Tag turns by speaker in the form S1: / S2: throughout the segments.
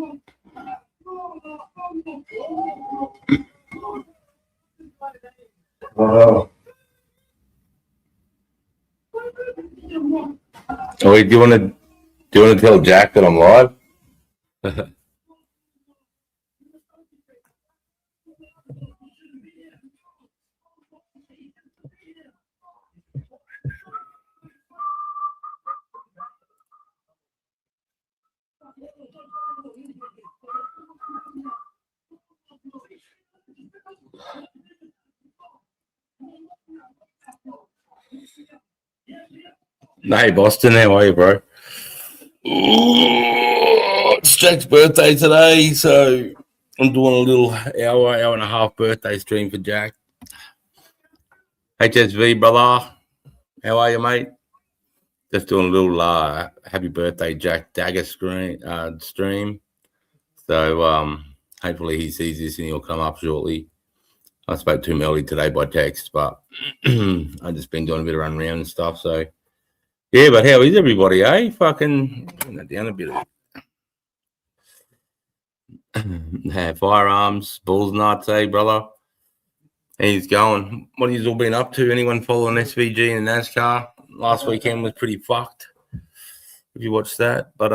S1: Oh,
S2: wait, do you want to tell Jack that I'm live? Hey, Boston, how are you, bro? Ooh, it's Jack's birthday today, so I'm doing a little hour and a half birthday stream for Jack. HSV, brother, how are you, mate? Just doing a little happy birthday, Jack Dagger stream. So hopefully he sees this and he'll come up shortly. I spoke to him early today by text, but I've just been doing a bit of run around and stuff, so... Yeah, but how is everybody, eh? Fucking turn that down a bit. Firearms, balls nuts, eh, brother? He's going. What have you all been up to? Anyone following SVG and NASCAR? Last weekend was pretty fucked. If you watched that, but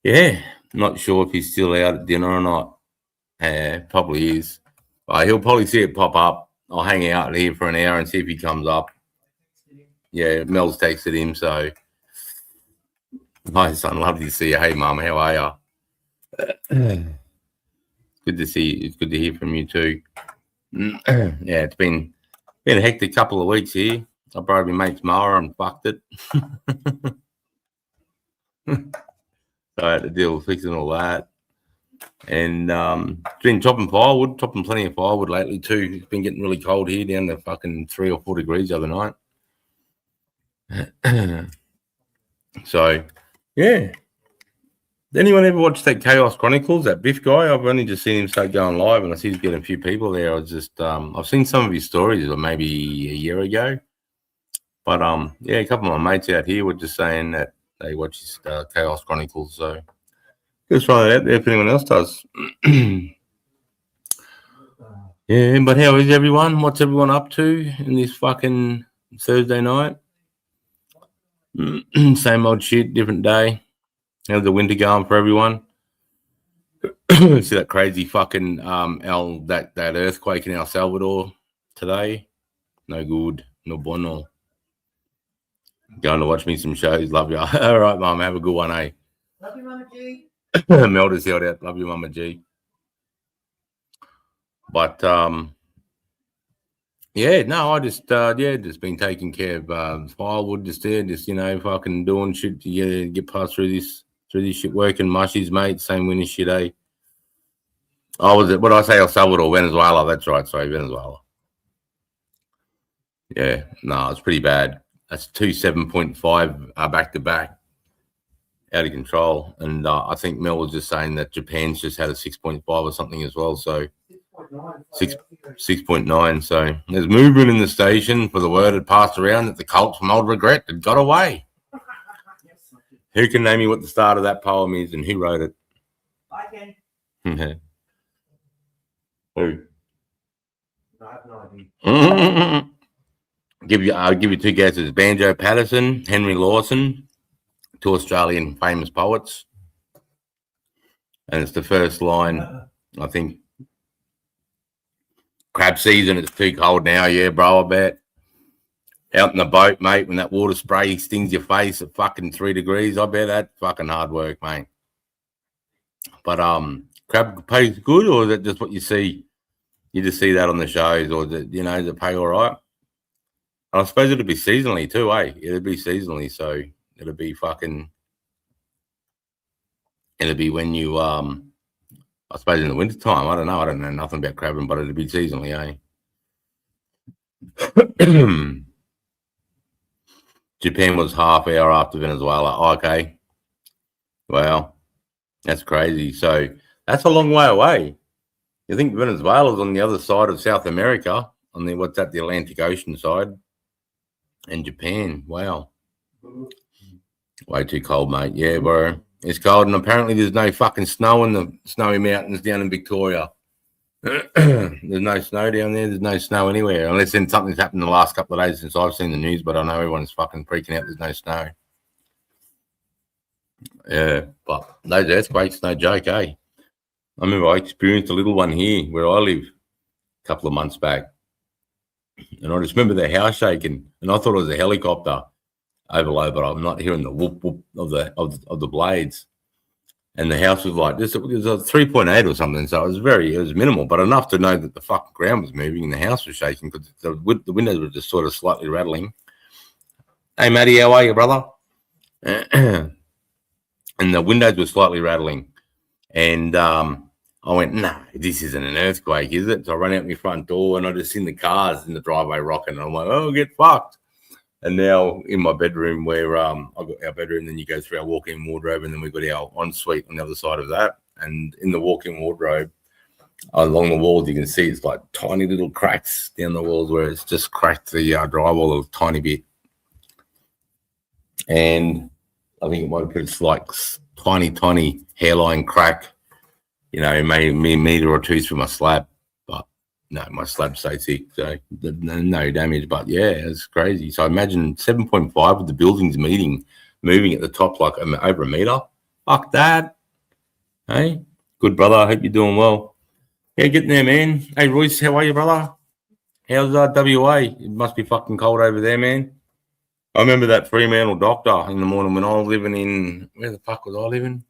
S2: yeah, not sure if he's still out at dinner or not. Probably is. He'll probably see it pop up. I'll hang out here for an hour and see if he comes up. Yeah, Mel's texted him, so hi son, lovely to see you. Hey mum, how are you? Good to see you. It's good to hear from you too. Yeah, it's been a hectic couple of weeks here. I borrowed my mate's mower and fucked it. So I had to deal with fixing all that. And been chopping plenty of firewood lately too. It's been getting really cold here, down to fucking 3 or 4 degrees the other night. So, yeah. Anyone ever watch that Chaos Chronicles, that Biff guy? I've only just seen him start going live, and I see he's getting a few people there. I was just, I've seen some of his stories, or maybe a year ago. But yeah, a couple of my mates out here were just saying that they watch his Chaos Chronicles. So, just try that out there if anyone else does. Yeah, but how is everyone? What's everyone up to in this fucking Thursday night? Same old shit, different day. How's the winter going for everyone? See that crazy fucking that earthquake in El Salvador today? No good, no bueno. Going to watch me some shows. Love you. All right, mum. Have a good one, eh?
S1: love you, Mama G.
S2: Melda's held out. Love you, Mama G. But yeah, no, I just just been taking care of firewood, just fucking doing shit to get past through this shit, working mushies, mate. Same winter shit, eh? Oh, was it? What did I say? El Salvador, Venezuela. That's right. Sorry, Venezuela. Yeah, no, it's pretty bad. That's 7.5 back to back, out of control. And I think Mel was just saying that Japan's just had a 6.5 or something as well. So 6.9. So there's movement in the station for the word had passed around that the cult from old regret had got away. Who can name me what the start of that poem is and who wrote it?
S1: I can.
S2: Who?
S1: I have no idea.
S2: I'll give you two guesses: Banjo Patterson, Henry Lawson, two Australian famous poets, and it's the first line. I think crab season. It's too cold now, yeah, bro. I bet. Out in the boat, mate, when that water spray stings your face at fucking 3 degrees, I bet that's fucking hard work, mate. But crab pays good, or is that just what you see? You just see that on the shows, or does it pay all right? And I suppose it'll be seasonally too, eh? It'll be seasonally, so it'll be when you I suppose in the winter time. I don't know nothing about crabbing, but it'll be seasonally, eh? Japan was half hour after Venezuela. Oh, okay. Well, that's crazy. So that's a long way away. You think Venezuela's on the other side of South America, on the the Atlantic Ocean side, and Japan. Wow. Way too cold, mate. Yeah, bro. It's cold, and apparently there's no fucking snow in the snowy mountains down in Victoria. There's no snow down there. There's no snow anywhere, unless then something's happened in the last couple of days since I've seen the news. But I know everyone's fucking freaking out. There's no snow. Yeah, but those earthquakes, no joke, eh? I remember I experienced a little one here where I live a couple of months back, and I just remember the house shaking, and I thought it was a helicopter overload, but I'm not hearing the whoop whoop of the blades. And the house was like this. It was a 3.8 or something, so it was minimal, but enough to know that the fucking ground was moving and the house was shaking because the windows were just sort of slightly rattling. Hey, Matty, how are you, brother? And the windows were slightly rattling, and I went, "Nah, this isn't an earthquake, is it?" So I ran out my front door, and I just seen the cars in the driveway rocking. And I'm like, "Oh, get fucked!" And now in my bedroom, where I've got our bedroom, then you go through our walk-in wardrobe, and then we've got our ensuite on the other side of that. And in the walk-in wardrobe, along the walls, you can see it's like tiny little cracks down the walls where it's just cracked the drywall a tiny bit. And I think it might have put a like tiny hairline crack, maybe a meter or two through my slab. But no, my slab stayed thick, so no damage. But yeah, it's crazy. So imagine 7.5 with the buildings moving at the top like over a meter. Fuck that. Hey, good brother. I hope you're doing well. Yeah, getting there, man. Hey, Royce, how are you, brother? How's WA? It must be fucking cold over there, man. I remember that Fremantle doctor in the morning when I was living in, where the fuck was I living?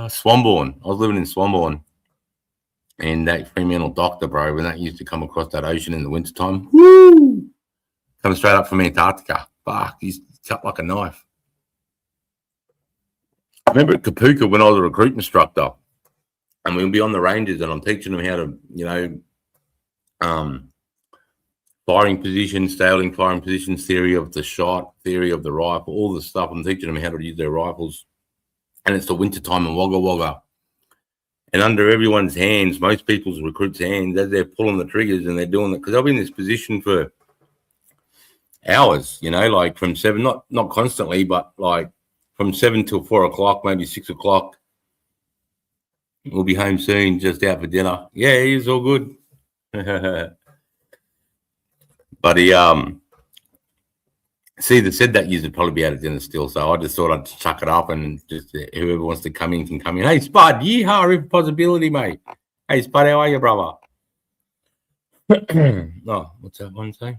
S2: Swanbourne. I was living in Swanbourne. And that Fremantle doctor, bro, when that used to come across that ocean in the wintertime, woo! Come straight up from Antarctica. Fuck, he's cut like a knife. I remember at Kapuka when I was a recruit instructor, and we'll be on the ranges, and I'm teaching them how to, firing positions, sailing firing positions, theory of the shot, theory of the rifle, all the stuff. I'm teaching them how to use their rifles. And it's the wintertime in Wagga Wagga. And under everyone's hands, most people's recruits' hands, as they're pulling the triggers and they're doing it, because they'll be in this position for hours, like from 7, not constantly, but like from 7 till 4 o'clock, maybe 6 o'clock. We'll be home soon, just out for dinner. Yeah, he's all good. But he said that you'd probably be out of dinner still, so I just thought I'd chuck it up and just whoever wants to come in can come in. Hey, Spud, yeehaw, every possibility, mate. Hey, Spud, how are you, brother? Oh, what's that one say?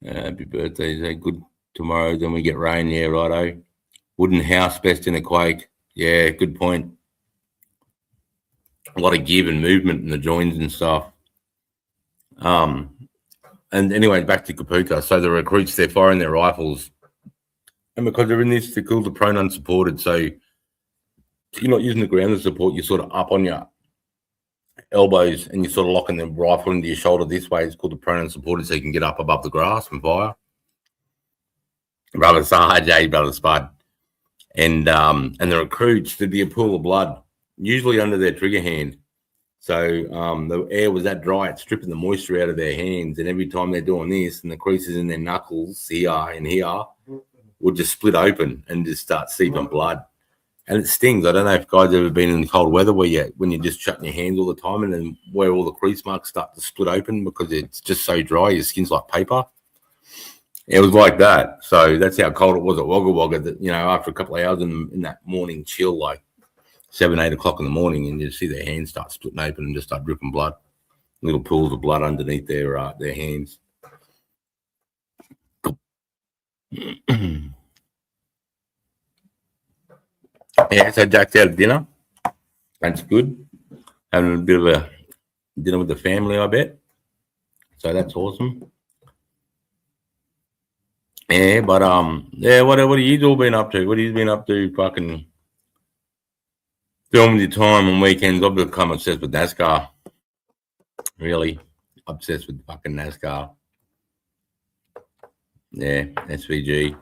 S2: Happy birthday, say good tomorrow, then we get rain. Yeah, righto. Wooden house best in a quake. Yeah, good point. A lot of give and movement in the joins and stuff. And anyway, back to Kapuka. So the recruits, they're firing their rifles. And because they're in this, they're called the prone unsupported. So you're not using the ground to support, you're sort of up on your elbows and you're sort of locking the rifle into your shoulder this way. It's called the prone unsupported, so you can get up above the grass and fire. Brother Sahaj, brother Spud. And the recruits, there'd be a pool of blood, usually under their trigger hand. So the air was that dry, it's stripping the moisture out of their hands. And every time they're doing this, and the creases in their knuckles here and here would just split open and just start seeping blood. And it stings. I don't know if guys ever been in cold weather when you're just shutting your hands all the time and then where all the crease marks start to split open because it's just so dry, your skin's like paper. It was like that. So that's how cold it was at Wagga Wagga. That after a couple of hours in that morning chill, like 7, 8 o'clock in the morning, and you see their hands start splitting open and just start dripping blood, little pools of blood underneath their hands. Yeah, so Jack's out of dinner. That's good. Having a bit of a dinner with the family, I bet. So that's awesome. Yeah, but what have you all been up to? What have you been up to? Fucking filming your time on weekends. I've become obsessed with NASCAR. Really obsessed with fucking NASCAR. Yeah, SVG.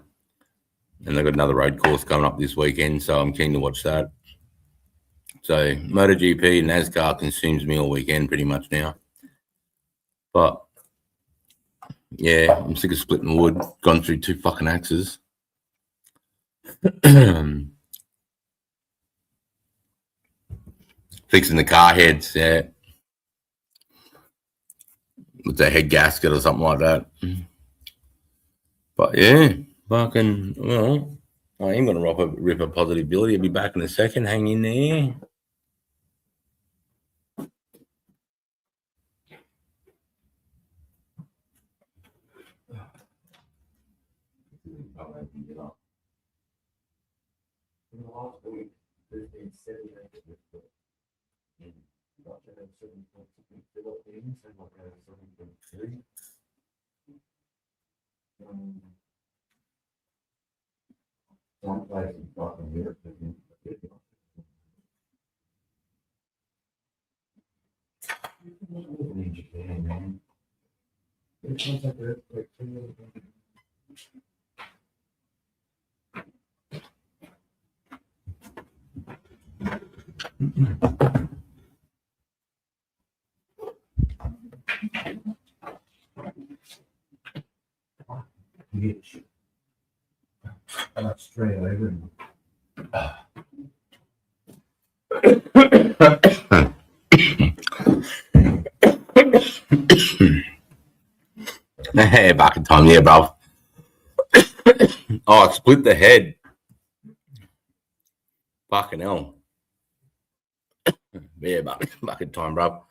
S2: And they've got another road course coming up this weekend, so I'm keen to watch that. So MotoGP and NASCAR consumes me all weekend pretty much now. But yeah, I'm sick of splitting wood. Gone through 2 fucking axes. Fixing the car heads, yeah. With the head gasket or something like that. But yeah, fucking, well, I ain't gonna rip a positivity. I'll be back in a second. Hang in there.
S1: One place in fucking Europe. In Japan, man. It's like an earthquake too. Bitch. I'm not straight over.
S2: Hey, back in time, yeah, bro. Oh, I split the head. Fucking hell. Yeah, back in time, bro.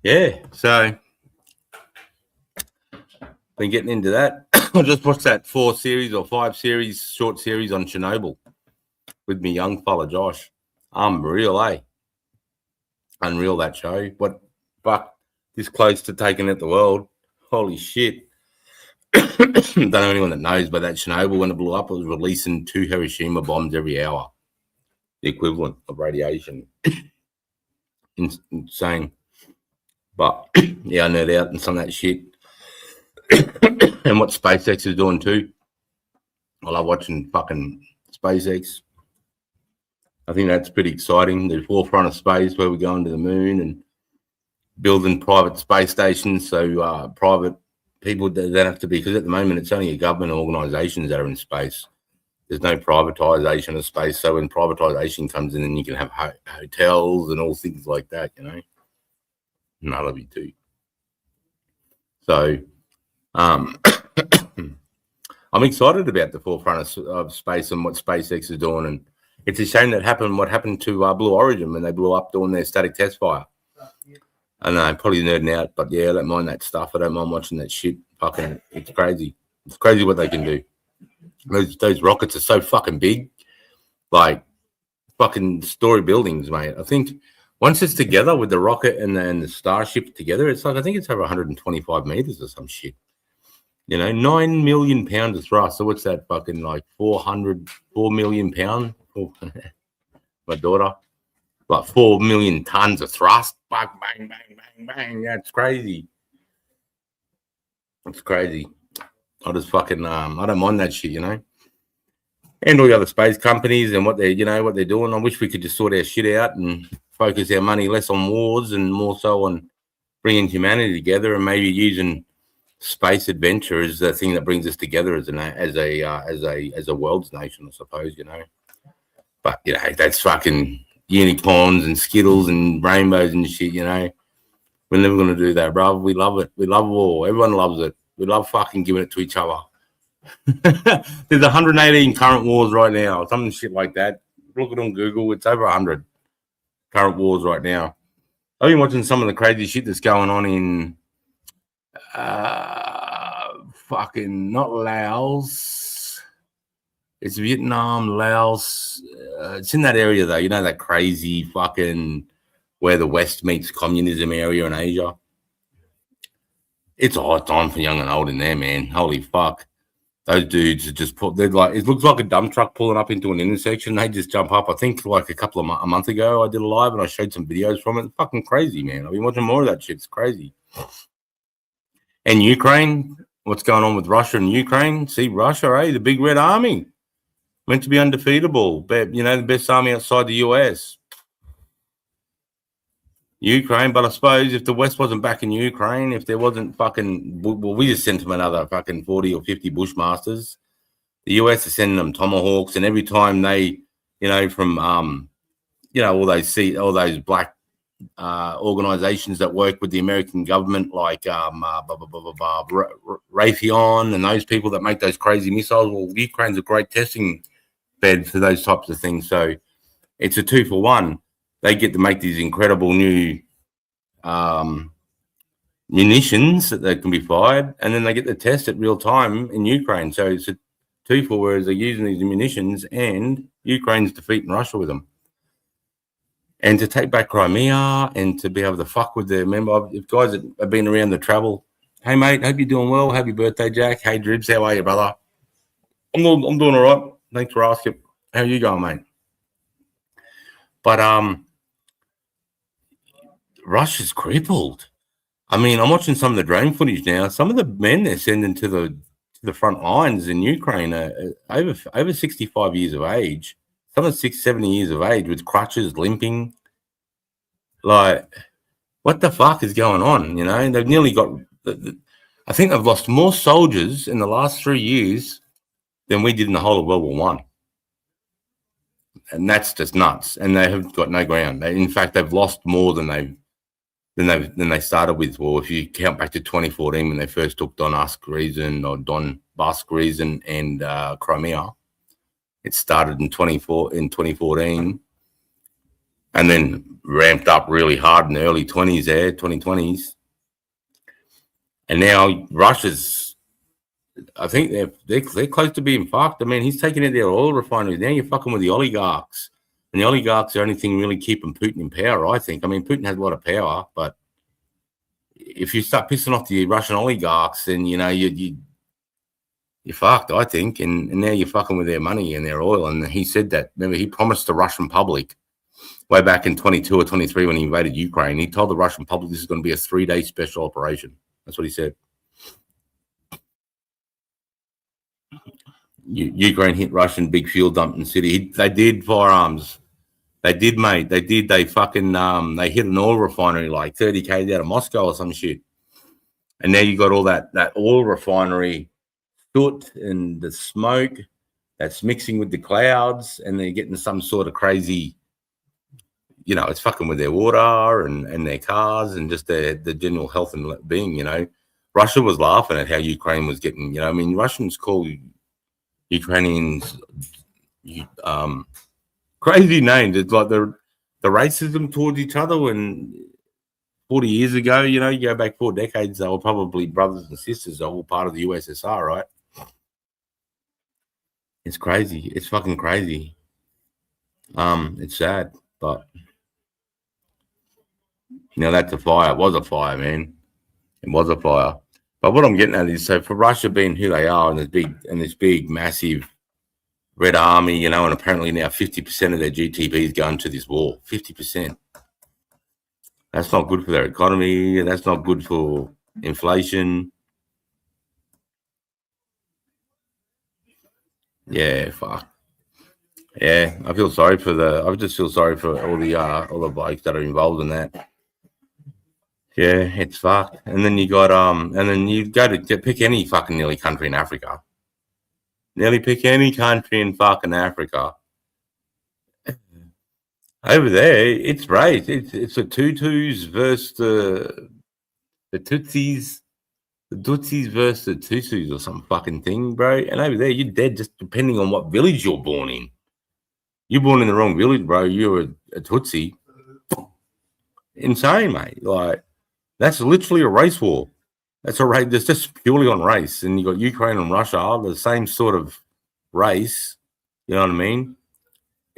S2: Yeah, so been getting into that. I just watched that 4 series or 5 series, short series on Chernobyl with me young fella Josh. Unreal, eh? Unreal, that show. But fuck, this close to taking out the world. Holy shit. Don't know anyone that knows, but that Chernobyl, when it blew up, it was releasing 2 Hiroshima bombs every hour. The equivalent of radiation. Insane. But yeah, I nerd out and some of that shit. And what SpaceX is doing too. I love watching fucking SpaceX. I think that's pretty exciting. The forefront of space where we're going to the moon and building private space stations. So private people don't have to be, because at the moment it's only government organisations that are in space. There's no privatisation of space. So when privatisation comes in, then you can have hotels and all things like that, you know. And I love you too. So I'm excited about the forefront of space and what SpaceX is doing. And it's a shame that what happened to Blue Origin when they blew up doing their static test fire. I know, I'm probably nerding out, but yeah, I don't mind that stuff. I don't mind watching that shit. Fucking, it's crazy. It's crazy what they can do. Those rockets are so fucking big, like fucking story buildings, mate. I think once it's together with the rocket and the Starship together, it's like, I think it's over 125 meters or some shit. You know, 9 million pounds of thrust. So what's that fucking like 4 million pounds? My daughter, like 4 million tons of thrust. Bang, bang, bang, bang, bang. That's crazy. It's crazy. I just fucking I don't mind that shit, you know. And all the other space companies and what they're doing. I wish we could just sort our shit out and focus our money less on wars and more so on bringing humanity together, and maybe using space adventure is the thing that brings us together as a world's nation, I suppose, you know. But you know, that's fucking unicorns and Skittles and rainbows and shit, you know. We're never gonna do that, bro. We love it. We love war. Everyone loves it. We love fucking giving it to each other. There's 118 current wars right now, some shit like that. Look it on Google. It's over 100 current wars right now. I've been watching some of the crazy shit that's going on in fucking not Laos. It's Vietnam, Laos. It's in that area though. You know, that crazy fucking where the West meets communism area in Asia. It's a hot time for young and old in there, man. Holy fuck. Those dudes are just they're like, it looks like a dump truck pulling up into an intersection. They just jump up. I think like a month ago, I did a live and I showed some videos from it. It's fucking crazy, man. I've been watching more of that shit. It's crazy. And Ukraine, what's going on with Russia and Ukraine? See, Russia, the big red army, meant to be undefeatable. But, you know, the best army outside the US. Ukraine. But I suppose if the West wasn't back in Ukraine, if there wasn't fucking, well, we just sent them another fucking 40 or 50 Bushmasters. The US is sending them Tomahawks, and every time they, from all those black organizations that work with the American government, like Raytheon and those people that make those crazy missiles. Well, Ukraine's a great testing bed for those types of things. So it's a 2-for-1. They get to make these incredible new munitions that can be fired, and then they get to test it real time in Ukraine. So it's a 2-for, whereas they're using these munitions and Ukraine's defeating Russia with them. And to take back Crimea and to be able to fuck with their member, if guys that have been around the travel, hey mate, hope you're doing well. Happy birthday, Jack. Hey Dribs, how are you, brother? I'm doing all right. Thanks for asking. How are you going, mate? But Russia's crippled. I mean, I'm watching some of the drone footage now. Some of the men they're sending to the front lines in Ukraine are over 65 years of age. Some are 70 years of age with crutches, limping. Like, what the fuck is going on? They've nearly got. I think they've lost more soldiers in the last 3 years than we did in the whole of World War One, and that's just nuts. And they have got no ground. In fact, they've lost more than they started with. Well, if you count back to 2014 when they first took Donbass region and Crimea. It started in 2014, and then ramped up really hard in the early 2020s. And now Russia's, I think they're close to being fucked. I mean, he's taking out their oil refineries. Now you're fucking with the oligarchs, and the oligarchs are the only thing really keeping Putin in power, I think. I mean, Putin has a lot of power, but if you start pissing off the Russian oligarchs, then you're fucked, I think, and now you're fucking with their money and their oil. And he said that. Remember, he promised the Russian public way back in 22 or 23 when he invaded Ukraine. He told the Russian public this is going to be a 3-day special operation. That's what he said. Ukraine hit Russian big fuel dump in the city. They did firearms. They did, mate. They did. They fucking they hit an oil refinery like 30 km out of Moscow or some shit. And now you got all that oil refinery soot and the smoke that's mixing with the clouds, and they're getting some sort of crazy, it's fucking with their water and their cars and just the general health and being. Russia was laughing at how Ukraine was getting, Russians call Ukrainians crazy names. It's like the racism towards each other. When 40 years ago, you go back 4 decades, they were probably brothers and sisters. They were all part of the USSR, right? It's crazy. It's fucking crazy. It's sad, but that's a fire. It was a fire, man. It was a fire. But what I'm getting at is, so for Russia being who they are and this big, massive Red Army, and apparently now 50% of their GDP is going to this war. 50%. That's not good for their economy. That's not good for inflation. Yeah, fuck. Yeah, I just feel sorry for all the blokes that are involved in that. Yeah, it's fucked. And then you got and then you go to pick any fucking nearly country in Africa. Nearly pick any country in fucking Africa. Over there, it's race. It's the Tutus versus the Tutsis. The Tutsis versus the Tutsis or some fucking thing, bro. And over there, you're dead just depending on what village you're born in. You're born in the wrong village, bro. You're a Tutsi. Insane, mate. Like, that's literally a race war. That's a race. That's just purely on race. And you got Ukraine and Russia, the same sort of race. You know what I mean?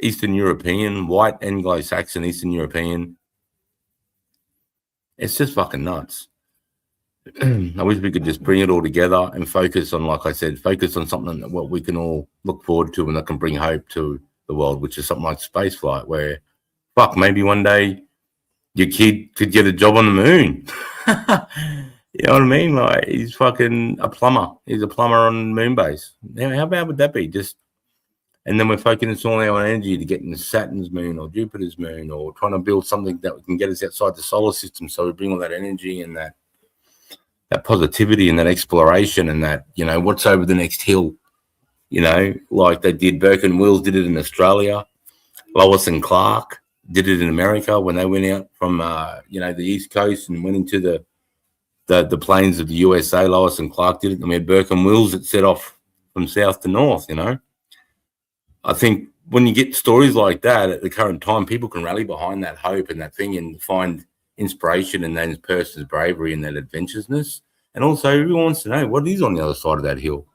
S2: Eastern European, white Anglo-Saxon, Eastern European. It's just fucking nuts. I wish we could just bring it all together and focus on, like I said, focus on something that what we can all look forward to and that can bring hope to the world, which is something like spaceflight, where, fuck, maybe one day your kid could get a job on the moon. You know what I mean? Like, he's fucking a plumber. He's a plumber on moon base. How bad would that be? Just And then we're focusing all our energy to getting Saturn's moon or Jupiter's moon, or trying to build something that can get us outside the solar system. So we bring all that energy and that positivity and that exploration and that, you know, what's over the next hill, you know, like they did. Burke and Wills did it in Australia. Lois and Clark did it in America when they went out from, you know, the East Coast and went into the plains of the USA. Lois and Clark did it. And we had Burke and Wills that set off from south to north, you know. I think when you get stories like that at the current time, people can rally behind that hope and that thing and find inspiration in that person's bravery and that adventurousness. And also, everyone wants to know what is on the other side of that hill.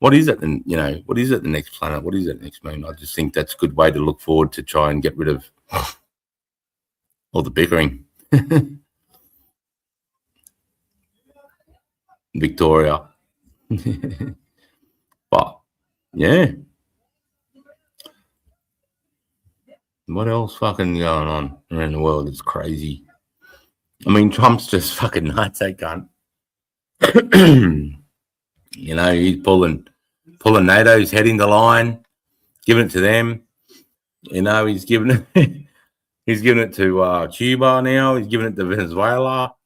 S2: What is it? And, you know, what is it the next planet? What is it next moon? I just think that's a good way to look forward to try and get rid of all the bickering. Victoria. But, yeah. What else fucking going on around the world? It's crazy. I mean, Trump's just fucking nuts, that cunt. You know, he's pulling NATO's head in the line, giving it to them. You know, he's giving it to Cuba now. He's giving it to Venezuela.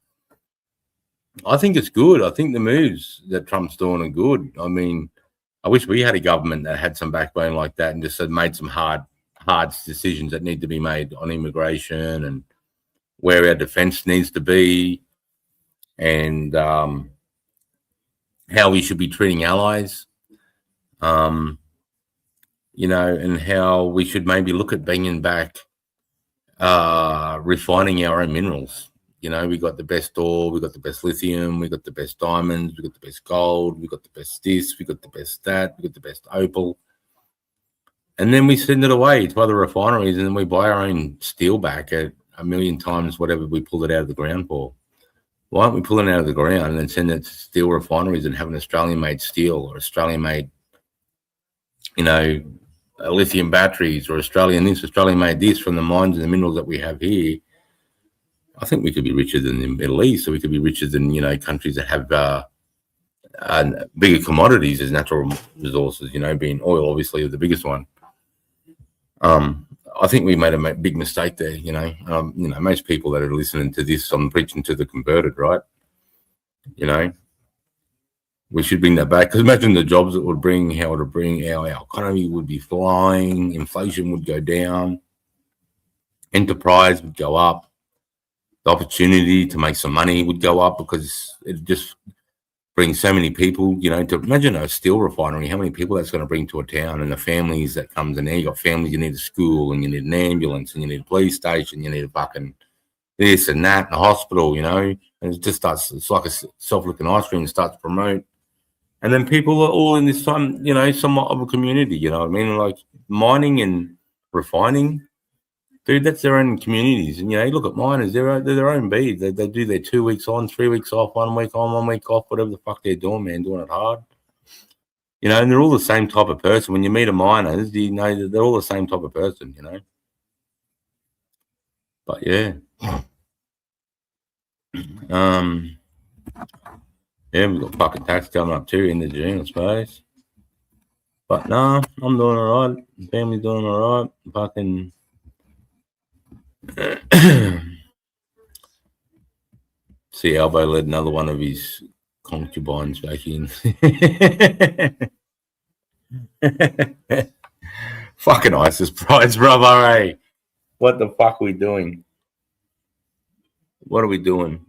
S2: I think it's good. I think the moves that Trump's doing are good. I mean, I wish we had a government that had some backbone like that and just had made some hard decisions that need to be made on immigration and where our defense needs to be, and how we should be treating allies, you know, and how we should maybe look at bringing back refining our own minerals. You know, we got the best ore, we got the best lithium, we got the best diamonds, we got the best gold, we got the best this, we got the best that, we got the best opal. And then we send it away to other refineries, and then we buy our own steel back at 1,000,000 times whatever we pulled it out of the ground for. Why aren't we pulling it out of the ground and then send it to steel refineries and have an Australian-made steel or Australian-made, you know, lithium batteries, or Australian-made this from the mines and the minerals that we have here? I think we could be richer than the Middle East, or we could be richer than, you know, countries that have bigger commodities as natural resources, you know, being oil obviously is the biggest one. I think we made a big mistake there, you know. You know, most people that are listening to this, I'm preaching to the converted, right? You know, we should bring that back, because imagine the jobs it would bring, how it would bring our economy would be flying, inflation would go down, enterprise would go up, the opportunity to make some money would go up, because it just brings so many people, you know. To imagine a steel refinery, how many people that's going to bring to a town, and the families that comes in there. You got families, you need a school, and you need an ambulance, and you need a police station, you need a fucking this and that, and a hospital, you know. And it just starts, it's like a self-looking ice cream, it starts to promote. And then people are all in this time, you know, somewhat of a community, you know what I mean? Like mining and refining, dude, that's their own communities. And, you know, you look at miners, they're their own bead. They do their 2 weeks on, 3 weeks off, 1 week on, 1 week off, whatever the fuck they're doing, man, doing it hard. You know, and they're all the same type of person. When you meet a miner, you know, they're all the same type of person, you know. But, yeah. Yeah, we've got fucking tax coming up too in the June, I suppose. But no, I'm doing all right. Family's doing all right. Fucking see, Albo led another one of his concubines back in. Fucking ISIS prize, brother. Hey, what the fuck are we doing? What are we doing?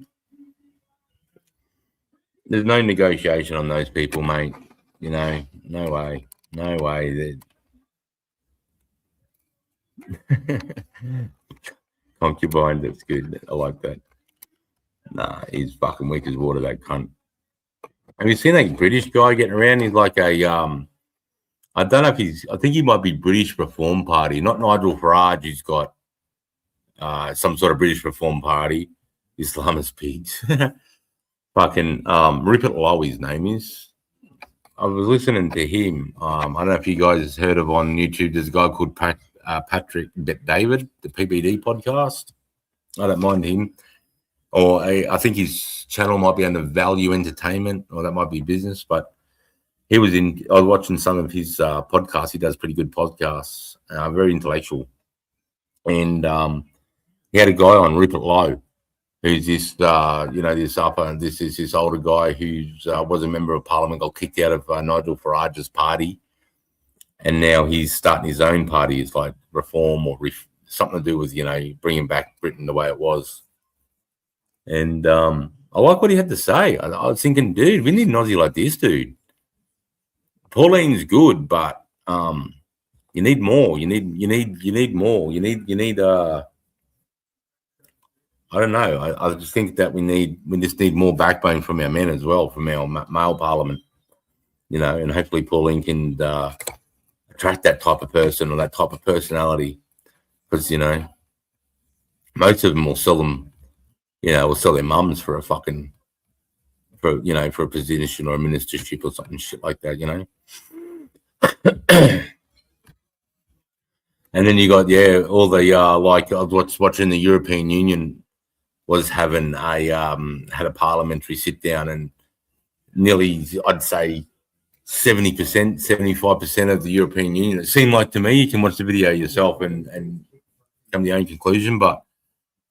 S2: There's no negotiation on those people, mate. You know, no way. No way. Concubine, that's good. I like that. Nah, he's fucking weak as water, that cunt. Have you seen that British guy getting around? He's like a, I don't know if I think he might be British Reform Party, not Nigel Farage. He's got some sort of British Reform Party, Islamist pigs. Fucking Rupert Lowe, his name is. I was listening to him. I don't know if you guys heard of on YouTube. There's a guy called Patrick David, the PBD podcast. I don't mind him. Or I think his channel might be under Value Entertainment, or that might be business. But I was watching some of his podcasts. He does pretty good podcasts, very intellectual. And he had a guy on, Rupert Lowe, who's this, this is this older guy who was a member of parliament, got kicked out of Nigel Farage's party. And now he's starting his own party. It's like reform or something to do with, bringing back Britain the way it was. And I like what he had to say. I was thinking, dude, we need an Aussie like this, dude. Pauline's good, but you need more. You need more. You need I don't know. I just think that we just need more backbone from our men as well, from our male parliament. And hopefully Pauline can attract that type of person or that type of personality, because most of them will sell them. Will sell their mums for a position or a ministership or something shit like that, And then you got all the like I was watching the European Union was having had a parliamentary sit down, and nearly I'd say 70%, 75% of the European Union. It seemed like to me, you can watch the video yourself and come to your own conclusion, but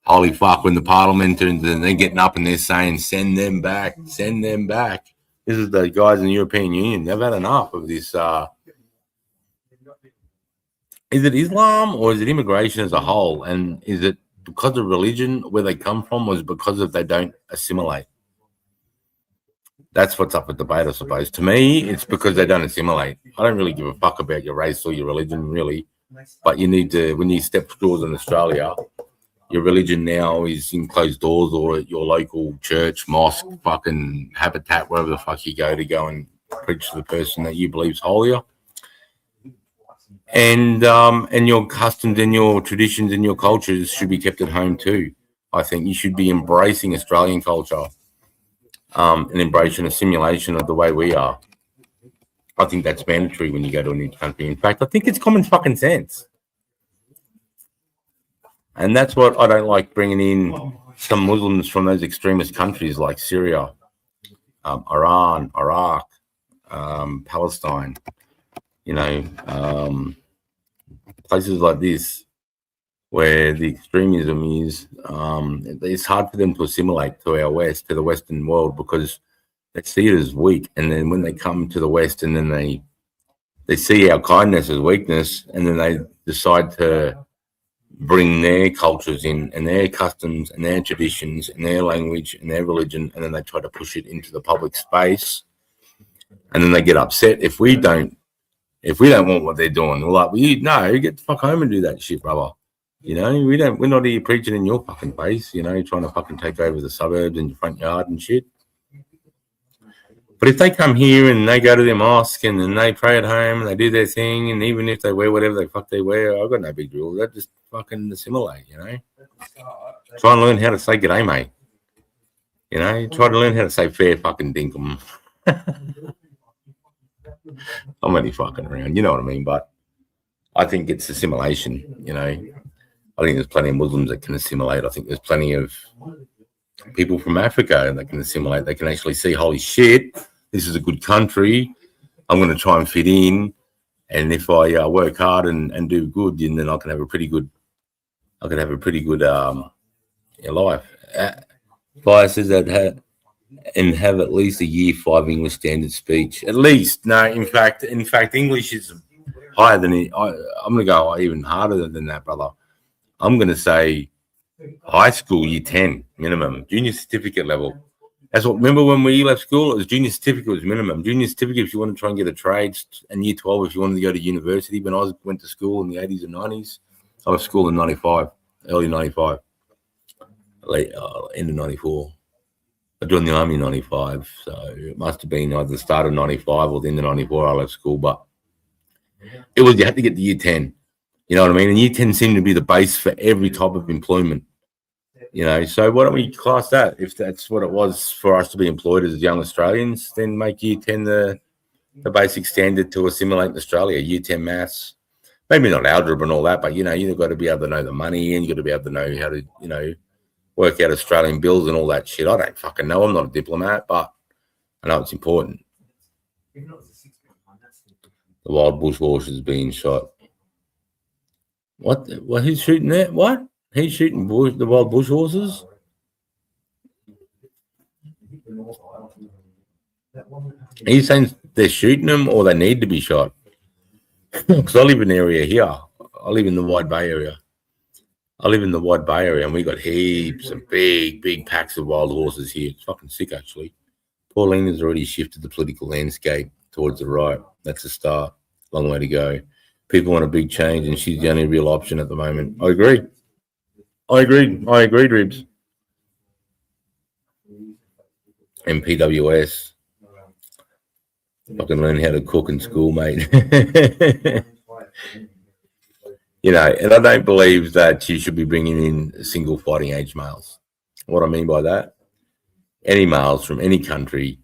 S2: holy fuck, when the parliament and they're getting up and they're saying, send them back. This is the guys in the European Union. They've had enough of this. Is it Islam or is it immigration as a whole? And is it because of religion, where they come from, or is it because of they don't assimilate? That's what's up for debate, I suppose. To me, it's because they don't assimilate. I don't really give a fuck about your race or your religion, really. But you need to, when you step doors in Australia, your religion now is in closed doors or at your local church, mosque, fucking habitat, wherever the fuck you go and preach to the person that you believe is holier. And your customs and your traditions and your cultures should be kept at home too. I think you should be embracing Australian culture and embracing assimilation of the way we are. I think that's mandatory when you go to a new country. In fact, I think it's common fucking sense. And that's what I don't like, bringing in some Muslims from those extremist countries like Syria, Iran, Iraq, Palestine, places like this where the extremism is, it's hard for them to assimilate to our West, to the Western world, because they see it as weak. And then when they come to the West and then they see our kindness as weakness, and then they decide to bring their cultures in and their customs and their traditions and their language and their religion, and then they try to push it into the public space, and then they get upset if we don't want what they're doing. We're like, no, get the fuck home and do that shit, brother. We're not here preaching in your fucking face, trying to fucking take over the suburbs and your front yard and shit. But if they come here and they go to their mosque and then they pray at home and they do their thing, and even if they wear whatever the fuck they wear, I've got no big deal. They just fucking assimilate, Try and learn how to say g'day, mate. Try to learn how to say fair fucking dinkum. I'm only fucking around, you know what I mean? But I think it's assimilation, I think there's plenty of Muslims that can assimilate. I think there's plenty of people from Africa that can assimilate. They can actually see, holy shit, this is a good country. I'm going to try and fit in. And if I work hard and do good, then I can have a pretty good, life. Fire says that have at least a year 5 English standard speech. At least. No, in fact, English is higher than it. I'm going to go even harder than that, brother. I'm going to say high school, year 10 minimum, junior certificate level. That's what. Remember when we left school, it was junior certificate was minimum. Junior certificate if you want to try and get a trade, and year 12 if you wanted to go to university. When I went to school in the 80s and 90s, I was school in 95, early 95, late end of 94. I joined the army in 95, so it must have been either the start of 95 or the end of 94 I left school. But you had to get to year 10. You know what I mean? And year 10 seemed to be the base for every type of employment. So why don't we class that? If that's what it was for us to be employed as young Australians, then make year 10 the basic standard to assimilate in Australia. Year 10 maths, maybe not algebra and all that, but you've got to be able to know the money, and you've got to be able to know how to, work out Australian bills and all that shit. I don't fucking know. I'm not a diplomat, but I know it's important. The wild bush horses being shot. What? What? Who's shooting that? What? He's shooting the wild bush horses? Are you saying they're shooting them or they need to be shot? Because I live in an area here. I live in the Wide Bay area. And we got heaps of big packs of wild horses here. It's fucking sick, actually. Pauline has already shifted the political landscape towards the right. That's a start. Long way to go. People want a big change, and she's the only real option at the moment. I agree, Ribs. MPWS. Fucking learn how to cook in school, mate. You know, and I don't believe that you should be bringing in single fighting age males. What I mean by that, any males from any country,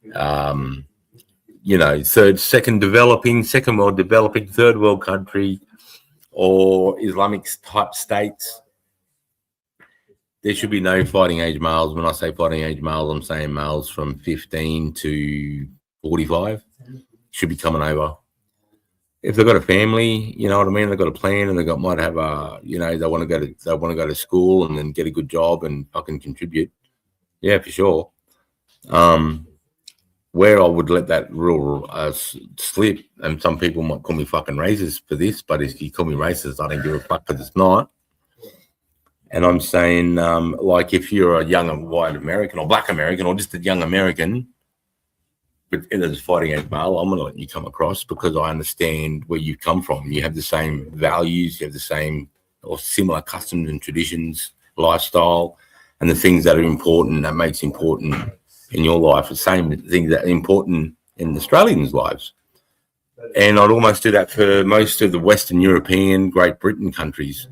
S2: you know, second world developing, third world country, or Islamic type states, there should be no fighting age males. When I say fighting age males, I'm saying males from 15 to 45 should be coming over. If they've got a family, you know what I mean, they've got a plan, and might have a, you know, they want to go to school and then get a good job and fucking contribute. Yeah, for sure. Where I would let that rule slip, and some people might call me fucking racist for this, but if you call me racist, I don't give a fuck, because it's not. And I'm saying, like, if you're a young white American or black American or just a young American, but as a fighting age male, I'm going to let you come across, because I understand where you come from. You have the same values, you have the same or similar customs and traditions, lifestyle, and the things that are important, that makes important in your life, the same things that are important in Australians' lives. And I'd almost do that for most of the Western European, Great Britain countries.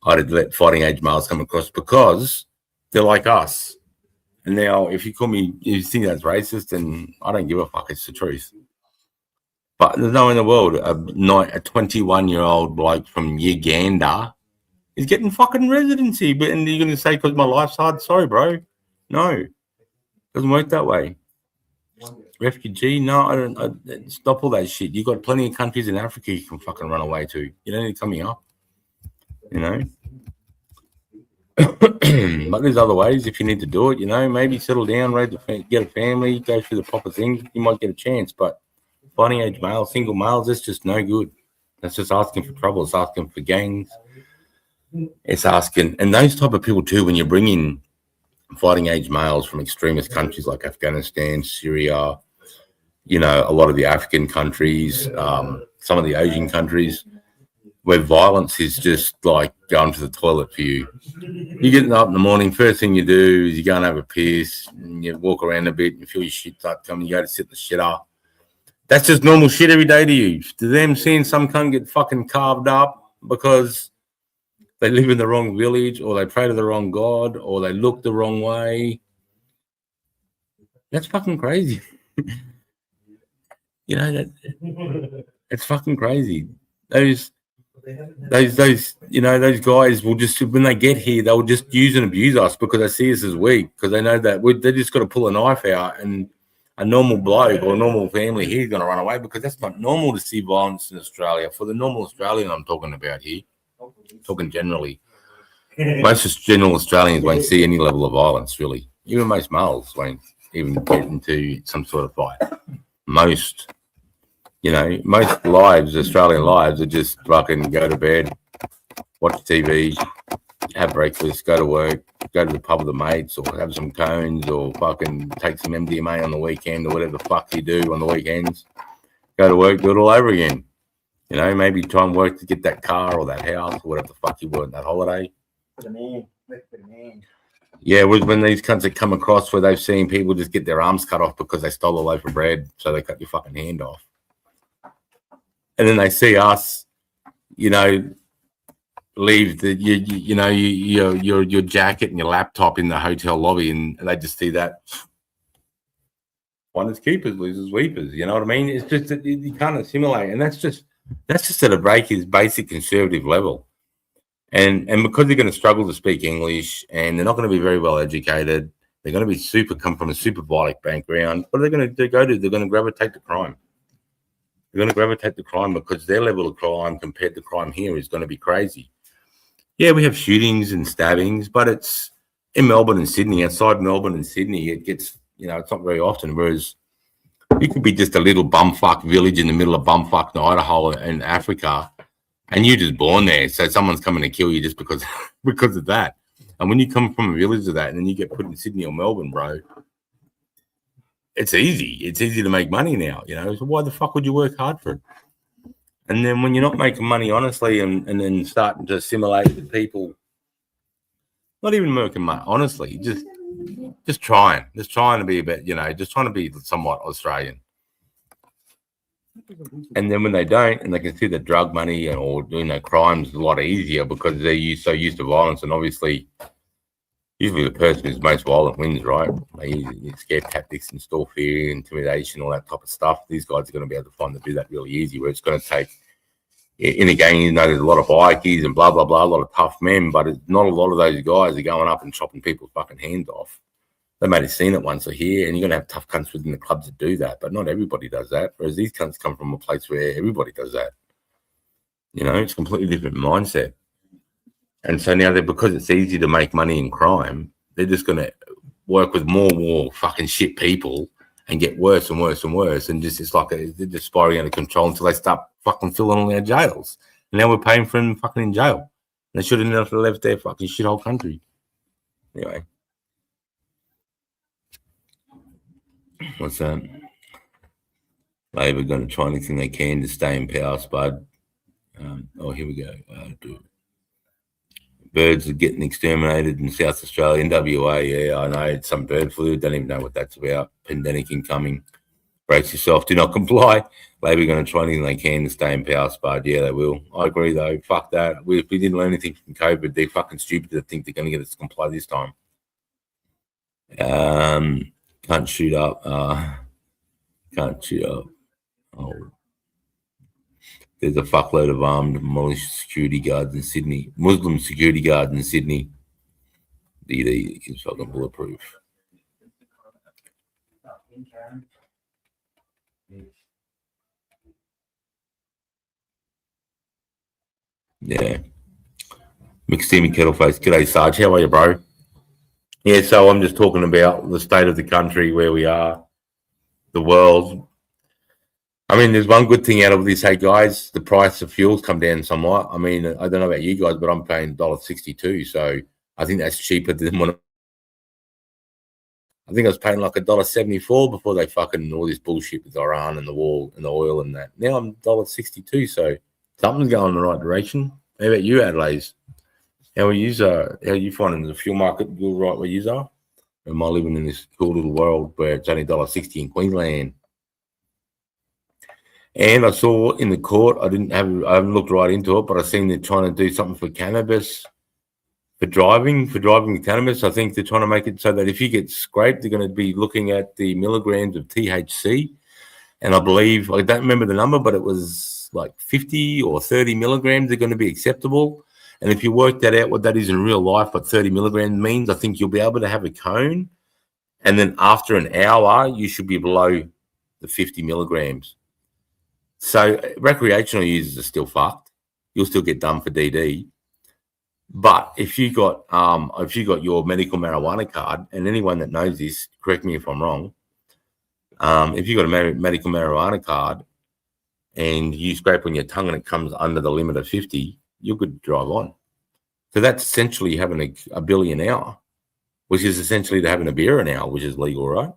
S2: I'd let fighting age males come across, because they're like us. And now, if you think that's racist, then I don't give a fuck. It's the truth. But there's no in the world a 21-year-old bloke from Uganda is getting fucking residency. But and you're going to say because my life's hard? Sorry, bro. No, doesn't work that way. Refugee? No, I don't. Stop all that shit. You got plenty of countries in Africa you can fucking run away to. You don't need to come here. You know. But there's other ways if you need to do it, you know, maybe settle down, get a family, go through the proper things, you might get a chance. But fighting age males, single males, that's just no good. That's just asking for trouble. It's asking for gangs. It's asking, and those type of people too, when you bring in fighting age males from extremist countries like Afghanistan, Syria, you know, a lot of the African countries, some of the Asian countries, where violence is just like going to the toilet for you. You're getting up in the morning, first thing you do is you go and have a piss, and you walk around a bit, and you feel your shit start coming, you go to sit in the shitter. That's just normal shit every day to you. To them, seeing some cunt get fucking carved up because they live in the wrong village, or they pray to the wrong god, or they look the wrong way, that's fucking crazy. You know, it's fucking crazy. Those you know, those guys will just, when they get here, they'll just use and abuse us because they see us as weak, because they know that they just got to pull a knife out, and a normal bloke or a normal family here is going to run away, because that's not normal to see violence in Australia. For the normal Australian I'm talking about here, talking generally, most general Australians won't see any level of violence, really. Even most males won't even get into some sort of fight. Most, you know, most lives, Australian lives, are just fucking go to bed, watch TV, have breakfast, go to work, go to the pub with the mates, or have some cones, or fucking take some MDMA on the weekend, or whatever the fuck you do on the weekends. Go to work, do it all over again. You know, maybe try and work to get that car or that house or whatever the fuck you want that holiday.
S1: For the man. For the man.
S2: Yeah, when these cunts that come across where they've seen people just get their arms cut off because they stole a loaf of bread, so they cut your fucking hand off. And then they see us, you know, leave your jacket and your laptop in the hotel lobby, and they just see that. One is keepers, losers, weepers. You know what I mean? It's just that you can't assimilate, and that's just at a basic conservative level. And because they're going to struggle to speak English, and they're not going to be very well educated, they're going to be come from a super violent background. What are they going to go to? They're going to gravitate to crime. They're going to gravitate to crime because their level of crime compared to crime here is going to be crazy. Yeah, we have shootings and stabbings, but it's in Melbourne and Sydney. Outside Melbourne and Sydney, it gets, it's not very often. Whereas it could be just a little bumfuck village in the middle of bumfuck Idaho in Africa, and you're just born there. So someone's coming to kill you just because of that. And when you come from a village of that and then you get put in Sydney or Melbourne, bro, it's easy. It's easy to make money now, So why the fuck would you work hard for it? And then when you're not making money honestly and then starting to assimilate with people, not even working money, honestly, just trying to be a bit, just trying to be somewhat Australian. And then when they don't, and they can see the drug money or crimes a lot easier because they're so used to violence, and obviously, usually the person who's most violent wins, right? They use scare tactics, install fear, intimidation, all that type of stuff. These guys are going to be able to find to do that really easy. Where it's going to take, in a gang, there's a lot of bikies and blah blah blah, a lot of tough men, but it's not a lot of those guys are going up and chopping people's fucking hands off. They might have seen it once or here, and you're going to have tough cunts within the clubs that do that, but not everybody does that. Whereas these cunts come from a place where everybody does that. It's a completely different mindset. And so now because it's easy to make money in crime, they're just going to work with more fucking shit people and get worse and worse and worse. And just it's like they're just spiraling out of control until they start fucking filling all our jails. And now we're paying for them fucking in jail. They should have never left their fucking shithole country. Anyway. What's that? Labor going to try anything they can to stay in power, Spud. Here we go. Birds are getting exterminated in South Australia, in WA. Yeah, I know. It's some bird flu. Don't even know what that's about. Pandemic incoming. Brace yourself. Do not comply. Labor going to try anything they can to stay in power, Spud. Yeah, they will. I agree, though. Fuck that. If we didn't learn anything from COVID, they're fucking stupid to think they're going to get us to comply this time. Can't shoot up. Can't shoot up. Oh. There's a fuckload of armed Muslim security guards in Sydney. DD is fucking bulletproof. Yeah. Mixed Steamy Kettleface. G'day, Sarge. How are you, bro? Yeah, so I'm just talking about the state of the country, where we are, the world. I mean, there's one good thing out of this. Hey, guys, the price of fuel's come down somewhat. I mean, I don't know about you guys, but I'm paying $1.62, so I think that's cheaper than what I think I was paying like $1.74 before they fucking all this bullshit with Iran and the war and the oil and that. Now I'm $1.62, so something's going in the right direction. How about you, Adelaide? How are you finding the fuel market good right where you are? Or am I living in this cool little world where it's only $1.60 in Queensland? And I saw in the court, I haven't looked right into it, but I seen they're trying to do something for cannabis, for driving with cannabis. I think they're trying to make it so that if you get scraped, they're going to be looking at the milligrams of THC. And I believe, I don't remember the number, but it was like 50 or 30 milligrams are going to be acceptable. And if you work that out, what that is in real life, what 30 milligrams means, I think you'll be able to have a cone. And then after an hour, you should be below the 50 milligrams. So recreational users are still fucked. You'll still get done for DD. But if you got your medical marijuana card, and anyone that knows this, correct me if I'm wrong, if you got a medical marijuana card and you scrape on your tongue and it comes under the limit of 50, you're good to drive on. So that's essentially having a billion an hour, which is essentially having a beer an hour, which is legal, right?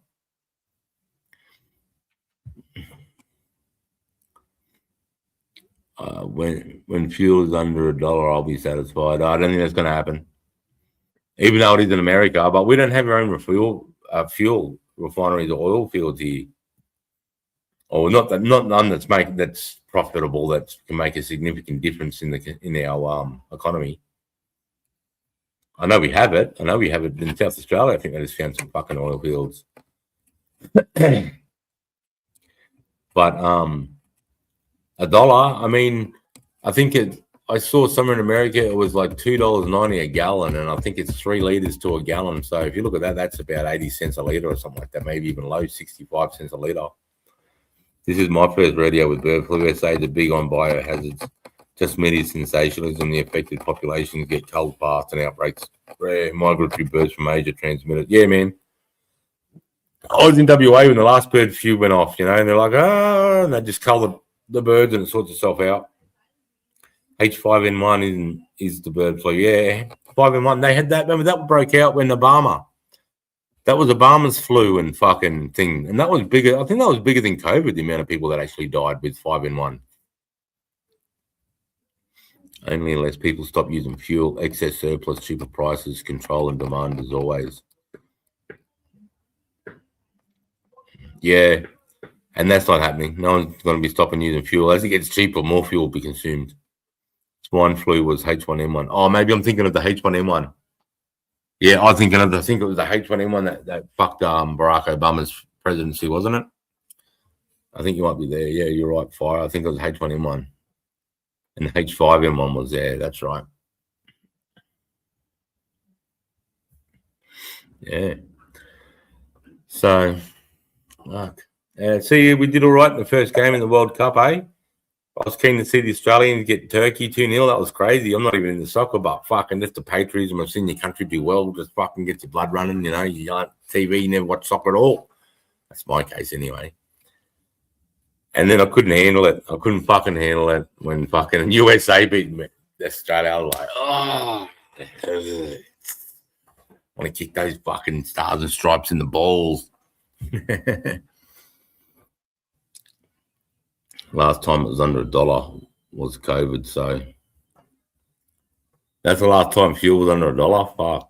S2: When fuel is under $1, I'll be satisfied. I don't think that's going to happen, even though it is in America. But we don't have our own fuel refineries or oil fields here, or not none that's profitable, that can make a significant difference in our economy. I know we have it. In South Australia. I think they just found some fucking oil fields. But $1. I mean, I think I saw somewhere in America it was like $2.90 a gallon, and I think it's 3 liters to a gallon. So if you look at that, that's about 80 cents a liter or something like that, maybe even low 65 cents a liter. This is my first radio with bird flu. USA is big on biohazards. Just media sensationalism. The affected populations get cold baths and outbreaks. Rare migratory birds from Asia transmitted. Yeah, man. I was in WA when the last bird flu went off, you know, and they're like, and they just cull the birds and it sorts itself out. H5N1 is the bird flu. Yeah, 5N1. They had that. Remember that broke out when Obama. That was Obama's flu and fucking thing, and that was bigger. I think that was bigger than COVID. The amount of people that actually died with 5N1. Only unless people stop using fuel, excess surplus, cheaper prices, control and demand as always. Yeah, and that's not happening. No one's going to be stopping using fuel. As it gets cheaper, more fuel will be consumed. Swine flu was H1N1. Oh, maybe I'm thinking of the H1N1. Yeah, I think it was the H1N1 that fucked Barack Obama's presidency, wasn't it? I think you might be there. Yeah, you're right, Fire. I think it was H1N1. And the H5N1 was there. That's right. Yeah. So, fuck. See, we did all right in the first game in the World Cup, eh? I was keen to see the Australians get Turkey 2-0. That was crazy. I'm not even into soccer, but fucking just the patriotism of seeing your country do well just fucking gets your blood running, you know. You like TV, you never watch soccer at all. That's my case anyway. And then I couldn't handle it. I couldn't fucking handle it when fucking USA beat Australia. I was like, oh, I want to kick those fucking stars and stripes in the balls. Last time it was under $1 was COVID, so that's the last time fuel was under $1. Fuck.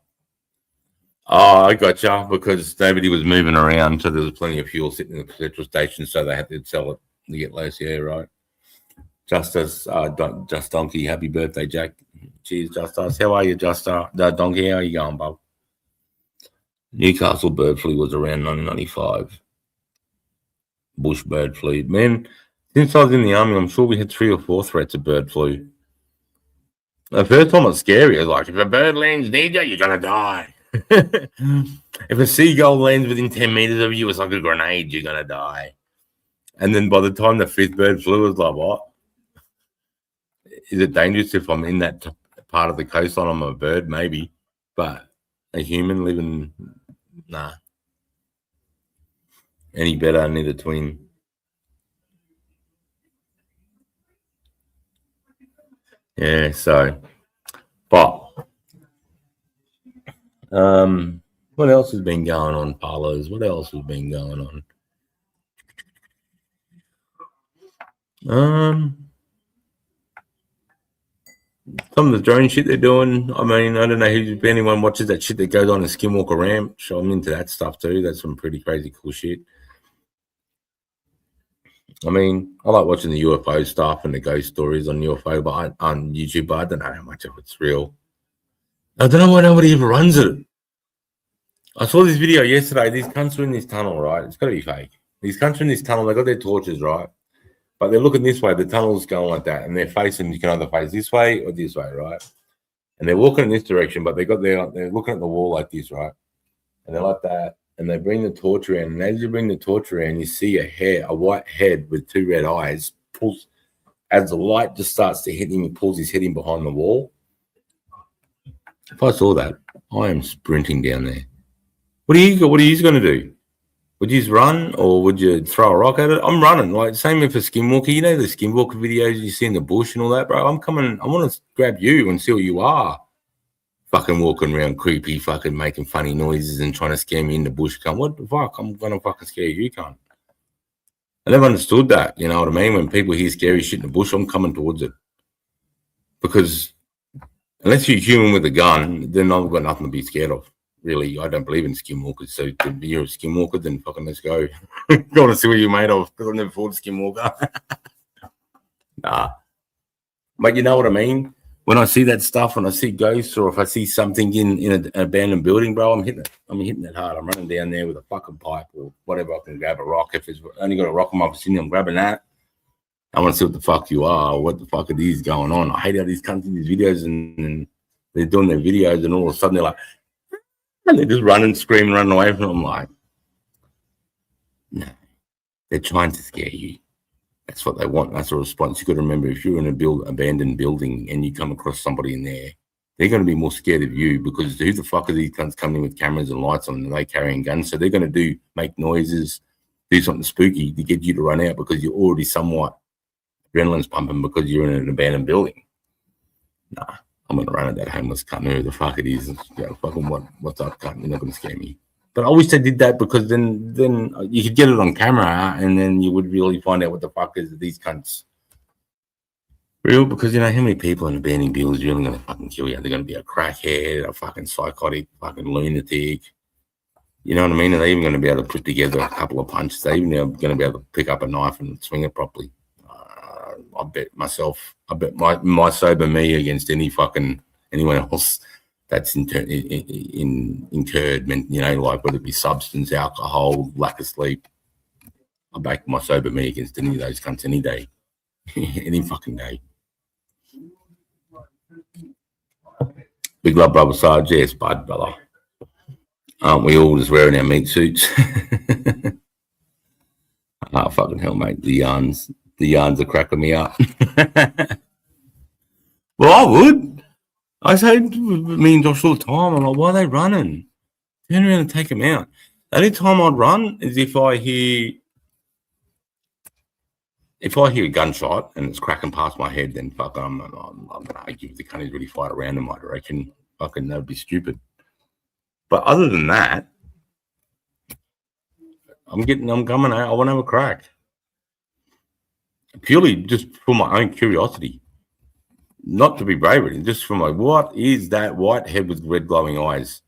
S2: Oh, I gotcha, because nobody was moving around, so there was plenty of fuel sitting in the petrol station, so they had to sell it to get less. Yeah, right. Justice, Just Donkey, happy birthday, Jack. Cheers, Justice. How are you, Justice? Donkey, how are you going, bub? Newcastle bird flu was around 1995. Bush bird flu. Man, since I was in the army, I'm sure we had 3 or 4 threats of bird flu. The first time it was scary. It was like, if a bird lands near you, you're going to die. If a seagull lands within 10 meters of you, it's like a grenade, you're going to die. And then by the time the 5th bird flew, it was like, what? Is it dangerous if I'm in that part of the coastline? I'm a bird, maybe. But a human living, nah. Any better, neither twin. Yeah, so, but what else has been going on, Palos? What else has been going on? Some of the drone shit they're doing. I mean, I don't know if anyone watches that shit that goes on in Skinwalker Ranch. I'm into that stuff too. That's some pretty crazy cool shit. I mean, I like watching the UFO stuff and the ghost stories on UFO, but on YouTube, but I don't know how much of it's real. I don't know why nobody even runs it. I saw this video yesterday. These cunts are in this tunnel, right? It's got to be fake. These cunts are in this tunnel. They got their torches, right? But they're looking this way. The tunnel's going like that, and they're facing. You can either face this way or this way, right? And they're walking in this direction, but they're looking at the wall like this, right? And they're like that. And they bring the torch around, and as you bring the torch around, you see a white head with 2 red eyes pulls as the light just starts to hit him. He pulls his head in behind the wall. If I saw that, I am sprinting down there. What are you going to do? Would you just run, or would you throw a rock at it? I'm running. Like same with a skinwalker. You know the skinwalker videos you see in the bush and all that, bro. I'm coming. I want to grab you and see what you are. Fucking walking around creepy, fucking making funny noises and trying to scare me in the bush. What the fuck? I'm gonna fucking scare you, cunt. I never understood that. You know what I mean? When people hear scary shit in the bush, I'm coming towards it. Because unless you're human with a gun, then I've got nothing to be scared of. Really, I don't believe in skinwalkers. So if you're a skinwalker, then fucking let's go. Go to see what you're made of, because I've never fought a skinwalker. Nah. But you know what I mean? When I see that stuff, when I see ghosts, or if I see something in an abandoned building, bro, I'm hitting it. I'm hitting it hard. I'm running down there with a fucking pipe or whatever. I can grab a rock. If it's only got a rock in my vicinity, I'm grabbing that. I want to see what the fuck you are, or what the fuck are these going on. I hate how these come to these videos and they're doing their videos, and all of a sudden they're like, and they're just running, screaming, running away from them. I'm like, no. They're trying to scare you. That's what they want. That's a response. You've got to remember, if you're in a abandoned building and you come across somebody in there, they're going to be more scared of you, because who the fuck are these guns coming in with cameras and lights on, and they carrying guns? So they're going to make noises, do something spooky to get you to run out, because you're already somewhat adrenaline's pumping because you're in an abandoned building. Nah, I'm going to run at that homeless cunt, who the fuck it is. You know, fucking what's up, cunt? You're not going to scare me. But I wish they did that, because then you could get it on camera, and then you would really find out what the fuck is these cunts. Real, because you know how many people in abandoned buildings are really going to fucking kill you? They're going to be a crackhead, a fucking psychotic, fucking lunatic. You know what I mean? And they're even going to be able to put together a couple of punches. They're even going to be able to pick up a knife and swing it properly. I bet my sober me against anyone else that's incurred, you know, like whether it be substance, alcohol, lack of sleep. I back my sober me against any of those cunts any day, any fucking day. Big love, brother Sarge. Yes, bud, brother. Aren't we all just wearing our meat suits? Fucking hell, mate. The yarns are cracking me up. Well, I would. I say me and Josh all the time. I'm like, why are they running? Turn around and take them out. The only time I'd run is if I hear a gunshot and it's cracking past my head, then fuck, I'm gonna argue with the cunt who's really fight around in my direction. Fucking that'd be stupid. But other than that, I'm coming out. I want to have a crack. Purely just for my own curiosity. Not to be bravery, just for my, what is that white head with red glowing eyes?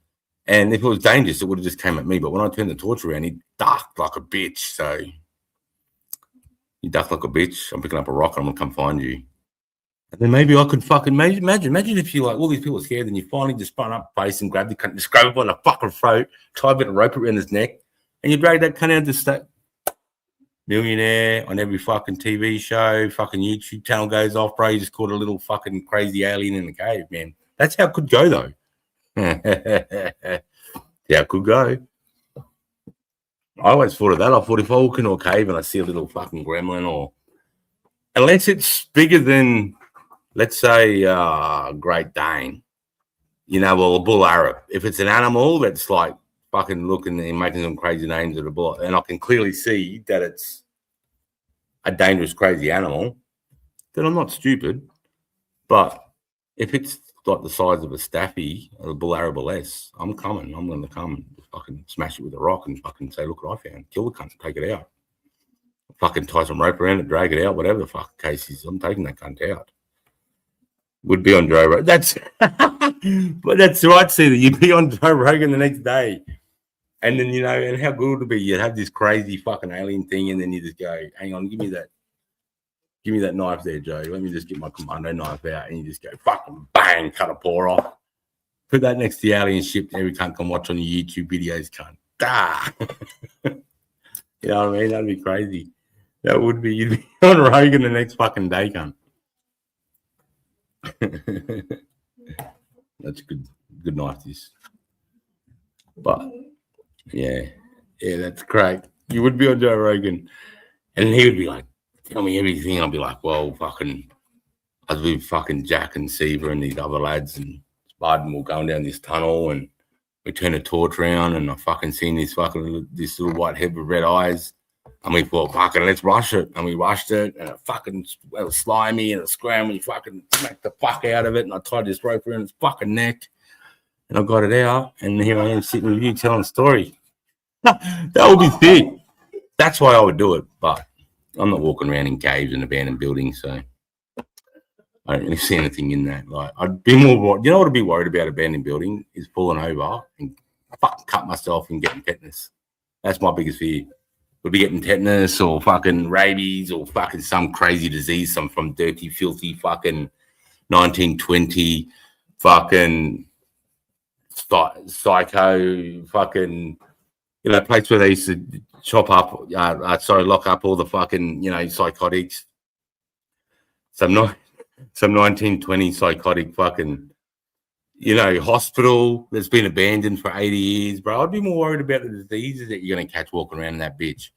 S2: And if it was dangerous, it would have just came at me. But when I turned the torch around, he ducked like a bitch. So you duck like a bitch. I'm picking up a rock and I'm gonna come find you. And then maybe I could fucking imagine if you, like, all these people are scared, and you finally just spun up face and grab the cunt, just grab it by the fucking throat, tie a bit of rope around his neck, and you drag that cunt out to state. Millionaire on every fucking TV show, fucking YouTube channel goes off, bro. You just caught a little fucking crazy alien in the cave, man. That's how it could go, though. Yeah, it could go. I always thought of that. I thought if I walk into a cave and I see a little fucking gremlin, or unless it's bigger than, let's say, Great Dane, you know, well, a bull Arab. If it's an animal that's like fucking looking and making some crazy names of the bull, and I can clearly see that it's a dangerous, crazy animal, then I'm not stupid. But if it's like the size of a staffy, or a bull Arab or less, I'm coming. I'm going to come and fucking smash it with a rock and fucking say, look what I found. Kill the cunt, take it out. Fucking tie some rope around it, drag it out, whatever the fuck case is. I'm taking that cunt out. Would be on Joe Rogan. That's, but that's right, see that you'd be on Joe Rogan the next day. And then, you know, and how good would it be? You'd have this crazy fucking alien thing, and then you just go, hang on, give me that knife there, Joe. Let me just get my commando knife out, and you just go, fucking bang, cut a paw off. Put that next to the alien ship, and every cunt can watch on your YouTube videos, cunt. You know what I mean? That'd be crazy. That would be, you'd be on Rogan the next fucking day, cunt. That's a good knife, this. But yeah, that's great. You would be on Joe Rogan, and he would be like, tell me everything. I'll be like, well, fucking, I was with fucking Jack and Seaver and these other lads, and Spud, and we're going down this tunnel, and we turn a torch around, and I fucking seen this little white head with red eyes, and we thought, fucking, let's rush it, and we rushed it, and it was slimy, and it scrambled, and we fucking smacked the fuck out of it, and I tied this rope around its fucking neck. And I got it out, and here I am sitting with you telling a story. That would be sick. That's why I would do it, but I'm not walking around in caves and abandoned buildings, so I don't really see anything in that. Like, I'd be more, you know what I'd be worried about abandoned building is falling over and fucking cut myself and getting tetanus. That's my biggest fear. Would be getting tetanus or fucking rabies or fucking some crazy disease, some from dirty, filthy fucking 1920 fucking psycho fucking, you know, place where they used to lock up all the fucking, you know, psychotics. Some 1920 psychotic fucking, you know, hospital that's been abandoned for 80 years, bro. I'd be more worried about the diseases that you're going to catch walking around in that bitch.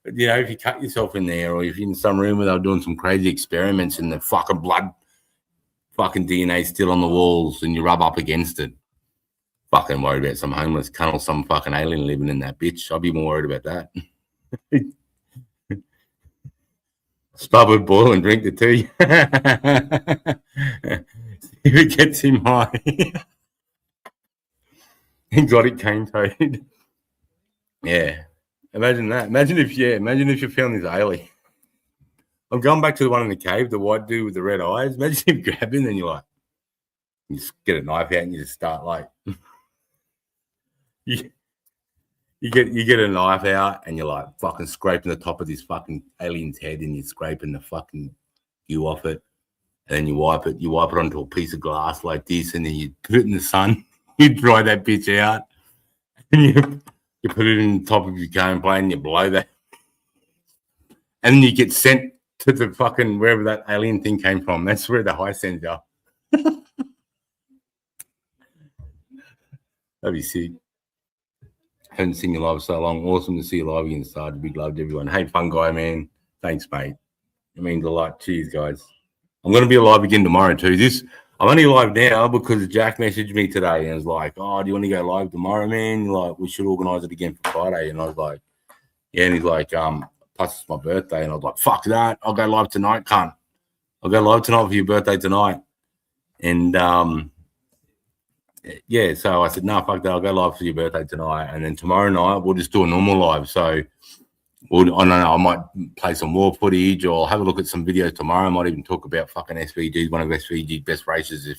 S2: You know, if you cut yourself in there, or if you're in some room where they're doing some crazy experiments and the fucking blood, fucking DNA still on the walls, and you rub up against it, fucking worried about some homeless cunt or some fucking alien living in that bitch. I'd be more worried about that. Spud boil and drink the tea. If it gets him high. He got it cane toed. Yeah. Imagine that. Imagine if you found this alien. I'm going back to the one in the cave, the white dude with the red eyes. Imagine him grabbing and you're like, you just get a knife out and you just start like you get a knife out and you're like fucking scraping the top of this fucking alien's head and you're scraping the fucking goo off it. And then you wipe it onto a piece of glass like this, and then you put it in the sun, you dry that bitch out, and you put it in the top of your game plane and you blow that. And then you get sent to the fucking wherever that alien thing came from. That's where the high sends are. That'd be sick. Haven't seen you live so long. Awesome to see you live again, Sarge. Big love to everyone. Hey, fun guy, man. Thanks, mate. It means a lot. Cheers, guys. I'm going to be alive again tomorrow, too. I'm only live now because Jack messaged me today and was like, oh, do you want to go live tomorrow, man? Like, we should organise it again for Friday. And I was like, yeah. And he's like, plus it's my birthday. And I was like, fuck that. I'll go live tonight, cunt. I'll go live tonight for your birthday tonight. And, yeah, so I said, no, fuck that. I'll go live for your birthday tonight. And then tomorrow night, we'll just do a normal live. So, I don't know, I might play some war footage or have a look at some videos tomorrow. I might even talk about fucking SVG, one of SVG's best races. If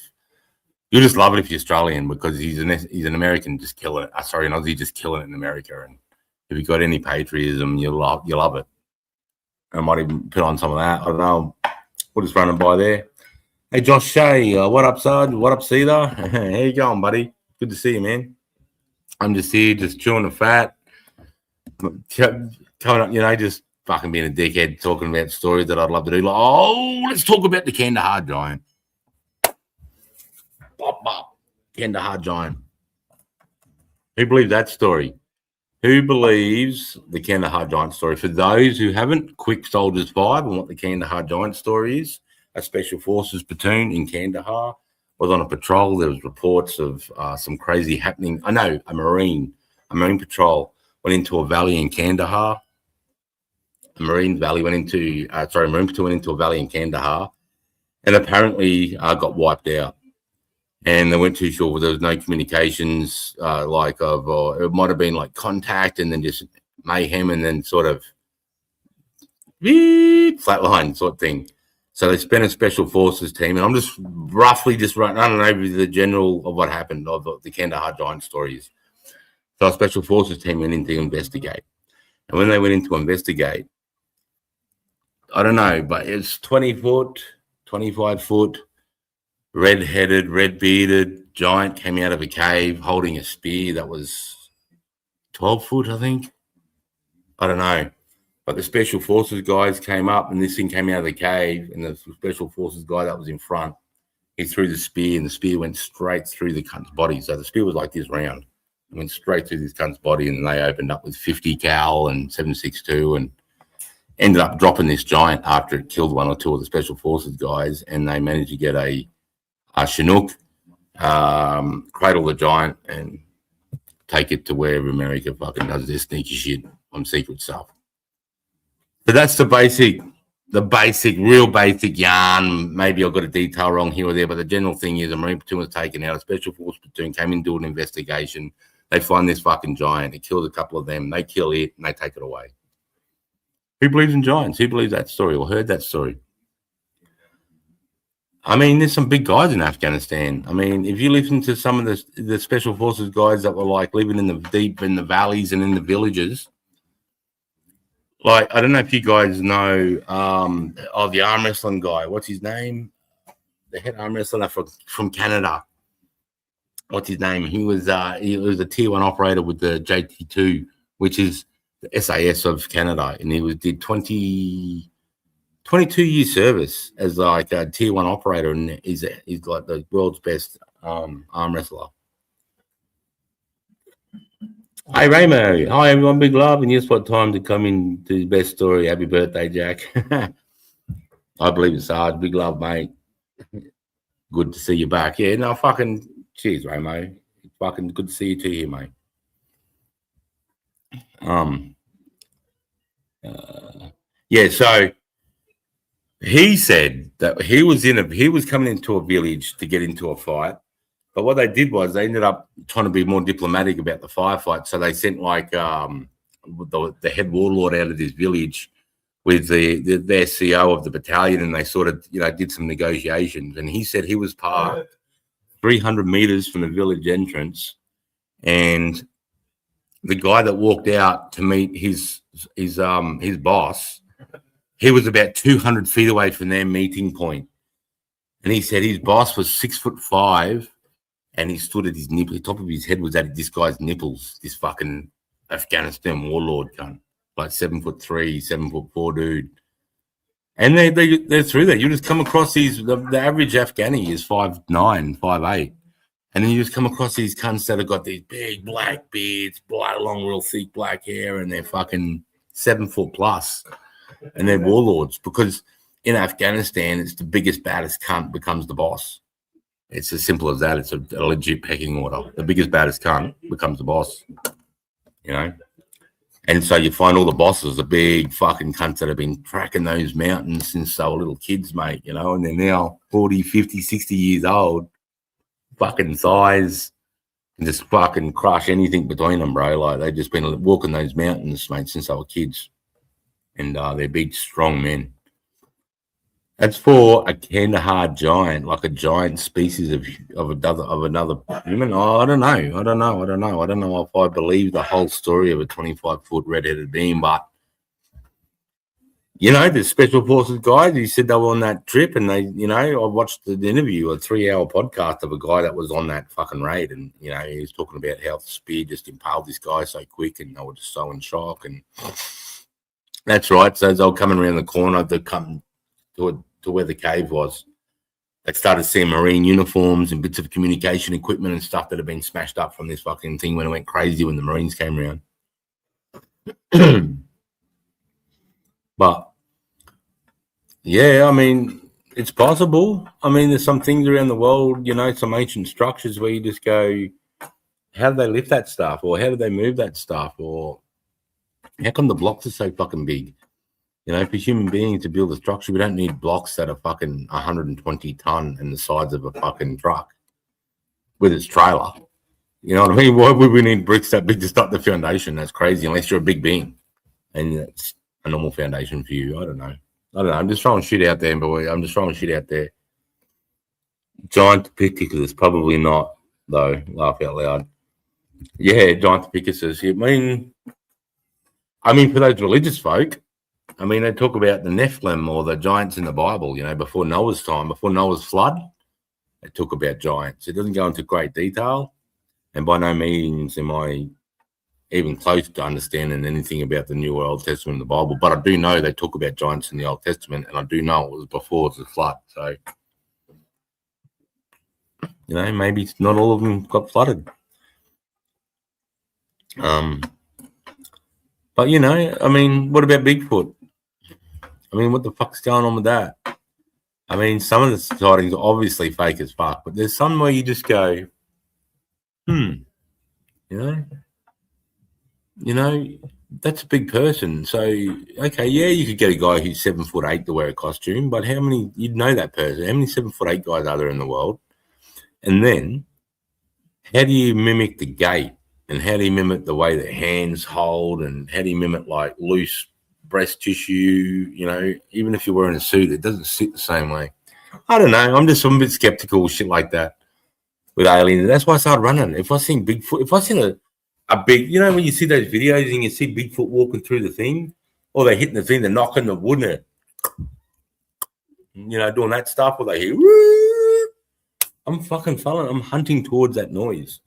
S2: you'll just love it if you're Australian, because he's an American just killing it. Sorry, an Aussie just killing it in America. And if you've got any patriotism, you'll love it. I might even put on some of that. I don't know. We'll just run it by there. Hey, Josh Shea, what up, Sarge? What up, Cedar? How you going, buddy? Good to see you, man. I'm just here, just chewing the fat. Coming up, you know, just fucking being a dickhead, talking about stories that I'd love to do. Like, oh, let's talk about the Kandahar Giant. Bop, bop. Kandahar Giant. Who believes that story? Who believes the Kandahar Giant story? For those who haven't, Quick Soldiers 5 and what the Kandahar Giant story is. A special forces platoon in Kandahar was on a patrol. There was reports of some crazy happening. I know a Marine patrol went into a valley in Kandahar. A Marine patrol went into a valley in Kandahar, and apparently got wiped out. And they weren't too sure. There was no communications, it might have been like contact, and then just mayhem, and then sort of flatline sort of thing. So they spent a special forces team, and I'm just roughly running over the general of what happened of the Kandahar Giant stories. So a special forces team went in to investigate. And when they went in to investigate, I don't know, but it's 20 foot, 25 foot, red-headed, red-bearded giant came out of a cave holding a spear that was 12 foot, I think. I don't know. But the special forces guys came up, and this thing came out of the cave, and the special forces guy that was in front, he threw the spear, and the spear went straight through the cunt's body. So the spear was like this round. It went straight through this cunt's body, and they opened up with 50 cal and 7.62 and ended up dropping this giant after it killed one or two of the special forces guys, and they managed to get a Chinook, cradle the giant, and take it to wherever America fucking does their sneaky shit on secret stuff. So that's the real basic yarn. Maybe I've got a detail wrong here or there, but the general thing is a Marine platoon was taken out. A special force platoon came in, do an investigation. They find this fucking giant. It kills a couple of them. They kill it, and they take it away. Who believes in giants? Who believes that story or heard that story? I mean, there's some big guys in Afghanistan. I mean, if you listen to some of the special forces guys that were like living in the deep in the valleys and in the villages, like, I don't know if you guys know the arm wrestling guy. What's his name? The head arm wrestler from Canada. What's his name? He was a tier 1 operator with the JT2, which is the SAS of Canada, and he did 22 years service as like a tier 1 operator, and he's like the world's best arm wrestler. Hi, Ramo. Hi, everyone. Big love. And just what time to come in to the best story. Happy birthday, Jack. I believe it's hard. Big love, mate. Good to see you back. Yeah, no, fucking cheers, Ramo. Fucking good to see you too here, mate. Yeah, so he said that he was coming into a village to get into a fight. But what they did was they ended up trying to be more diplomatic about the firefight. So they sent like the head warlord out of this village with their CO of the battalion, and they sort of did some negotiations. And he said he was parked 300 meters from the village entrance, and the guy that walked out to meet his boss, he was about 200 feet away from their meeting point. And he said his boss was 6'5". And he stood at his nipple. The top of his head was at this guy's nipples. This fucking Afghanistan warlord cunt, like 7'3", 7'4" dude. And they're through there. You just come across these. The average Afghani is 5'9", 5'8", and then you just come across these cunts that have got these big black beards, long, real thick black hair, and they're fucking 7 foot plus, and they're warlords. Because in Afghanistan, it's the biggest, baddest cunt becomes the boss. It's as simple as that. It's a legit pecking order. The biggest, baddest cunt becomes the boss, And so you find all the bosses, the big fucking cunts that have been tracking those mountains since they were little kids, mate, and they're now 40, 50, 60 years old, fucking thighs, and just fucking crush anything between them, bro. Like, they've just been walking those mountains, mate, since they were kids. And they're big, strong men. That's for a Kandahar giant, like a giant species of another human. Oh, I don't know if I believe the whole story of a 25-foot red-headed being, but the special forces guys. He said they were on that trip, and they, I watched the interview, a 3-hour podcast of a guy that was on that fucking raid, and he was talking about how the spear just impaled this guy so quick, and they were just so in shock. And that's right. So as they were coming around the corner, they come to where the cave was, they started seeing marine uniforms and bits of communication equipment and stuff that had been smashed up from this fucking thing when it went crazy when the Marines came around. But yeah, I mean, it's possible. I mean, there's some things around the world, some ancient structures where you just go, how did they lift that stuff, or how did they move that stuff, or how come the blocks are so fucking big? For human beings to build a structure, we don't need blocks that are fucking 120 ton and the size of a fucking truck with its trailer. You know what I mean? Why would we need bricks that big to start the foundation? That's crazy, unless you're a big being and it's a normal foundation for you. I don't know. I'm just throwing shit out there, boy. I'm just throwing shit out there. Giantopithecus, probably not, though. Laugh out loud. Yeah, Giantopithecus. I mean, for those religious folk, they talk about the Nephilim or the giants in the Bible, before Noah's time, before Noah's flood. They talk about giants. It doesn't go into great detail. And by no means am I even close to understanding anything about the New or Old Testament in the Bible. But I do know they talk about giants in the Old Testament, and I do know it was before the flood. So, maybe not all of them got flooded. But, what about Bigfoot? What the fuck's going on with that? Some of the sightings are obviously fake as fuck, but there's some where you just go, that's a big person. So, okay, yeah, you could get a guy who's 7'8" to wear a costume, but how many, you'd know that person. How many 7'8" guys are there in the world? And then, how do you mimic the gait? And how do you mimic the way that hands hold? And how do you mimic, like, loose breast tissue? Even if you're wearing a suit, it doesn't sit the same way. I don't know. I'm a bit skeptical of shit like that with aliens. That's why I started running. If I seen Bigfoot, if I seen a big, when you see those videos and you see Bigfoot walking through the thing, or they're hitting the thing, they're knocking the wood in it, doing that stuff, or they hear, woo, I'm fucking following. I'm hunting towards that noise.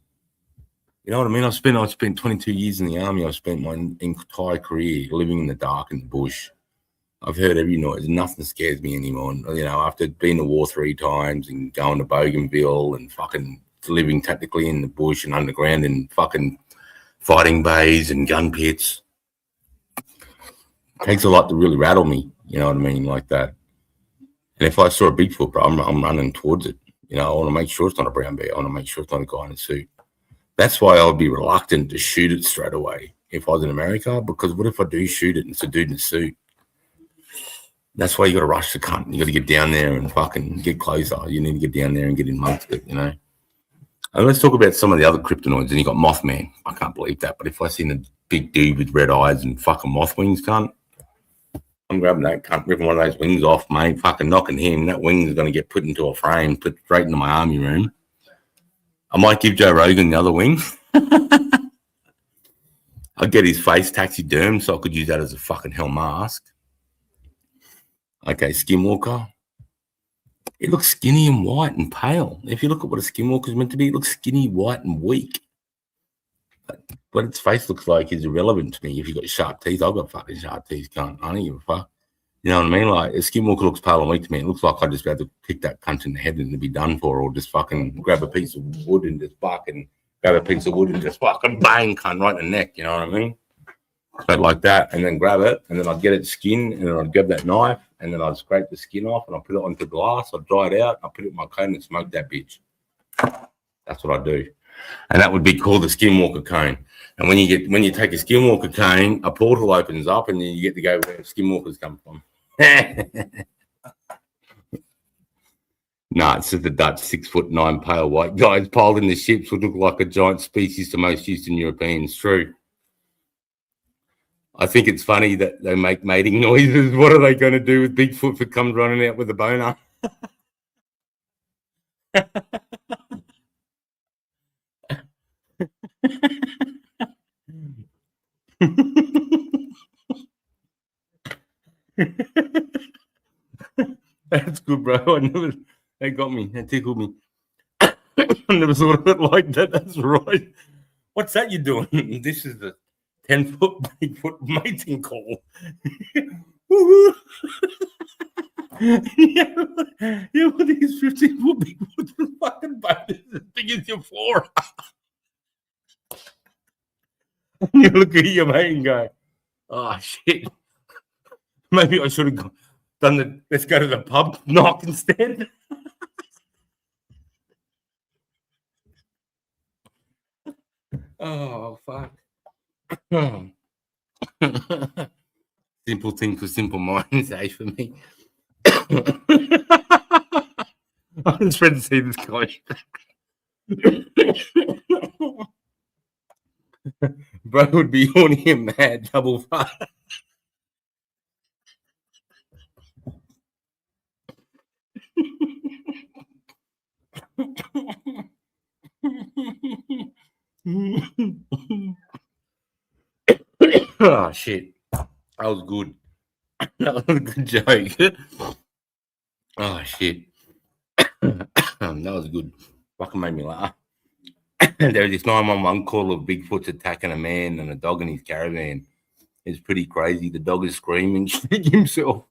S2: You know what I mean? I've spent 22 years in the army. I've spent my entire career living in the dark in the bush. I've heard every noise. Nothing scares me anymore. After being to war 3 times and going to Bougainville and fucking living technically in the bush and underground and fucking fighting bays and gun pits. It takes a lot to really rattle me, you know what I mean, like that. And if I saw a Bigfoot, bro, I'm running towards it. You know, I want to make sure it's not a brown bear. I want to make sure it's not a guy in a suit. That's why I would be reluctant to shoot it straight away if I was in America, because what if I do shoot it and it's a dude in a suit? That's why you got to rush the cunt. You got to get down there and fucking get closer. You need to get down there and get in amongst it, you know. And let's talk about some of the other kryptonioids. And you got Mothman. I can't believe that. But if I seen a big dude with red eyes and fucking moth wings, cunt, I'm grabbing that cunt, ripping one of those wings off, mate, fucking knocking him. That wing is going to get put into a frame, put straight into my army room. I might give Joe Rogan the other wing. I'd get his face taxidermed so I could use that as a fucking hell mask. Okay, Skinwalker. It looks skinny and white and pale. If you look at what a Skinwalker is meant to be, it looks skinny, white, and weak. But what its face looks like is irrelevant to me. If you've got sharp teeth, I've got fucking sharp teeth, cunt. I don't give a fuck. You know what I mean? Like, a Skinwalker looks pale and weak to me. It looks like I'd just be able to kick that cunt in the head and it'd be done for, or just fucking grab a piece of wood and just fucking grab a piece of wood and just fucking bang cunt right in the neck. You know what I mean? But like that, and then grab it, and then I'd get its skin, and then I'd grab that knife, and then I'd scrape the skin off, and I'd put it onto glass, I'd dry it out, I'd put it in my cone and smoke that bitch. That's what I do. And that would be called the Skinwalker cone. And when you take a Skinwalker cone, a portal opens up, and then you get to go where Skinwalkers come from. Nah, it's just the Dutch 6'9" pale white guys piled in the ships would look like a giant species to most Eastern Europeans. True. I think it's funny that they make mating noises. What are they going to do with Bigfoot if it comes running out with a boner? That's good, bro. They got me. They tickled me. I never thought of it like that. That's right. What's that you're doing? This is the 10-foot Bigfoot mating call. Yeah, with these 15-foot Bigfoots with fucking boners as big as your floor. You look at your mate and go, oh, shit. Maybe I should have done the let's go to the pub knock instead. Oh, fuck. Simple things for simple minds, eh, for me. I'm just ready to see this guy. Bro would be horny and mad, double fuck. Oh shit. That was good. That was a good joke. Oh shit. That was good. Fucking made me laugh. There was this 911 call of Bigfoot's attacking a man and a dog in his caravan. It's pretty crazy. The dog is screaming, shitting himself.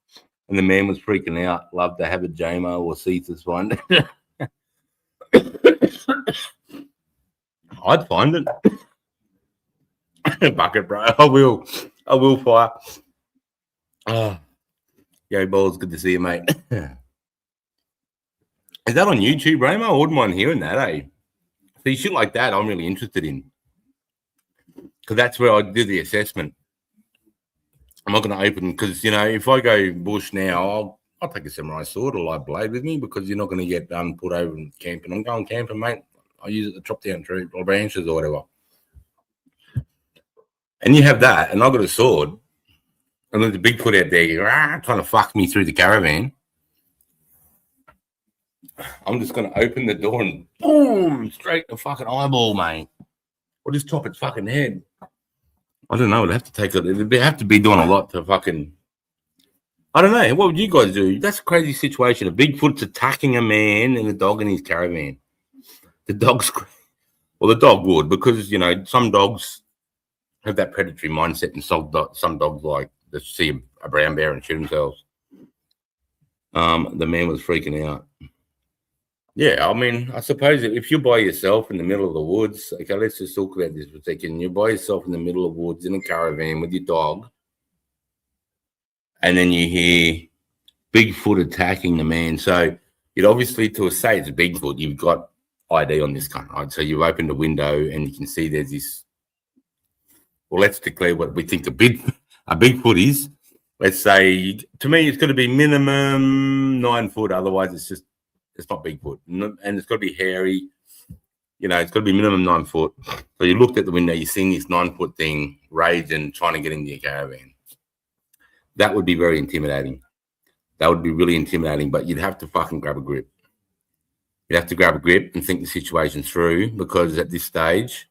S2: And the man was freaking out. Love to have a JMO or Cetus one. I'd find it. Bucket, bro. I will fire. Yo, balls, good to see you, mate. Is that on YouTube, Ramo? I wouldn't mind hearing that, eh? See, shit like that I'm really interested in. Because that's where I do the assessment. I'm not going to open, because, you know, if I go bush now, I'll take a samurai sword or light blade with me, because you're not going to get put over and camping. I'm going camping, mate. I use it to chop down trees or branches or whatever. And you have that, and I've got a sword, and there's a Bigfoot out there trying to fuck me through the caravan. I'm just going to open the door and boom, straight in the fucking eyeball, mate. Or just chop its fucking head. I don't know. It'd have to take it. It'd have to be doing a lot to fucking. I don't know. What would you guys do? That's a crazy situation. A Bigfoot's attacking a man and a dog in his caravan. The dog's. Well, the dog would, because, you know, some dogs have that predatory mindset, and some dogs like to see a brown bear and shoot themselves. The man was freaking out. Yeah, I mean, I suppose if you're by yourself in the middle of the woods, okay, let's just talk about this for a second. You're by yourself in the middle of the woods in a caravan with your dog, and then you hear Bigfoot attacking the man. So it obviously, to say it's Bigfoot, you've got ID on this gun, right? So you've opened a window and you can see there's this. Well, let's declare what we think a Bigfoot is. Let's say, to me, it's got to be minimum 9 foot. Otherwise, it's not Bigfoot, and it's got to be hairy. You know, it's got to be minimum 9 foot. So you looked at the window, you're seeing this 9 foot thing raging, trying to get into your caravan. That would be very intimidating. That would be really intimidating, but you'd have to fucking grab a grip. You'd have to grab a grip and think the situation through, because at this stage,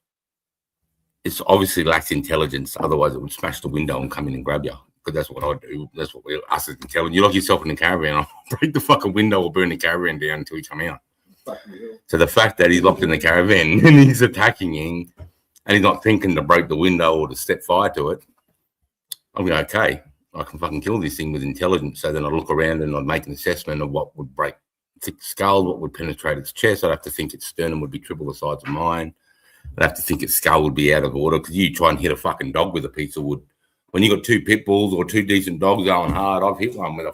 S2: it's obviously lacks intelligence. Otherwise, it would smash the window and come in and grab you. Because that's what I do. That's what us as intelligent. You lock yourself in the caravan, I'll break the fucking window or burn the caravan down until you come out. So the fact that he's locked in the caravan and he's attacking you, and he's not thinking to break the window or to set fire to it, I'm going, okay, I can fucking kill this thing with intelligence. So then I look around and I'd make an assessment of what would break its skull, what would penetrate its chest. I'd have to think its sternum would be triple the size of mine. I'd have to think its skull would be out of order, because you try and hit a fucking dog with a piece of wood. When you got 2 pit bulls or 2 decent dogs going hard, I've hit one with a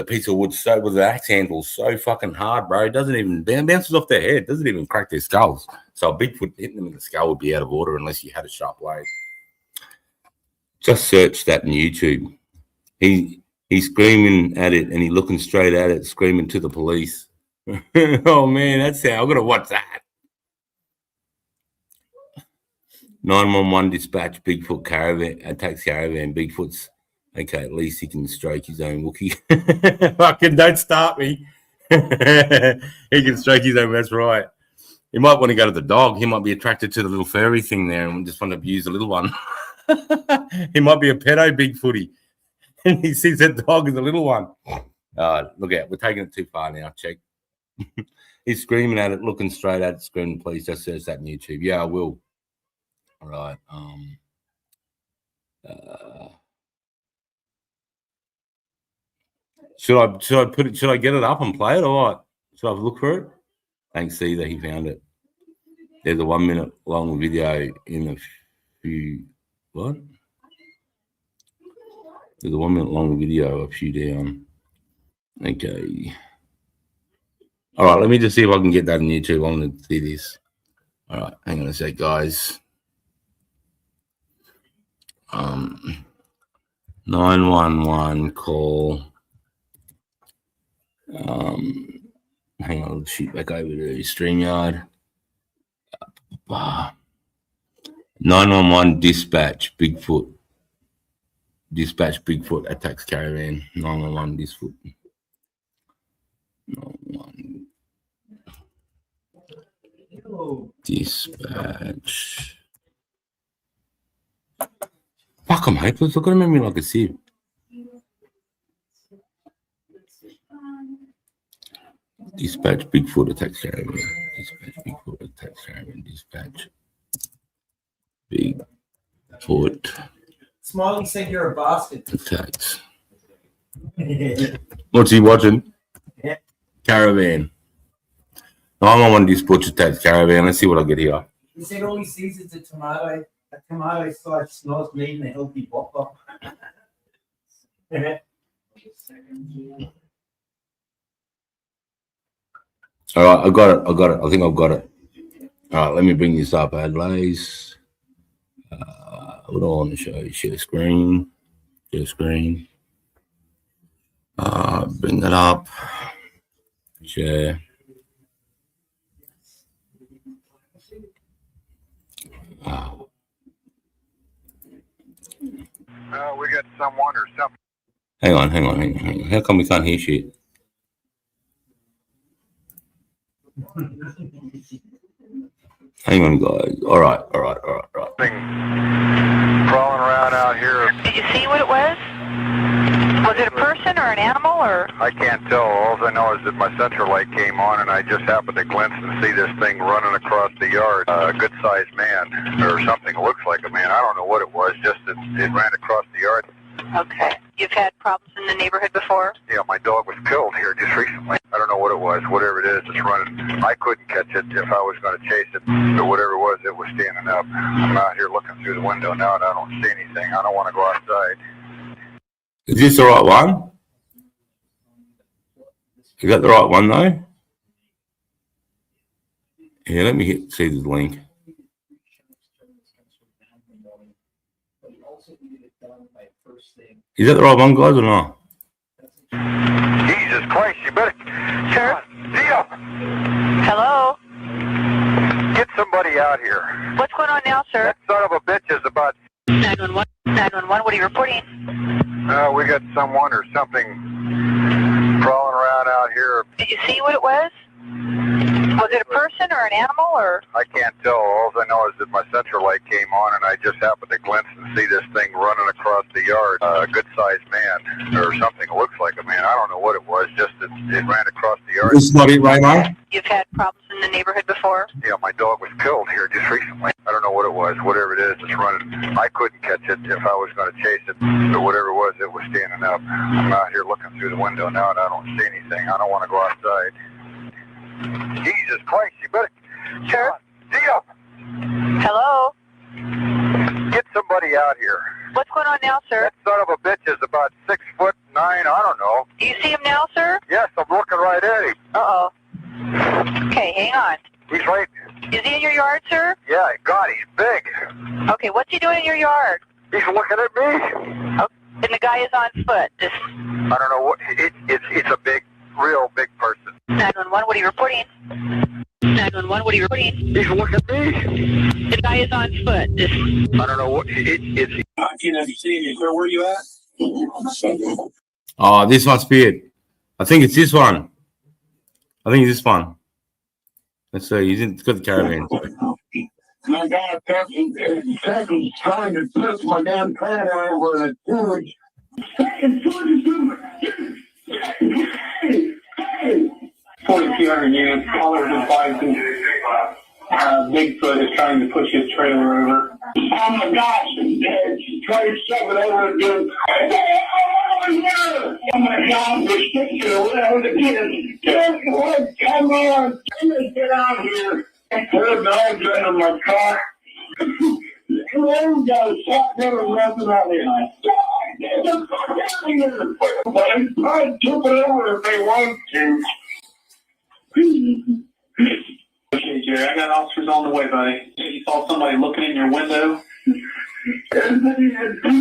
S2: piece of wood, so with the axe handle so fucking hard, bro. It doesn't even bounces off their head, doesn't even crack their skulls. So a Bigfoot hitting them in the skull would be out of order unless you had a sharp blade. Just search that on YouTube. He's screaming at it and he's looking straight at it, screaming to the police. Oh man, that's how I'm gonna watch that. 911 dispatch, Bigfoot caravan attacks caravan. Bigfoot's okay. At least he can stroke his own Wookie. Fucking don't start me. He can stroke his own. That's right. He might want to go to the dog. He might be attracted to the little furry thing there and just want to abuse the little one. He might be a pedo Bigfooty, and he sees that dog as a little one. Look out, we're taking it too far now. Check. He's screaming at it, looking straight at it, screaming, please just search that on YouTube. Yeah, I will. All right. Should I get it up and play it, or what? Should I look for it? Thanks, Caesar, he found it. There's a 1 minute long video in a few. What? There's a 1 minute long video a few down. Okay. All right, let me just see if I can get that on YouTube. I want to see this. All right, hang on a sec, guys. 911 call. Hang on, shoot back over to StreamYard. 911 dispatch Bigfoot. Dispatch Bigfoot attacks caravan. 911 dispatch. 911 dispatch. Fuck, I'm hopeless. Look at him at me like a sieve. Dispatch Bigfoot attacks caravan. Dispatch Bigfoot attacks caravan. Dispatch Bigfoot.
S3: Smiley said you're a bastard.
S2: Attacks. What's he watching?
S3: Yeah.
S2: Caravan. 911 dispatch attacks caravan. Let's see what I get here.
S3: He said all he sees is a tomato slice smells meat and a healthy bopper.
S2: All right, I got it. I think I've got it. All right, let me bring this up. Adelaide. What do I want to show you? Share screen. Share screen. Bring that up. Share.
S4: We got someone or something.
S2: Hang on. How come we can't hear shit? Hang on, guys. All right.
S4: Thing crawling around out here.
S5: Did you see what it was? Was it a person or an animal or?
S4: I can't tell. All I know is that my sensor light came on and I just happened to glimpse and see this thing running across the yard. A good-sized man or something. Looks like a man. I don't know what it was. Just it ran across the yard.
S5: Okay. you've had problems in the neighborhood before?
S4: Yeah, my dog was killed here just recently. I don't know what it was. Whatever it is, it's running. I couldn't catch it if I was going to chase it. But whatever it was standing up. I'm out here looking through the window now and I don't see anything. I don't want to go outside.
S2: Is this the right one? Is that the right one though? Yeah, let me see the link. Is that the right one, guys, or not?
S4: Jesus Christ, you better...
S5: Sure.
S4: Deal!
S5: Hello?
S4: Get somebody out here.
S5: What's going on now, sir?
S4: That son of a bitch is about...
S5: 911. 911, what are you reporting?
S4: We got someone or something crawling around out here.
S5: Did you see what it was? Was it a person or an animal or?
S4: I can't tell. All I know is that my central light came on and I just happened to glimpse and see this thing running across the yard. A good-sized man or something. It looks like a man. I don't know what it was. Just that it ran across the yard.
S2: This is not it, Raymond.
S5: You've had problems in the neighborhood before?
S4: Yeah, my dog was killed here just recently. I don't know what it was. Whatever it is, it's running. I couldn't catch it if I was going to chase it. But whatever it was standing up. I'm out here looking through the window now and I don't see anything. I don't want to go outside. Jesus Christ, you better...
S5: Sure.
S4: Deal!
S5: Hello?
S4: Get somebody out here.
S5: What's going on now, sir?
S4: That son of a bitch is about 6'9", I don't know.
S5: Do you see him now, sir?
S4: Yes, I'm looking right at him.
S5: Uh-oh. Okay, hang on.
S4: He's right...
S5: Is he in your yard, sir?
S4: Yeah, God, he's big.
S5: Okay, what's he doing in your yard?
S4: He's looking at me.
S5: Oh, and the guy is on foot. This
S4: I don't know what... It's a big, real big person.
S5: 911, what are you reporting? 911, what are you reporting?
S4: He's looking at me.
S5: The guy is on foot. This
S4: I don't know what... It's...
S1: I can't see you, sir. Where are you at?
S2: Oh, this must be it. I think it's this one. I think it's this one. Let's see. It's got the caravan.
S6: I got a second trying to twist my damn car over the sewage. Second
S7: 4,200 units, callers advising Bigfoot is trying to push his trailer over.
S6: Oh my gosh, she's trying to shove it over again. Oh my God, we're sticking around again. Come on, get out here. Put a dog in my car. Everyone got a shotgun or nothing out there. Get the fuck out of here. But I'm trying to tip it over if they want to.
S7: Okay, Jerry, I got officers on the way, buddy. You saw somebody looking in your window?
S6: Two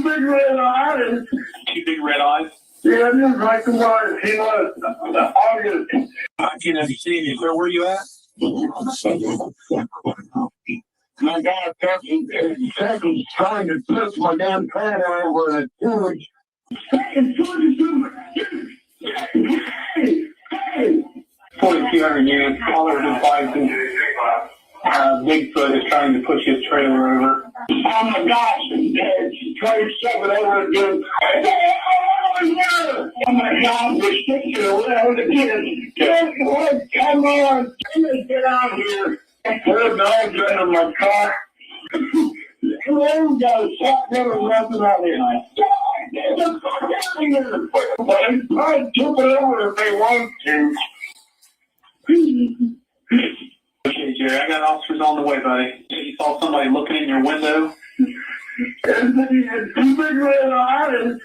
S6: big red eyes.
S7: Two big red eyes?
S6: Yeah, just like the one he was August.
S1: I can't see you, sir. Where are you at?
S6: I got a second trying to twist my damn car over the sewage. Second
S7: 4,200 units, callers advising Bigfoot is trying to push his trailer over.
S6: Oh my gosh, she's trying to shove it over again. Oh my God, we're sticking around again. Come on, get out here. Put a dog in my car. Everyone got a shotgun or nothing out there. Get the fuck out of here. But I'm trying to tip it over if they want to.
S7: Okay, Jerry, I got officers on the way, buddy. You saw somebody looking in your window?
S6: Two big red eyes.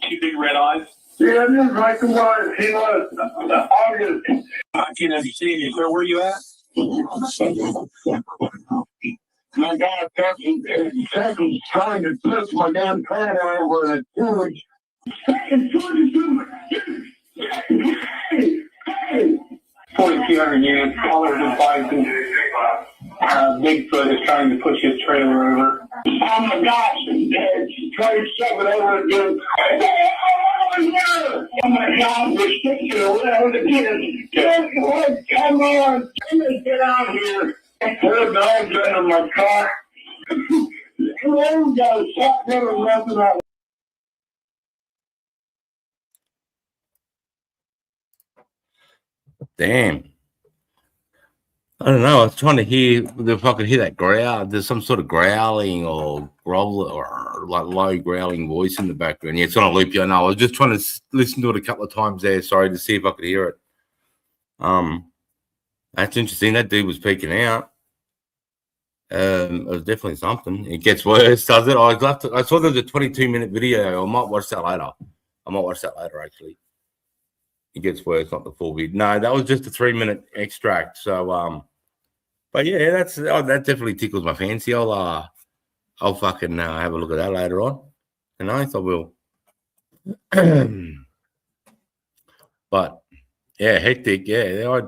S7: Two big red eyes?
S6: Yeah, just like the one he was August.
S1: I can't see you, sir. Where are you at?
S6: I got a second trying to twist my damn car over the sewage. Second
S7: 4,200 units, callers advising Bigfoot is trying to push his trailer over.
S6: Oh my gosh, she's trying to shove it over again. Oh my God, we're sticking around again. Come on, get out here. Put a dog in my car. Everyone got a shotgun or nothing out there.
S2: Damn. I don't know. I was trying to hear if I could hear that growl. There's some sort of growling or growl or like low growling voice in the background. Yeah, it's on a loop. Yeah, no, I was just trying to listen to it a couple of times there. Sorry, to see if I could hear it. That's interesting. That dude was peeking out. It was definitely something. It gets worse, does it? I saw there was a 22-minute video. I might watch that later. Actually, it gets worse, not the full video. No, that was just a 3-minute extract. So, but yeah, that definitely tickles my fancy. I'll fucking have a look at that later on. And I will. But yeah, hectic. Yeah,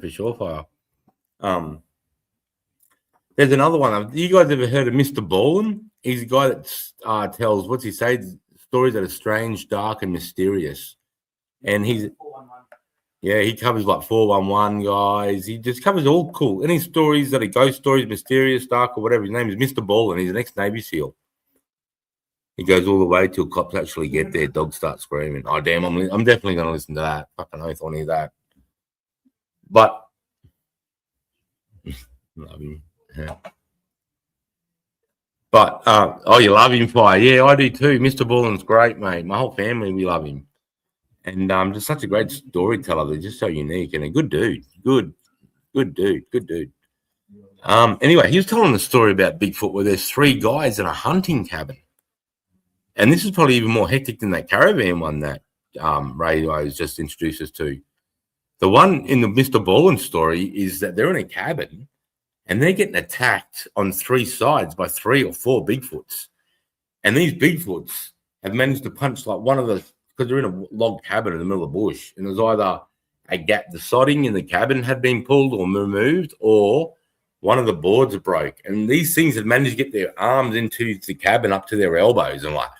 S2: for sure. Fire. There's another one. You guys ever heard of Mr. Ballin? He's a guy that tells, what's he say, stories that are strange, dark, and mysterious. And he covers like 411 guys. He just covers all cool. Any stories that are ghost stories, mysterious, dark, or whatever. His name is Mr. Ballin. He's an ex-Navy SEAL. He goes all the way till cops actually get there. Dogs start screaming. Oh, damn, I'm definitely going to listen to that. Fucking oath on that. But, love him. Yeah. But you love him, Fire. Yeah, I do too. Mr. Ballin's great, mate. My whole family, we love him. And just such a great storyteller. They're just so unique and a good dude. Good dude. Anyway, he was telling a story about Bigfoot where there's 3 guys in a hunting cabin. And this is probably even more hectic than that caravan one that Ray was just introduced us to. The one in the Mr. Ballin story is that they're in a cabin and they're getting attacked on 3 sides by 3 or 4 Bigfoots. And these Bigfoots have managed to punch like one of the, because they're in a log cabin in the middle of the bush. And there's either a gap, the sodding in the cabin had been pulled or removed, or one of the boards broke. And these things had managed to get their arms into the cabin up to their elbows and like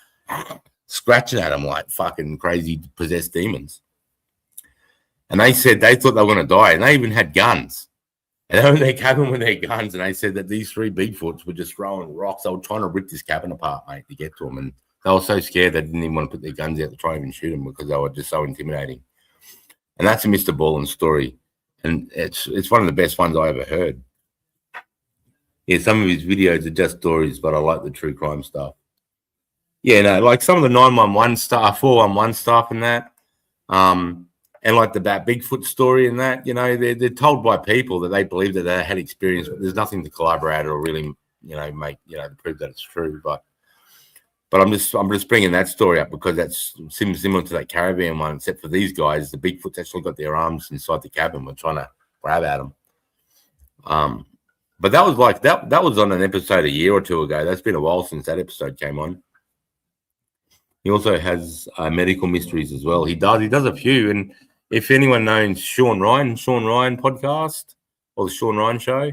S2: scratching at them like fucking crazy possessed demons. And they said they thought they were going to die. And they even had guns. And they were in their cabin with their guns, and they said that these 3 Bigfoots were just throwing rocks. They were trying to rip this cabin apart, mate, to get to them. And they were so scared they didn't even want to put their guns out to try and even shoot them because they were just so intimidating. And that's a Mr. Ballin story. And it's one of the best ones I ever heard. Yeah, some of his videos are just stories, but I like the true crime stuff. Yeah, no, like some of the 911 stuff, 411 stuff and that. And like the Bigfoot story and that, you know, they're told by people that they believe that they had experience, but there's nothing to collaborate or really, you know, make, you know, to prove that it's true. But I'm just bringing that story up because that's similar to that caravan one, except for these guys, the Bigfoot's actually got their arms inside the cabin. We're trying to grab at them. But that was like that was on an episode a year or 2 ago. That's been a while since that episode came on. He also has medical mysteries as well. He does a few. And if anyone knows Sean Ryan podcast or the Sean Ryan show,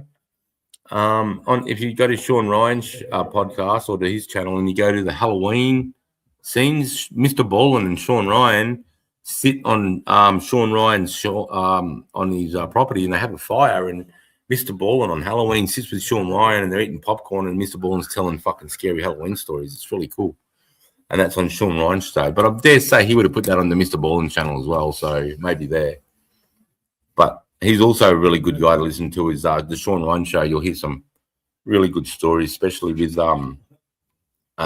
S2: if you go to Sean Ryan's podcast or to his channel and you go to the Halloween scenes, Mr. Ballin and Sean Ryan sit on Sean Ryan's on his property and they have a fire, and Mr. Ballin on Halloween sits with Sean Ryan and they're eating popcorn and Mr. Ballin's telling fucking scary Halloween stories. It's really cool. And that's on Sean Ryan's show. But I dare say he would have put that on the Mr. Ballin channel as well, so maybe there. But he's also a really good guy to listen to. Is the Sean Ryan show. You'll hear some really good stories, especially with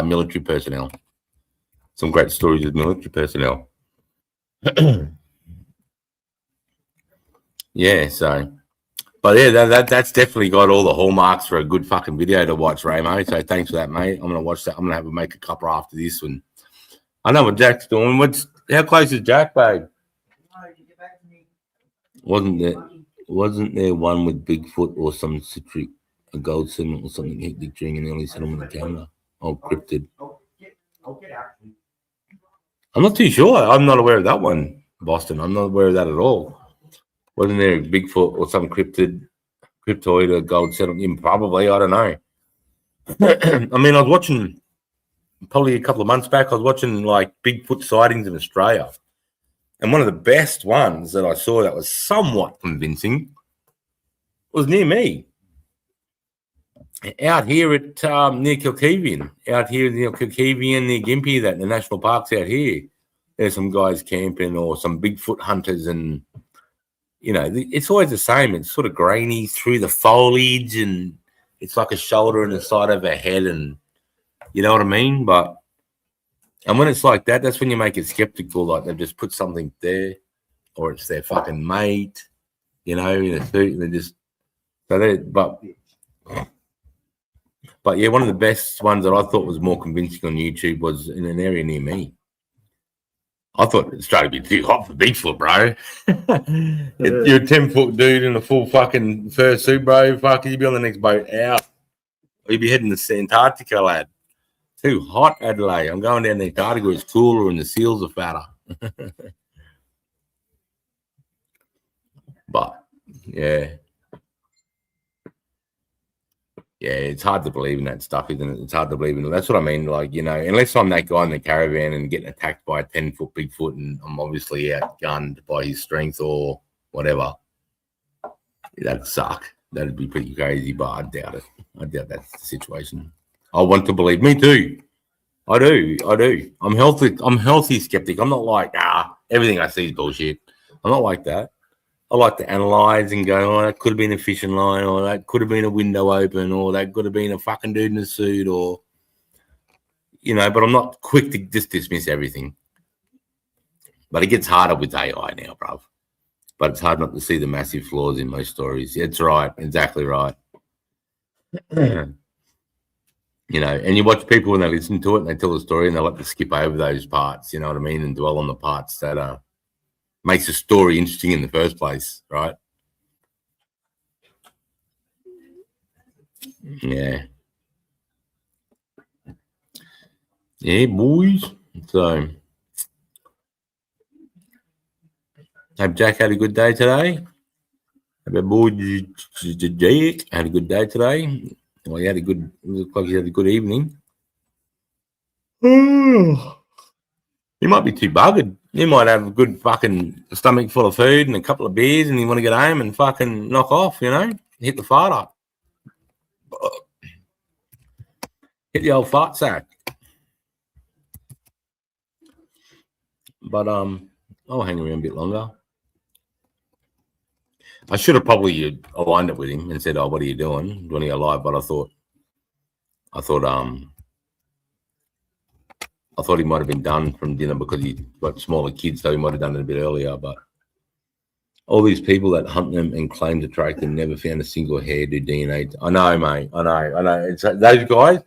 S2: military personnel. Some great stories with military personnel. Yeah, so. But yeah, that's definitely got all the hallmarks for a good fucking video to watch, Ramo. So thanks for that, mate. I'm gonna watch that. I'm gonna make a couple after this one. I know what Jack's doing. How close is Jack, babe? Wasn't there one with Bigfoot or some citric, a gold settlement or something hectic during an early settlement encounter? Oh, cryptid. I'm not too sure. I'm not aware of that one, Boston. I'm not aware of that at all. Wasn't there a Bigfoot or some cryptoid or gold settlement? Probably, I don't know. I mean, I was watching, probably a couple of months back, I was watching like Bigfoot sightings in Australia. And one of the best ones that I saw that was somewhat convincing was near me. Out here at near Kilkevian, near Gympie, that the national parks out here. There's some guys camping or some Bigfoot hunters, and you know, it's always the same. It's sort of grainy through the foliage, and it's like a shoulder and the side of a head, and you know what I mean? And when it's like that, that's when you make it skeptical, like they've just put something there, or it's their fucking mate, you know, in a suit, and they just but yeah, one of the best ones that I thought was more convincing on YouTube was in an area near me. I thought it started to be too hot for Bigfoot, bro. You're a 10-foot dude in a full fucking fur suit, bro. Fuck, you'd be on the next boat out. Or you'd be heading to Antarctica, lad. Too hot, Adelaide. I'm going down to Antarctica. It's cooler and the seals are fatter. But, yeah. Yeah, it's hard to believe in that stuff, isn't it? It's hard to believe in it. That's what I mean. Like, you know, unless I'm that guy in the caravan and getting attacked by a 10-foot Bigfoot and I'm obviously outgunned by his strength or whatever, that'd suck. That'd be pretty crazy, but I doubt it. I doubt that's the situation. I want to believe. Me too. I do. I'm healthy skeptic. I'm not like, everything I see is bullshit. I'm not like that. I like to analyze and go, oh, that could have been a fishing line, or that could have been a window open, or that could have been a fucking dude in a suit, or, you know, but I'm not quick to just dismiss everything. But it gets harder with AI now, bruv. But it's hard not to see the massive flaws in most stories. It's right. Exactly right. You know, and you watch people when they listen to it and they tell the story and they like to skip over those parts, you know what I mean, and dwell on the parts that makes the story interesting in the first place, right? Yeah. Yeah, boys. So, hope Jack had a good day today. Hope our boy Jack had a good day today. Well, he looked like he had a good evening. He might be too buggered. He might have a good fucking stomach full of food and a couple of beers and he want to get home and fucking knock off, you know? Hit the fart up. Hit the old fart sack. But I'll hang around a bit longer. I should have probably aligned it with him and said, "Oh, what are you doing? Do you want to go live?" But I thought he might have been done from dinner because he's got smaller kids, so he might have done it a bit earlier. But all these people that hunt them and claim to track them never found a single hair do DNA. I know, mate. I know. It's those guys.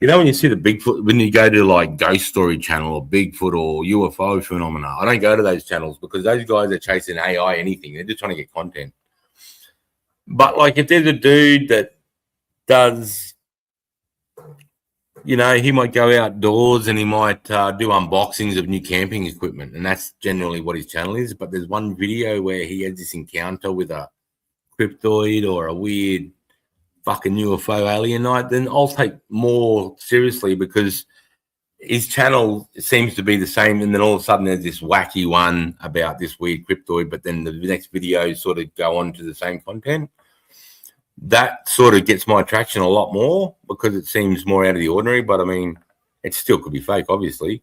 S2: You know, when you see the Bigfoot, when you go to like Ghost Story Channel or Bigfoot or UFO Phenomena, I don't go to those channels because those guys are chasing AI, anything. They're just trying to get content. But like, if there's a dude that does, you know, he might go outdoors and he might do unboxings of new camping equipment, and that's generally what his channel is. But there's one video where he has this encounter with a cryptoid or a weird fucking UFO alien night, then I'll take more seriously because his channel seems to be the same, and then all of a sudden there's this wacky one about this weird cryptoid, but then the next videos sort of go on to the same content. That sort of gets my attraction a lot more because it seems more out of the ordinary, but I mean, it still could be fake, obviously.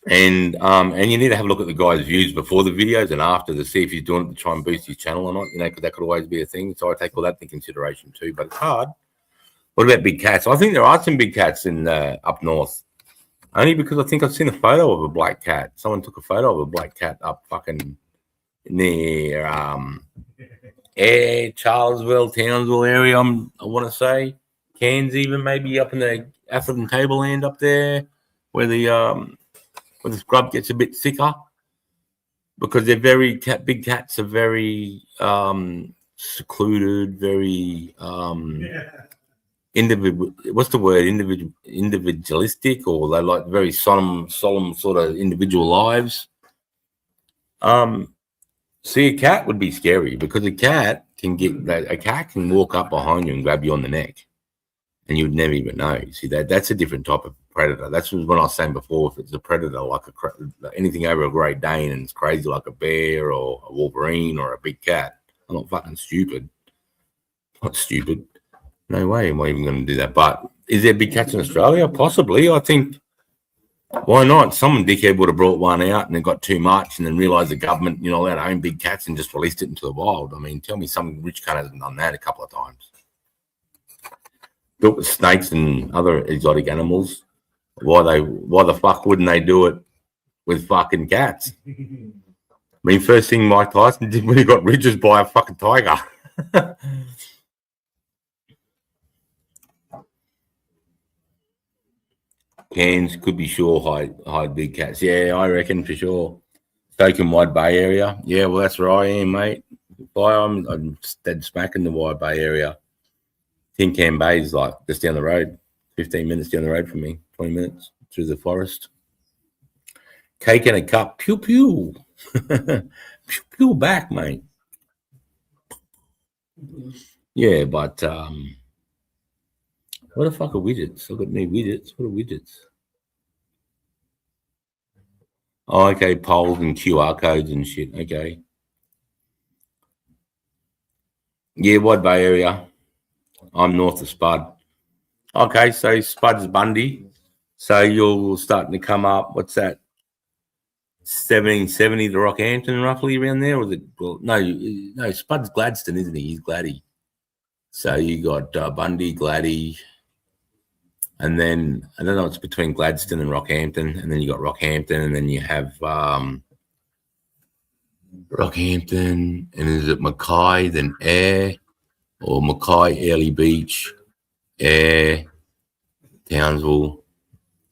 S2: And you need to have a look at the guy's views before the videos and after to see if he's doing it to try and boost his channel or not, you know, because that could always be a thing. So I take all that into consideration too, but it's hard. What about big cats? I think there are some big cats in up north, only because I think I've seen a photo of a black cat. Someone took a photo of a black cat up fucking near Charlesville, Townsville area, I want to say. Cairns even, maybe up in the Atherton Tableland up there where the scrub gets a bit thicker because they're big cats are very secluded, very individualistic, or they like very solemn sort of individual lives. See, a cat would be scary because a cat can walk up behind you and grab you on the neck, and you'd never even know. See, that's a different type of predator. That's what I was saying before. If it's a predator like anything over a Great Dane and it's crazy like a bear or a Wolverine or a big cat, I'm not fucking stupid. Not stupid. No way am I even going to do that. But is there big cats in Australia? Possibly. I think Why not? Some dickhead would have brought one out and it got too much and then realised the government, you know, allowed to own big cats and just released it into the wild. I mean, tell me some rich cunt hasn't done that a couple of times. Built with snakes and other exotic animals. Why the fuck wouldn't they do it with fucking cats? I mean, first thing Mike Tyson did when he got rich was buy a fucking tiger. Cairns could be sure hide big cats. Yeah, I reckon for sure. Stoke Wide Bay area. Yeah, well, that's where I am, mate. I'm dead smack in the Wide Bay area. Tin Can Bay is like just down the road, 15 minutes down the road from me, 20 minutes through the forest. Cake in a cup, pew pew. Pew pew back, mate. Yeah, but what the fuck are widgets? Look at me, widgets. What are widgets? Oh, okay, polls and QR codes and shit. Okay. Yeah, Wide Bay area. I'm north of Spud. Okay, so Spud's Bundy. So you're starting to come up. What's that? 1770 to Rockhampton, roughly around there, or is it? Well, no. Spud's Gladstone, isn't he? He's Gladdy. So you got Bundy, Gladdy, and then I don't know. It's between Gladstone and Rockhampton, and then you got Rockhampton, and then you have Rockhampton, and is it Mackay, then Ayr, or Mackay, Early Beach, Ayr, Townsville.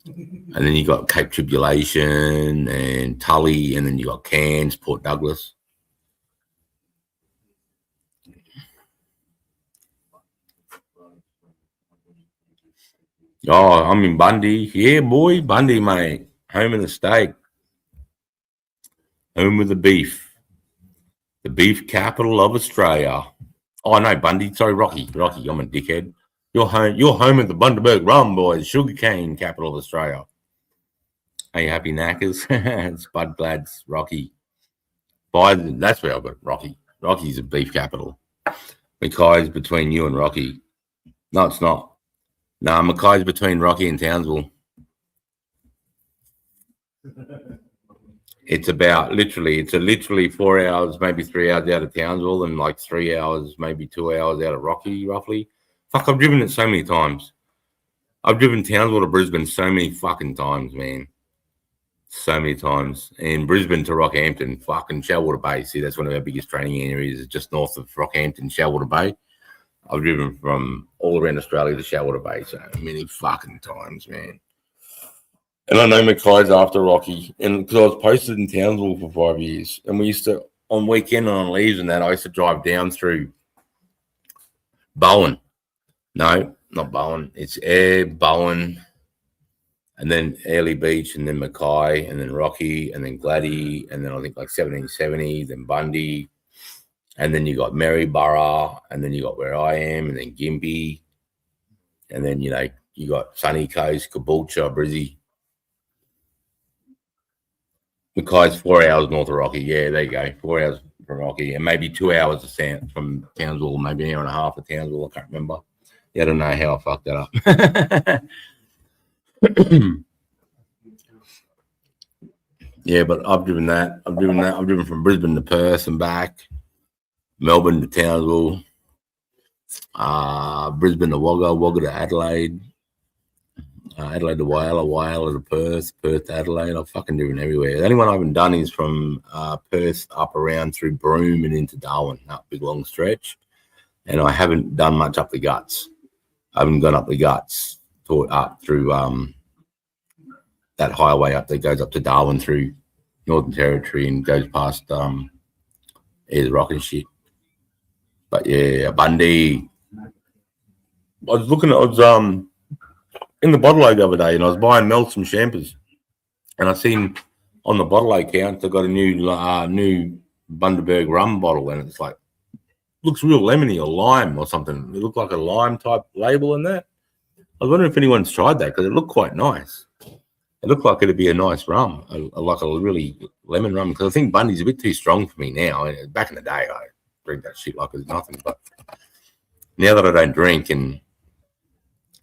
S2: And then you got Cape Tribulation and Tully, and then you got Cairns, Port Douglas. Oh, I'm in Bundy. Yeah, boy, Bundy, mate. Home of the steak. Home of the beef. The beef capital of Australia. Oh, no, Bundy. Sorry, Rocky, I'm a dickhead. You're home of the Bundaberg rum, boys. Sugarcane capital of Australia. Are you happy, knackers? It's Bud Glad's Rocky. That's where I got Rocky. Rocky's a beef capital. Mackay's between you and Rocky. No, it's not. No, Mackay's between Rocky and Townsville. It's literally 4 hours, maybe 3 hours out of Townsville, and like 3 hours, maybe 2 hours out of Rocky, roughly. Fuck, I've driven it so many times. I've driven Townsville to Brisbane so many fucking times, man. So many times. And Brisbane to Rockhampton, fucking Shellwater Bay. See, that's one of our biggest training areas, just north of Rockhampton, Shellwater Bay. I've driven from all around Australia to Shellwater Bay so many fucking times, man. And I know Mackay's after Rocky. And because I was posted in Townsville for 5 years, and we used to, on weekend and on leaves and that, I used to drive down through Bowen. No, not Bowen. It's Ayr, Bowen, and then Early Beach, and then Mackay, and then Rocky, and then Gladdy, and then I think like 1770, then Bundy, and then you got Maryborough, and then you got where I am, and then Gympie, and then, you know, you got Sunny Coast, Caboolture, Brizzy. Mackay's 4 hours north of Rocky. Yeah, there you go. 4 hours from Rocky, and maybe 2 hours from Townsville, maybe an hour and a half of Townsville. I can't remember. Yeah, I don't know how I fucked that up. Yeah, but I've driven that. I've driven from Brisbane to Perth and back, Melbourne to Townsville, Brisbane to Wagga, Wagga to Adelaide, Adelaide to Whyalla, Whyalla to Perth, Perth to Adelaide. I've fucking driven everywhere. The only one I haven't done is from Perth up around through Broome and into Darwin, that big long stretch. And I haven't done much up the guts. I haven't gone up the guts up through that highway up that goes up to Darwin through Northern Territory and goes past the Rock and shit. But yeah, Bundy. I was in the bottle the other day, and I was buying Mel some champers, and I seen on the bottle account they got a new Bundaberg rum bottle, and it's like looks real lemony or lime or something. It looked like a lime type label in that. I was wondering if anyone's tried that because it looked quite nice. It looked like it'd be a nice rum, like a really lemon rum. Because I think Bundy's a bit too strong for me now. Back in the day, I drink that shit like it's nothing. But now that I don't drink, and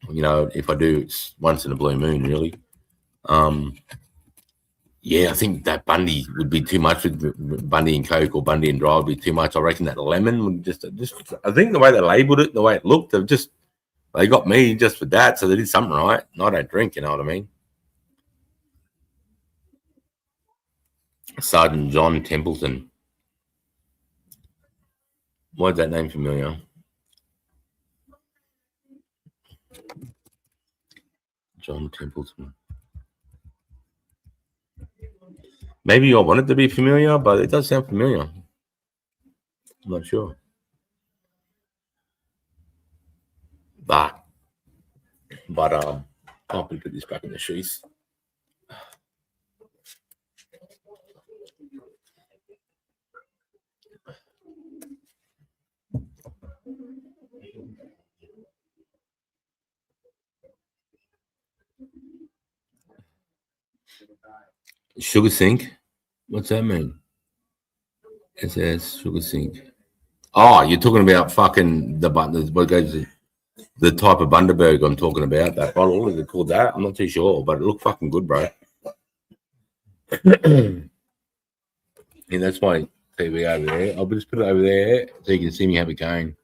S2: you know, if I do, it's once in a blue moon, really. Yeah, I think that Bundy would be too much with Bundy and Coke, or Bundy and Dry would be too much. I reckon that lemon would just. I think the way they labelled it, the way it looked, they got me just for that, so they did something right. And I don't drink, you know what I mean? Sergeant John Templeton. Why is that name familiar? John Templeton. Maybe I want it to be familiar, but it does sound familiar. I'm not sure. But I'll put this back in the sheath. Sugar sink? What's that mean? It says sugar sink. Oh, you're talking about fucking what goes the type of Bundaberg I'm talking about. That bottle, is it called that? I'm not too sure, but it looked fucking good, bro. Yeah, that's my TV over there. I'll just put it over there so you can see me have a going.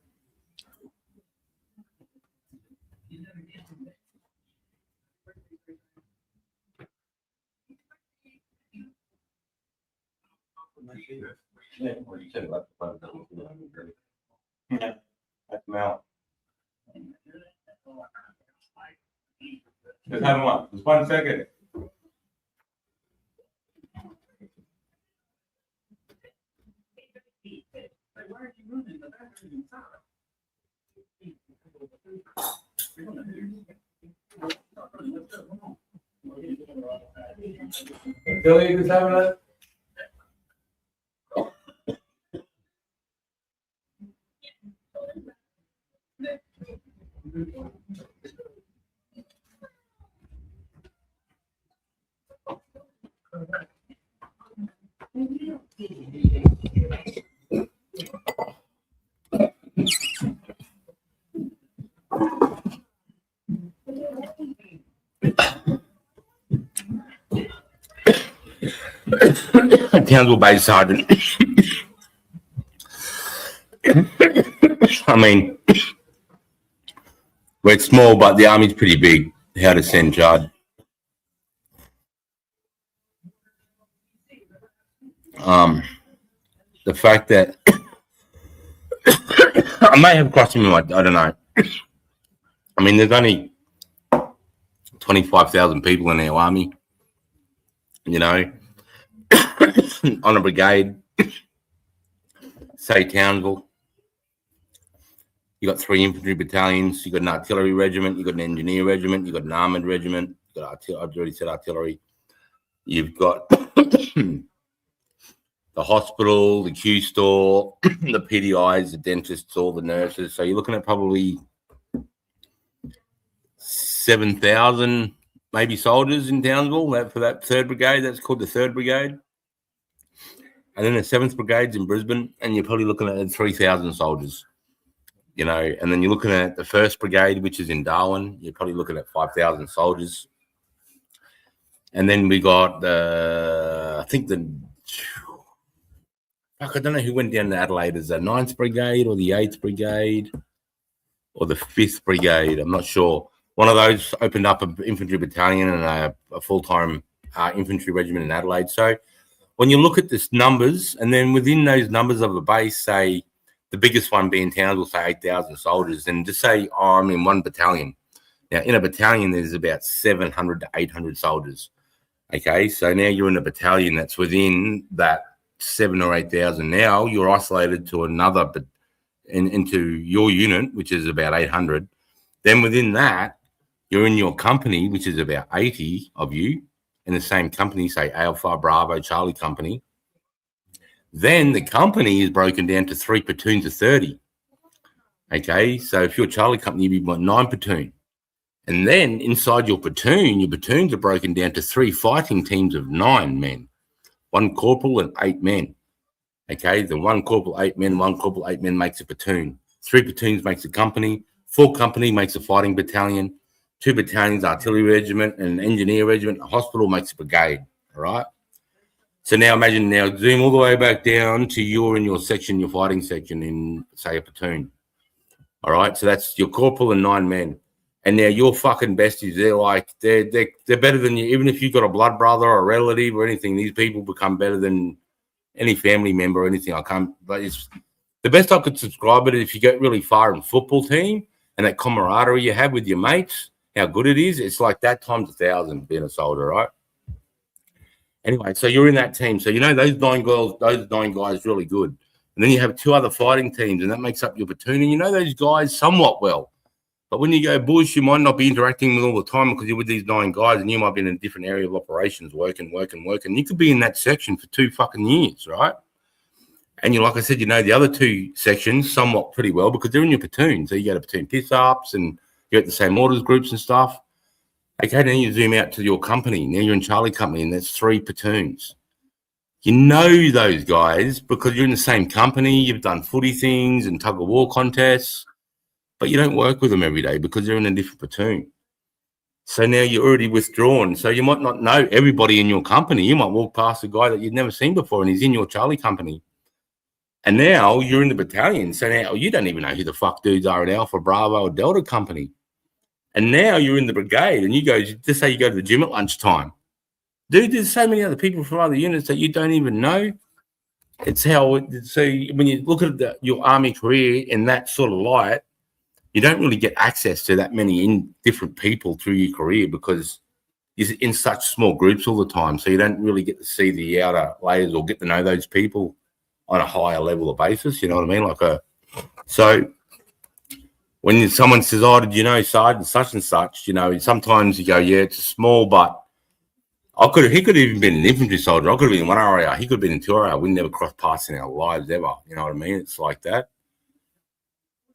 S2: Yeah, that's them out. Just have one. Just 1 second. Billy, just having a. Townsville Base Sergeant. I mean, we're small, but the army's pretty big. How to send charge. The fact that I may have crossed him, I don't know. I mean, there's only 25,000 people in our army, you know, on a brigade, say Townsville. You got 3 infantry battalions, you got an artillery regiment, you got an engineer regiment, you got an armored regiment, you got I've already said artillery. You've got the hospital, the Q store, the PDIs, the dentists, all the nurses. So you're looking at probably 7,000 maybe soldiers in Townsville for that 3rd brigade. That's called the 3rd brigade. And then the 7th brigade's in Brisbane, and you're probably looking at 3,000 soldiers. You know, and then you're looking at the 1st brigade, which is in Darwin. You're probably looking at 5,000 soldiers. And then we got I don't know who went down to Adelaide. Is the 9th brigade or the 8th brigade or the 5th brigade? I'm not sure. One of those opened up an infantry battalion and a full-time infantry regiment in Adelaide. So when you look at this numbers, and then within those numbers of a base, say the biggest one being Townsville, say 8,000 soldiers, and just say, oh, I'm in one battalion. Now, in a battalion, there's about 700 to 800 soldiers. Okay, so now you're in a battalion that's within that 7,000 or 8,000. Now you're isolated to another, but into your unit, which is about 800. Then within that, you're in your company, which is about 80 of you in the same company, say Alpha, Bravo, Charlie company. Then the company is broken down to 3 platoons of 30. Okay, so if you're Charlie company, you'd be 9 platoon. And then inside your platoons are broken down to 3 fighting teams of 9 men. 1 corporal and 8 men. Okay, the 1 corporal, 8 men, 1 corporal, 8 men makes a platoon. 3 platoons makes a company. 4 company makes a fighting battalion. 2 battalions, artillery regiment, and engineer regiment. A hospital makes a brigade, all right? So now imagine now zoom all the way back down to you're in your section, your fighting section in, say, a platoon. All right, so that's your corporal and 9 men. And now your fucking besties, they're better than you. Even if you've got a blood brother or a relative or anything, these people become better than any family member or anything. But it's the best I could describe it. If you get really far in football team and that camaraderie you have with your mates, how good it is, it's like that times 1,000 being a soldier, right? Anyway, so you're in that team. So you know those 9 guys really good. And then you have 2 other fighting teams, and that makes up your platoon. And you know those guys somewhat well. But when you go bush, you might not be interacting with all the time because you're with these 9 guys and you might be in a different area of operations, working. You could be in that section for 2 fucking years, right? And you, like I said, you know the other 2 sections somewhat pretty well because they're in your platoon. So you go to platoon piss-ups and you're at the same orders groups and stuff. Okay, then you zoom out to your company. Now you're in Charlie Company and there's 3 platoons. You know those guys because you're in the same company. You've done footy things and tug-of-war contests. But you don't work with them every day because they're in a different platoon. So now you're already withdrawn. So you might not know everybody in your company. You might walk past a guy that you've never seen before and he's in your Charlie Company. And now you're in the battalion. So now you don't even know who the fuck dudes are in Alpha, Bravo, or Delta Company. And now you're in the brigade and you go, just say you go to the gym at lunchtime. Dude, there's so many other people from other units that you don't even know. It's how, so when you look at your army career in that sort of light, you don't really get access to that many different people through your career because you're in such small groups all the time. So you don't really get to see the outer layers or get to know those people on a higher level of basis. You know what I mean? So when someone says, oh, did you know Sergeant such and such? You know, sometimes you go, yeah, it's small, but he could have even been an infantry soldier. I could have been in 1 RAR. He could have been in 2 RAR. We never crossed paths in our lives ever. You know what I mean? It's like that.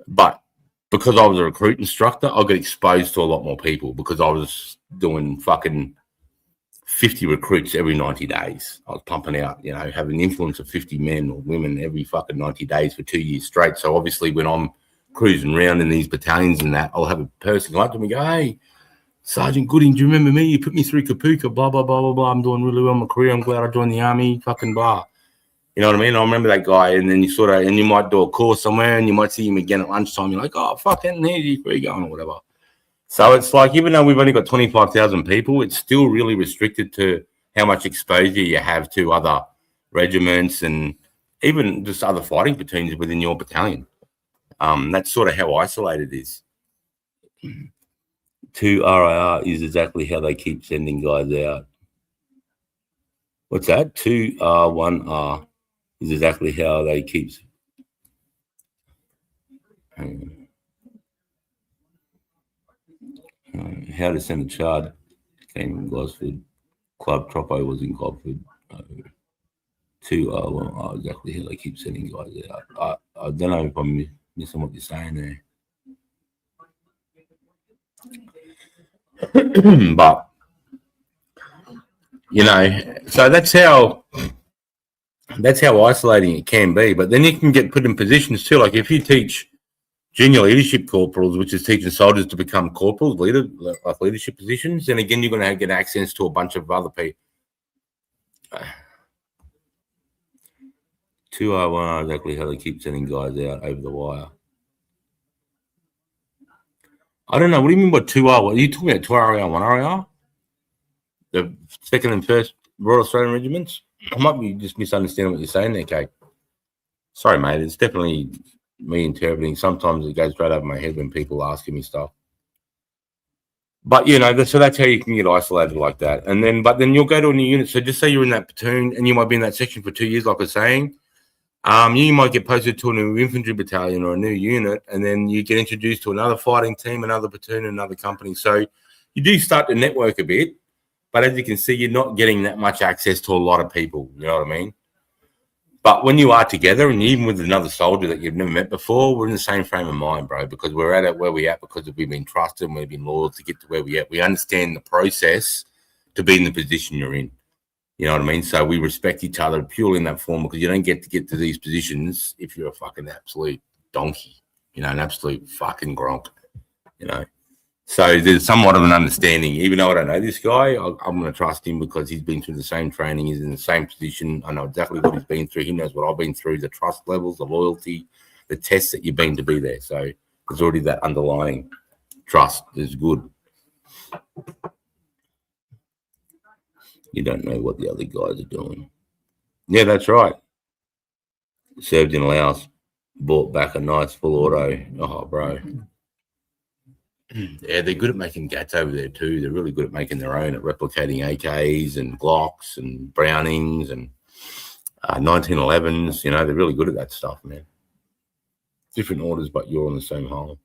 S2: But because I was a recruit instructor, I got exposed to a lot more people because I was doing fucking 50 recruits every 90 days. I was pumping out, you know, having the influence of 50 men or women every fucking 90 days for 2 years straight. So obviously when I'm cruising around in these battalions and that, I'll have a person come up to me and go, hey, Sergeant Gooding, do you remember me? You put me through Kapuka, blah, blah, blah, blah, blah. I'm doing really well in my career. I'm glad I joined the army, fucking blah. You know what I mean? I remember that guy, and then you might do a course somewhere, and you might see him again at lunchtime. You're like, oh, fucking, where are you going, or whatever. So it's like, even though we've only got 25,000 people, it's still really restricted to how much exposure you have to other regiments and even just other fighting platoons within your battalion. That's sort of how isolated it is. 2 RIR is exactly how they keep sending guys out. What's that? 2R1R is exactly how they keep. How to send a charge came in Gosford. Club Troppo was in Gosford. 2R1R exactly how they keep sending guys out. I don't know if I'm missing what you're saying there. But you know, so that's how isolating it can be. But then you can get put in positions too. Like if you teach junior leadership corporals, which is teaching soldiers to become corporals, like leadership positions, then again you're going to get access to a bunch of other people. 2R1R exactly how they keep sending guys out over the wire. I don't know. What do you mean by 2R? Are you talking about 2 RAR, 1 RAR? The 2nd and 1st Royal Australian Regiments? I might be just misunderstanding what you're saying there, Kate. Sorry, mate. It's definitely me interpreting. Sometimes it goes straight over my head when people are asking me stuff. But, you know, so that's how you can get isolated like that. But then you'll go to a new unit. So just say you're in that platoon and you might be in that section for 2 years, like I was saying. You might get posted to a new infantry battalion or a new unit, and then you get introduced to another fighting team, another platoon, another company. So you do start to network a bit, but as you can see, you're not getting that much access to a lot of people. You know what I mean? But when you are together, and even with another soldier that you've never met before, we're in the same frame of mind, bro, because we're at it where we're at because we've been trusted and we've been loyal to get to where we're at. We understand the process to be in the position you're in. You know what I mean? So we respect each other purely in that form because you don't get to these positions if you're a fucking absolute donkey, you know, an absolute fucking gronk, you know. So there's somewhat of an understanding. Even though I don't know this guy, I'm going to trust him because he's been through the same training. He's in the same position. I know exactly what he's been through. He knows what I've been through, the trust levels, the loyalty, the tests that you've been to be there. So there's already that underlying trust is good. You don't know what the other guys are doing. Yeah, that's right. Served in Laos, bought back a nice full auto. Oh, bro. Yeah, they're good at making GATs over there too. They're really good at making their own, at replicating AKs and Glocks and Brownings and 1911s. You know, they're really good at that stuff, man. Different orders, but you're on the same hull.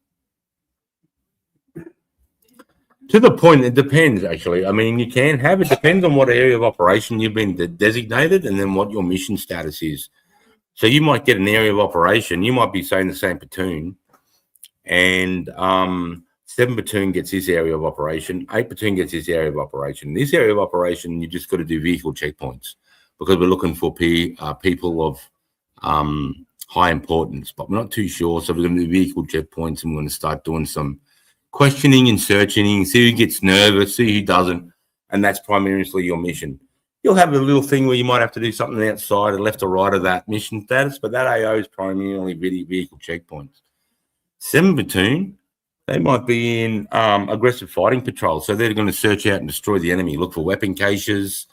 S2: To the point, it depends, actually. I mean, you can have it. Depends on what area of operation you've been designated and then what your mission status is. So you might get an area of operation. You might be saying the same platoon, and 7 platoon gets this area of operation. 8 platoon gets this area of operation. This area of operation, you just got to do vehicle checkpoints because we're looking for people of high importance, but we're not too sure. So we're going to do vehicle checkpoints, and we're going to start doing some questioning and searching, see who gets nervous, see who doesn't, and that's primarily your mission. You'll have a little thing where you might have to do something outside or left or right of that mission status, but that AO is primarily vehicle checkpoints. 7 platoon, they might be in aggressive fighting patrol, so they're going to search out and destroy the enemy, look for weapon caches.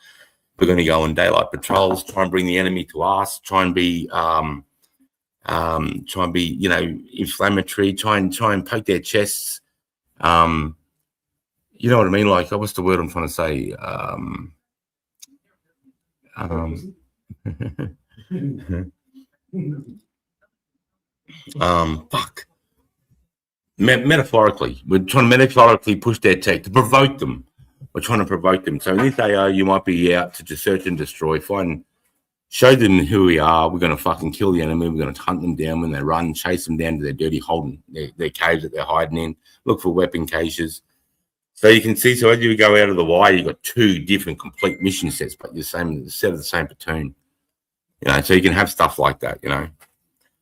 S2: We're going to go on daylight patrols, try and bring the enemy to us, try and be you know, inflammatory, try and poke their chests. You know what I mean? Like, what's the word I'm trying to say? Fuck. Metaphorically, we're trying to metaphorically push their tech to provoke them. We're trying to provoke them. So in this AO, you might be out to just search and destroy, show them who we are. We're going to fucking kill the enemy. We're going to hunt them down when they run, chase them down to their dirty holding, their caves that they're hiding in, look for weapon caches. So you can see, so as you go out of the wire, you've got 2 different complete mission sets, but you're the set of the same platoon. You know, so you can have stuff like that, you know.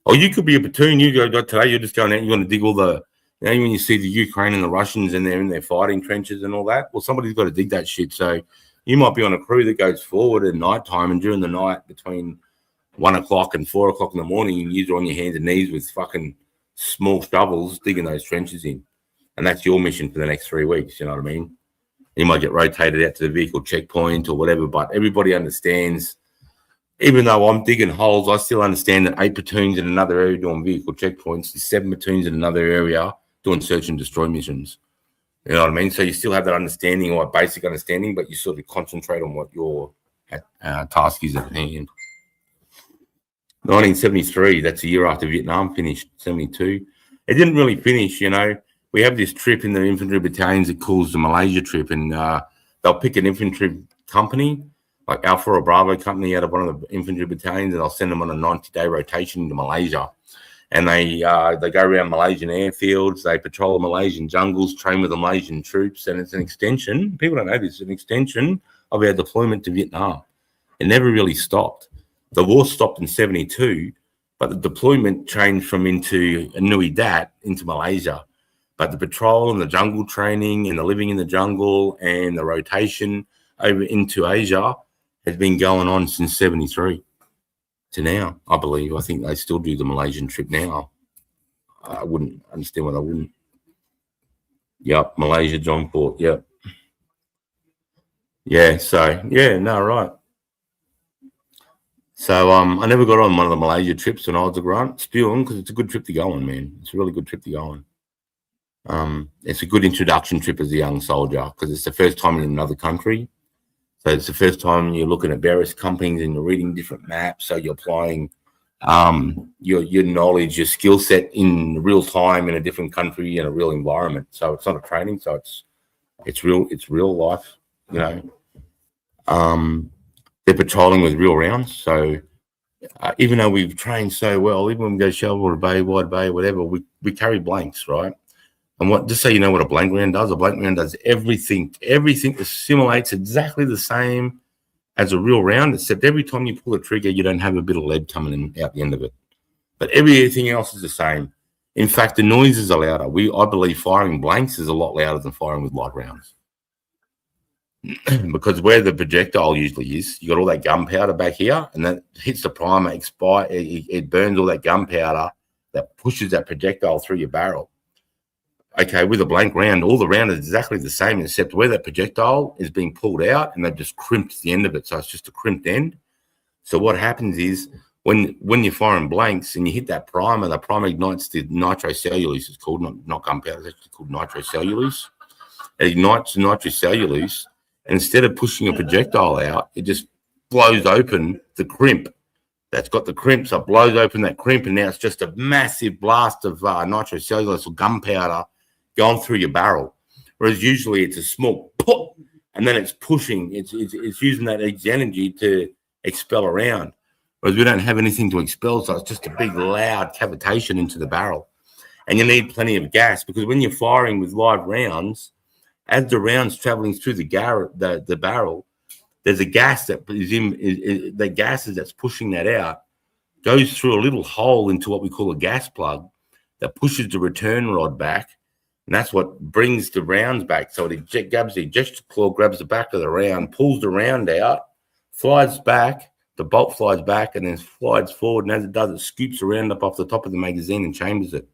S2: Or you could be a platoon, today you're just going out, you're going to dig all the, you know, when you see the Ukraine and the Russians and they're in their fighting trenches and all that, well, somebody's got to dig that shit. So you might be on a crew that goes forward at night time, and during the night between 1 o'clock and 4 o'clock in the morning, you're on your hands and knees with fucking small shovels digging those trenches in. And that's your mission for the next 3 weeks, you know what I mean? You might get rotated out to the vehicle checkpoint or whatever, but everybody understands. Even though I'm digging holes, I still understand that 8 platoons in another area doing vehicle checkpoints, 7 platoons in another area doing search and destroy missions. You know what I mean? So you still have that understanding, or basic understanding, but you sort of concentrate on what your task is at hand. 1973, that's a year after Vietnam finished. 72. It didn't really finish, you know. We have this trip in the infantry battalions that calls the Malaysia trip, and they'll pick an infantry company, like Alpha or Bravo company, out of one of the infantry battalions, and they'll send them on a 90-day rotation to Malaysia. And they go around Malaysian airfields, they patrol the Malaysian jungles, train with the Malaysian troops, and it's an extension. People don't know this. It's an extension of our deployment to Vietnam. It never really stopped. The war stopped in 72, but the deployment changed from into Nui Dat into Malaysia. But the patrol and the jungle training and the living in the jungle and the rotation over into Asia has been going on since 73 to now, I believe. I think they still do the Malaysian trip now. I wouldn't understand why they wouldn't. Yep, Malaysia, Johnport, yep. Yeah, so, yeah, no, right. So I never got on one of the Malaysia trips when I was a grunt, spewing, because it's a good trip to go on, man. It's a really good trip to go on. It's a good introduction trip as a young soldier, because it's the first time in another country. So it's the first time you're looking at various companies and you're reading different maps. So you're applying your knowledge, your skill set in real time in a different country in a real environment. So it's not a training. So it's real life, you know. They're patrolling with real rounds. So even though we've trained so well, even when we go Shelbourne Bay, Wide Bay, whatever, we carry blanks, right? And just so you know what a blank round does, a blank round does everything assimilates exactly the same as a real round, except every time you pull the trigger, you don't have a bit of lead coming in out the end of it. But everything else is the same. In fact, the noises are louder. I believe firing blanks is a lot louder than firing with light rounds. Because where the projectile usually is, you got all that gunpowder back here, and that hits the primer, it burns all that gunpowder that pushes that projectile through your barrel. Okay, with a blank round, all the round is exactly the same, except where that projectile is being pulled out, and they've just crimped the end of it, so it's just a crimped end. So what happens is when you're firing blanks and you hit that primer, the primer ignites the nitrocellulose. It's called not gunpowder. It's actually called nitrocellulose. It ignites the nitrocellulose. And instead of pushing a projectile out, it just blows open the crimp. That's got the crimp, so it blows open that crimp, and now it's just a massive blast of nitrocellulose or gunpowder going through your barrel. Whereas usually it's a small pop, and then it's pushing. It's using that energy to expel around. Whereas we don't have anything to expel, so it's just a big loud cavitation into the barrel. And you need plenty of gas, because when you're firing with live rounds, as the round's traveling through the barrel, there's a gas that is the gases that's pushing that out goes through a little hole into what we call a gas plug that pushes the return rod back, and that's what brings the rounds back. So it grabs the ejector claw, grabs the back of the round, pulls the round out, flies back, the bolt flies back, and then slides forward, and as it does, it scoops the round up off the top of the magazine and chambers it.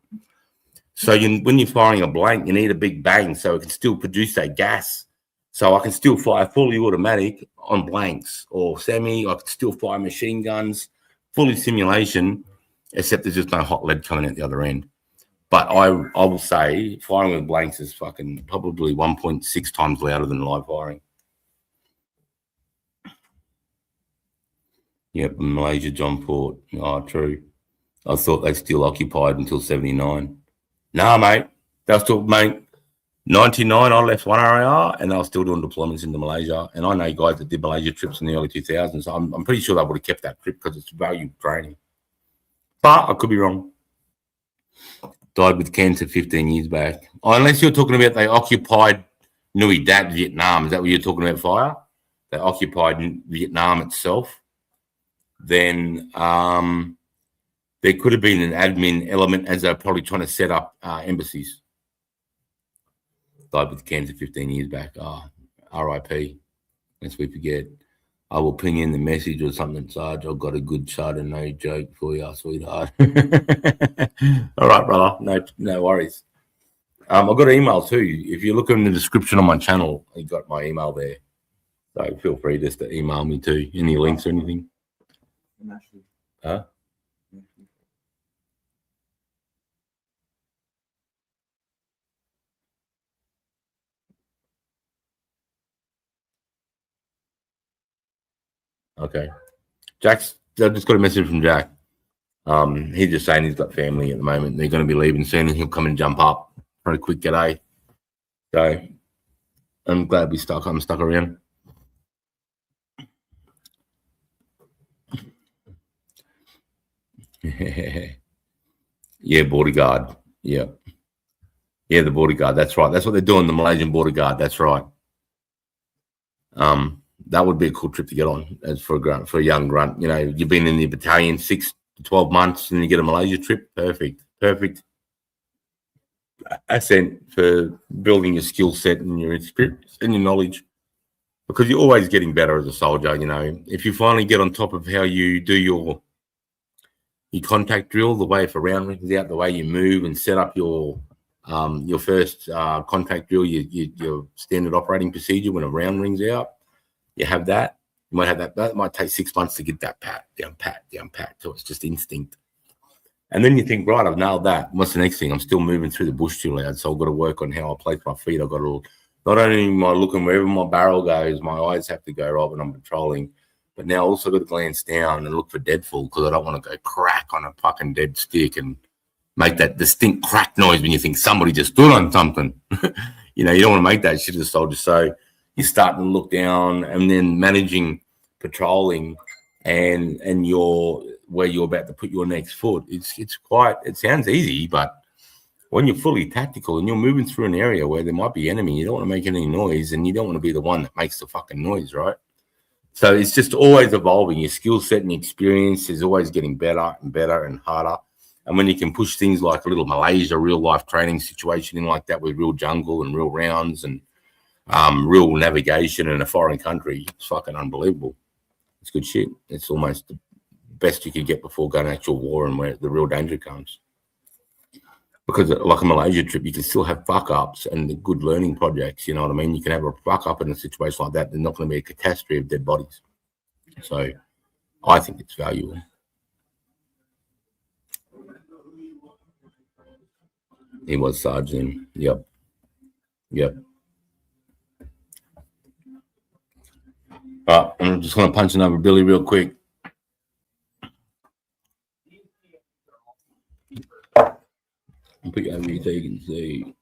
S2: So when you're firing a blank, you need a big bang so it can still produce that gas. So I can still fire fully automatic on blanks or semi. I can still fire machine guns, fully simulation, except there's just no hot lead coming out the other end. But I will say firing with blanks is fucking probably 1.6 times louder than live firing. Yep, Malaysia, John Port. Oh, true. I thought they still occupied until 79. Nah, mate. They were still, mate, 99, I left 1RAR, and they were still doing deployments into Malaysia. And I know guys that did Malaysia trips in the early 2000s. So I'm pretty sure they would have kept that trip because it's value training. But I could be wrong. Died with cancer 15 years back. Oh, unless you're talking about they occupied Nui Dat, Vietnam. Is that what you're talking about, Fire? They occupied Vietnam itself. Then there could have been an admin element as they're probably trying to set up embassies. Died with cancer 15 years back. Oh, RIP. Lest we forget. I will ping in the message or something, Sarge. I've got a good Chardonnay joke for you, sweetheart. All right, brother. No worries. I've got an email too. If you look in the description on my channel, you got my email there. So feel free just to email me too. Any links or anything? Huh? Okay. I've just got a message from Jack. He's just saying he's got family at the moment. They're going to be leaving soon, and he'll come and jump up for a quick g'day. So I'm glad I'm stuck around. Yeah, border guard. Yeah, the border guard. That's right. That's what they're doing. The Malaysian border guard. That's right. That would be a cool trip to get on as for a young grunt. You know, you've been in the battalion 6 to 12 months, and you get a Malaysia trip. Perfect ascent for building your skill set and your experience and your knowledge, because you're always getting better as a soldier. You know, if you finally get on top of how you do your contact drill, the way if a round rings out, the way you move and set up your first contact drill, your standard operating procedure when a round rings out. You have that. You might have that. That might take 6 months to get that pat. So it's just instinct. And then you think, right, I've nailed that. What's the next thing? I'm still moving through the bush too loud, so I've got to work on how I place my feet. I've got to not only am I looking wherever my barrel goes, my eyes have to go right when I'm patrolling, but now also got to glance down and look for deadfall, because I don't want to go crack on a fucking dead stick and make that distinct crack noise when you think somebody just stood on something. You know, you don't want to make that shit as a soldier. So you're starting to look down, and then managing patrolling and where you're about to put your next foot. It sounds easy, but when you're fully tactical and you're moving through an area where there might be enemy, you don't want to make any noise, and you don't want to be the one that makes the fucking noise, right? So it's just always evolving. Your skill set and experience is always getting better and better and harder. And when you can push things like a little Malaysia real life training situation in like that with real jungle and real rounds and real navigation in a foreign country, it's fucking unbelievable. It's good shit. It's almost the best you could get before going to actual war and where the real danger comes. Because like a Malaysia trip, you can still have fuck ups and the good learning projects. You know what I mean? You can have a fuck up in a situation like that. There's not going to be a catastrophe of dead bodies. So I think it's valuable. He was Sergeant. Yep. I'm just going to punch another Billy real quick. I'll put you over here so you can see.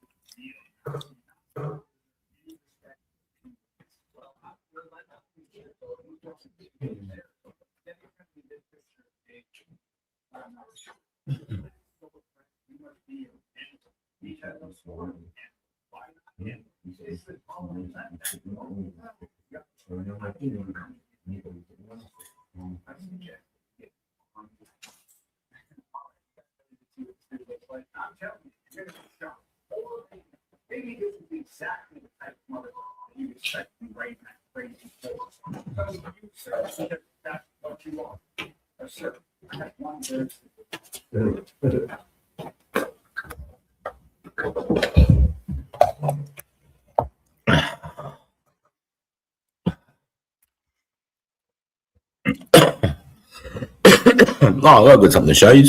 S2: Oh, I've got something to show you.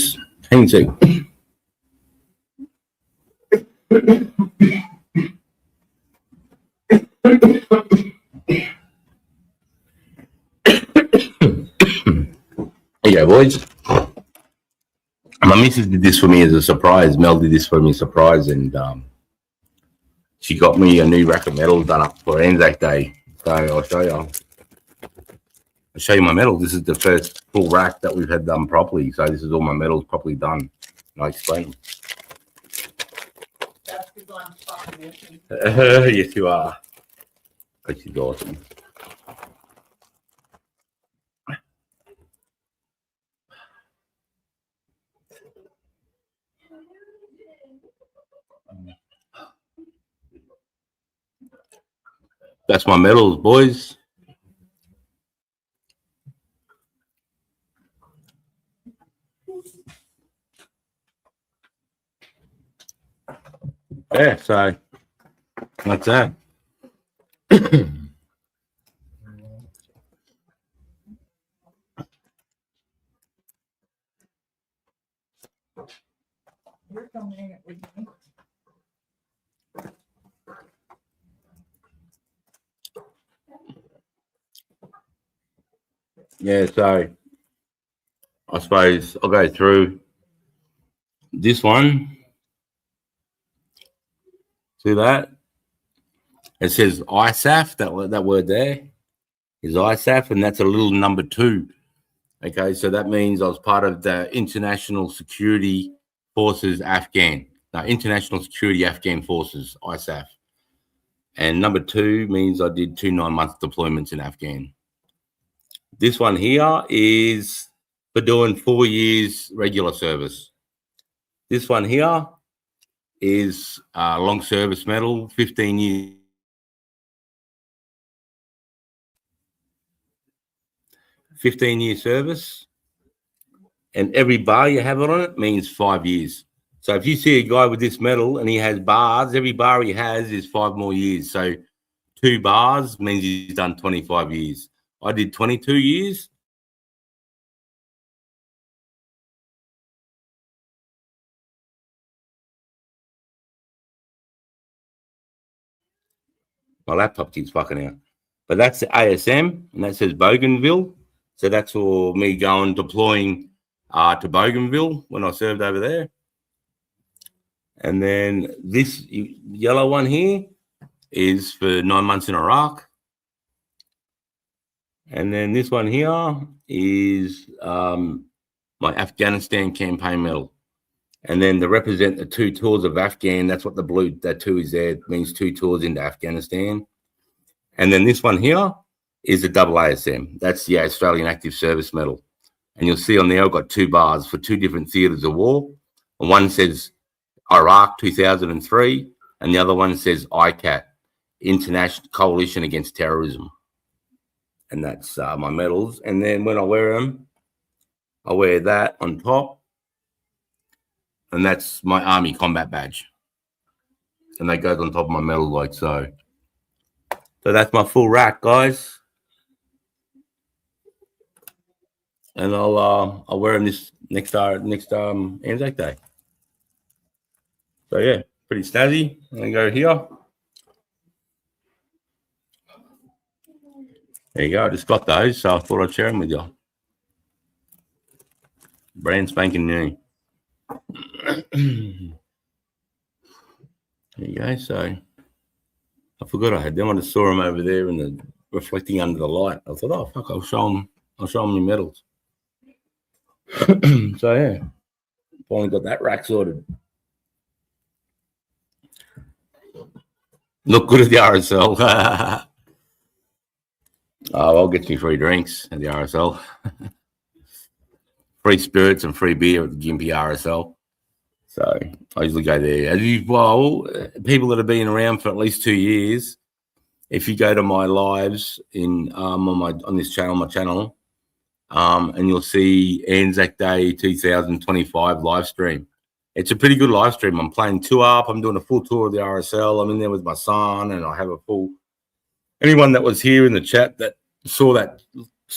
S2: Hang on a sec. Here you go, boys. My missus did this for me as a surprise. Mel did this for me as a surprise, and she got me a new rack of medals done up for Anzac Day. So I'll show you. I'll show you my medals. This is the first full rack that we've had done properly. So this is all my medals properly done. And I'll explain them. Yes, you are. Which is awesome. That's my medals, boys. Yeah, so that's that.
S8: You're coming in with me.
S2: Yeah, so I suppose I'll go through this one. See that? It says ISAF, that word there is ISAF, and that's a little number 2. Okay, so that means I was part of the International Security Forces Afghan. Now, International Security Afghan Forces, ISAF. And number 2 means I did 2 9-month deployments in Afghan. This one here is for doing 4 years regular service. This one here is a long service medal, 15 years. 15-year service, and every bar you have on it means 5 years. So if you see a guy with this medal and he has bars, every bar he has is 5 more years. So 2 bars means he's done 25 years. I did 22 years. My laptop keeps fucking out. But that's the ASM, and that says Bougainville. So that's for me going deploying to Bougainville when I served over there. And then this yellow one here is for 9 months in Iraq. And then this one here is my Afghanistan campaign medal. And then to represent the 2 tours of Afghan, that's what the blue, that 2 is there. It means 2 tours into Afghanistan. And then this one here is the AASM. That's the Australian Active Service Medal. And you'll see on there, I've got 2 bars for 2 different theatres of war. And one says Iraq 2003, and the other one says ICAT, International Coalition Against Terrorism. And that's my medals. And then when I wear them, I wear that on top, and that's my Army combat badge. And that goes on top of my medal like so. So that's my full rack, guys. And I'll wear them this next Anzac Day. So yeah, pretty snazzy. I'm gonna go here. There you go. I just got those, so I thought I'd share them with you. Brand spanking new. There you go. So I forgot I had them. I just saw them over there in the reflecting under the light. I thought, oh fuck, I'll show them my medals. So yeah, finally got that rack sorted. Look good at the RSL. Oh, I'll get you free drinks at the RSL. Free spirits and free beer at the Gympie RSL. So I usually go there. People that have been around for at least 2 years, if you go to my lives on this channel, my channel, and you'll see Anzac Day 2025 live stream. It's a pretty good live stream. I'm playing two up. I'm doing a full tour of the RSL. I'm in there with my son, and I have a full. Anyone that was here in the chat that saw that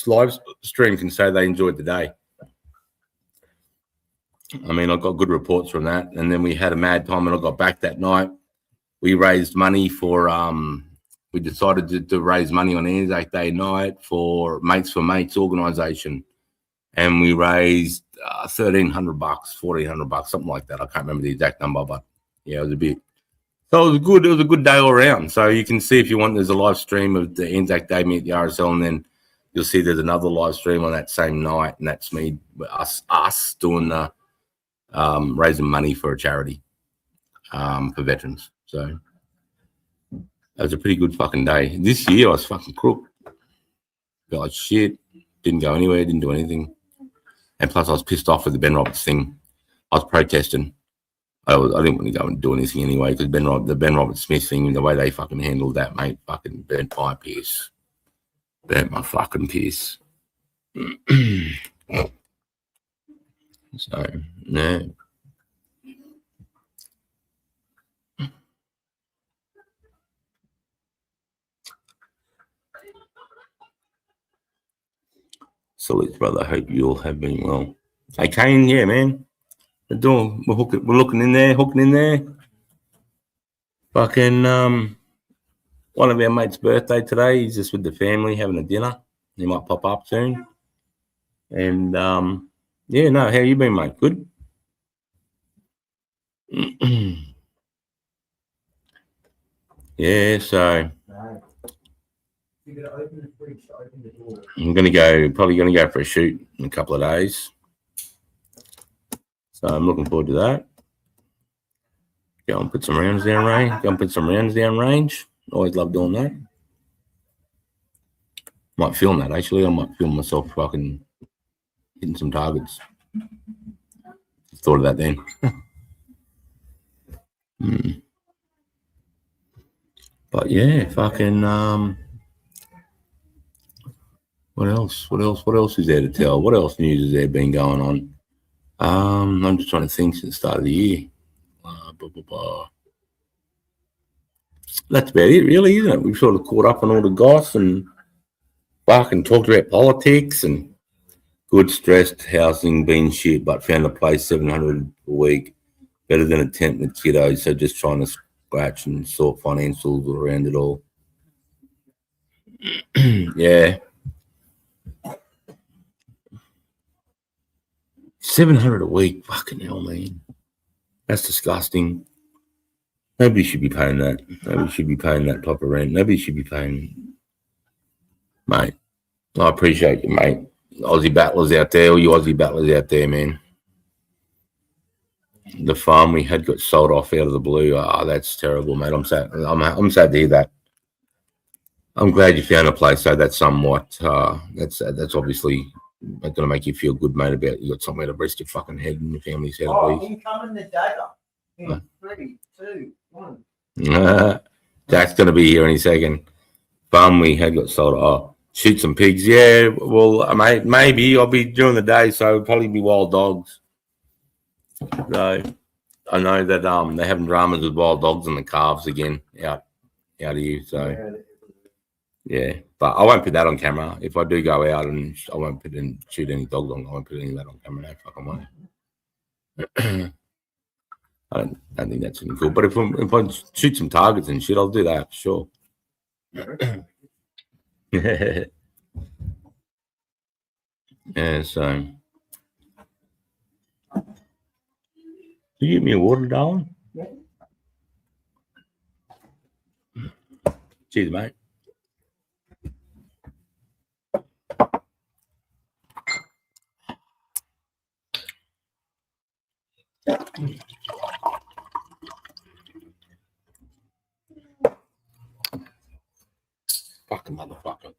S2: live stream can say they enjoyed the day. I mean, I got good reports from that. And then we had a mad time, and I got back that night. We raised money for, we decided to raise money on Anzac Day night for Mates for Mates organisation. And we raised $1,300, $1,400, something like that. I can't remember the exact number, but yeah, it was a bit. So it was good. It was a good day all around. So you can see if you want, there's a live stream of the Anzac Day meet the RSL, and then you'll see there's another live stream on that same night, and that's me, us doing the raising money for a charity for veterans. So that was a pretty good fucking day. This year I was fucking crook. Felt like shit. Didn't go anywhere. Didn't do anything. And plus I was pissed off with the Ben Roberts thing. I was protesting. I didn't want to go and do anything anyway because the Ben Roberts Smith thing, the way they fucking handled that, mate, fucking burnt my piss. Burnt my fucking piss. So, no. Salute, brother. I hope you all have been well. Hey, Kane, yeah, man. We're looking in there. Fucking, one of our mates' birthday today. He's just with the family having a dinner. He might pop up soon. And, yeah, no, how you been, mate? Good? Yeah, so
S3: You're going to open the fridge to open the door.
S2: I'm probably going to go for a shoot in a couple of days. So I'm looking forward to that. Go and put some rounds down range. Always love doing that. Might film that, actually. I might film myself fucking hitting some targets. Thought of that then. But yeah, fucking what else is there to tell? What else news has there been going on? I'm just trying to think since the start of the year. That's about it, really, isn't it? We've sort of caught up on all the goss and fucking talked about politics and good stressed housing being shit, but found a place $700 a week, better than a tent with kiddos. So just trying to scratch and sort financials around it all. Yeah. $700 a week, fucking hell, man. That's disgusting. Nobody should be paying that. Nobody should be paying that type of rent. Nobody should be paying, mate. I appreciate you, mate. Aussie battlers out there, all you Aussie battlers out there, man. The farm we had got sold off out of the blue. That's terrible, mate. I'm sad. I'm sad to hear that. I'm glad you found a place. So that's somewhat. That's obviously It's gonna make you feel good, mate, about you got somewhere to rest your fucking head and your family's head.
S3: Oh, incoming the dagger.
S2: Huh?
S3: 3, 2, 1.
S2: Jack's gonna be here any second. Farm we had got sold. Oh, shoot some pigs. Yeah, well, mate, maybe I'll be during the day, so it'll probably be wild dogs. So I know that they're having dramas with wild dogs and the calves again out of you. So yeah, but I won't put that on camera. If I do go out and I won't put in shoot any dogs on, I won't put any of that on camera. No fucking way. I don't think that's any cool. But if I shoot some targets and shit, I'll do that for sure. Yeah, so you give me a water, darling?
S3: Yeah.
S2: Cheers, mate. Fucking motherfucker.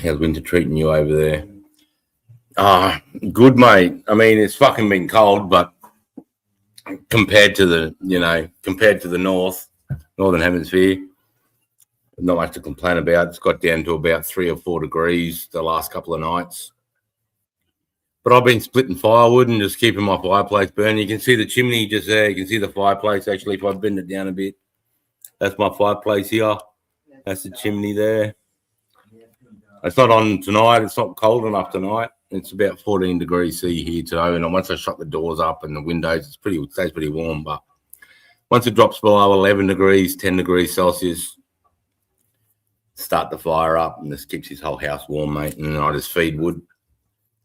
S2: How's winter treating you over there? Good, mate. I mean, it's fucking been cold, but compared to the northern hemisphere, not much to complain about. It's got down to about 3 or 4 degrees the last couple of nights. But I've been splitting firewood and just keeping my fireplace burning. You can see the chimney just there. You can see the fireplace, actually, if I bend it down a bit. That's my fireplace here. That's the chimney there. It's not on tonight. It's not cold enough tonight. It's about 14 degrees C here today. And once I shut the doors up and the windows, it stays pretty warm. But once it drops below 11 degrees, 10 degrees Celsius, start the fire up and this keeps his whole house warm, mate. And then I just feed wood.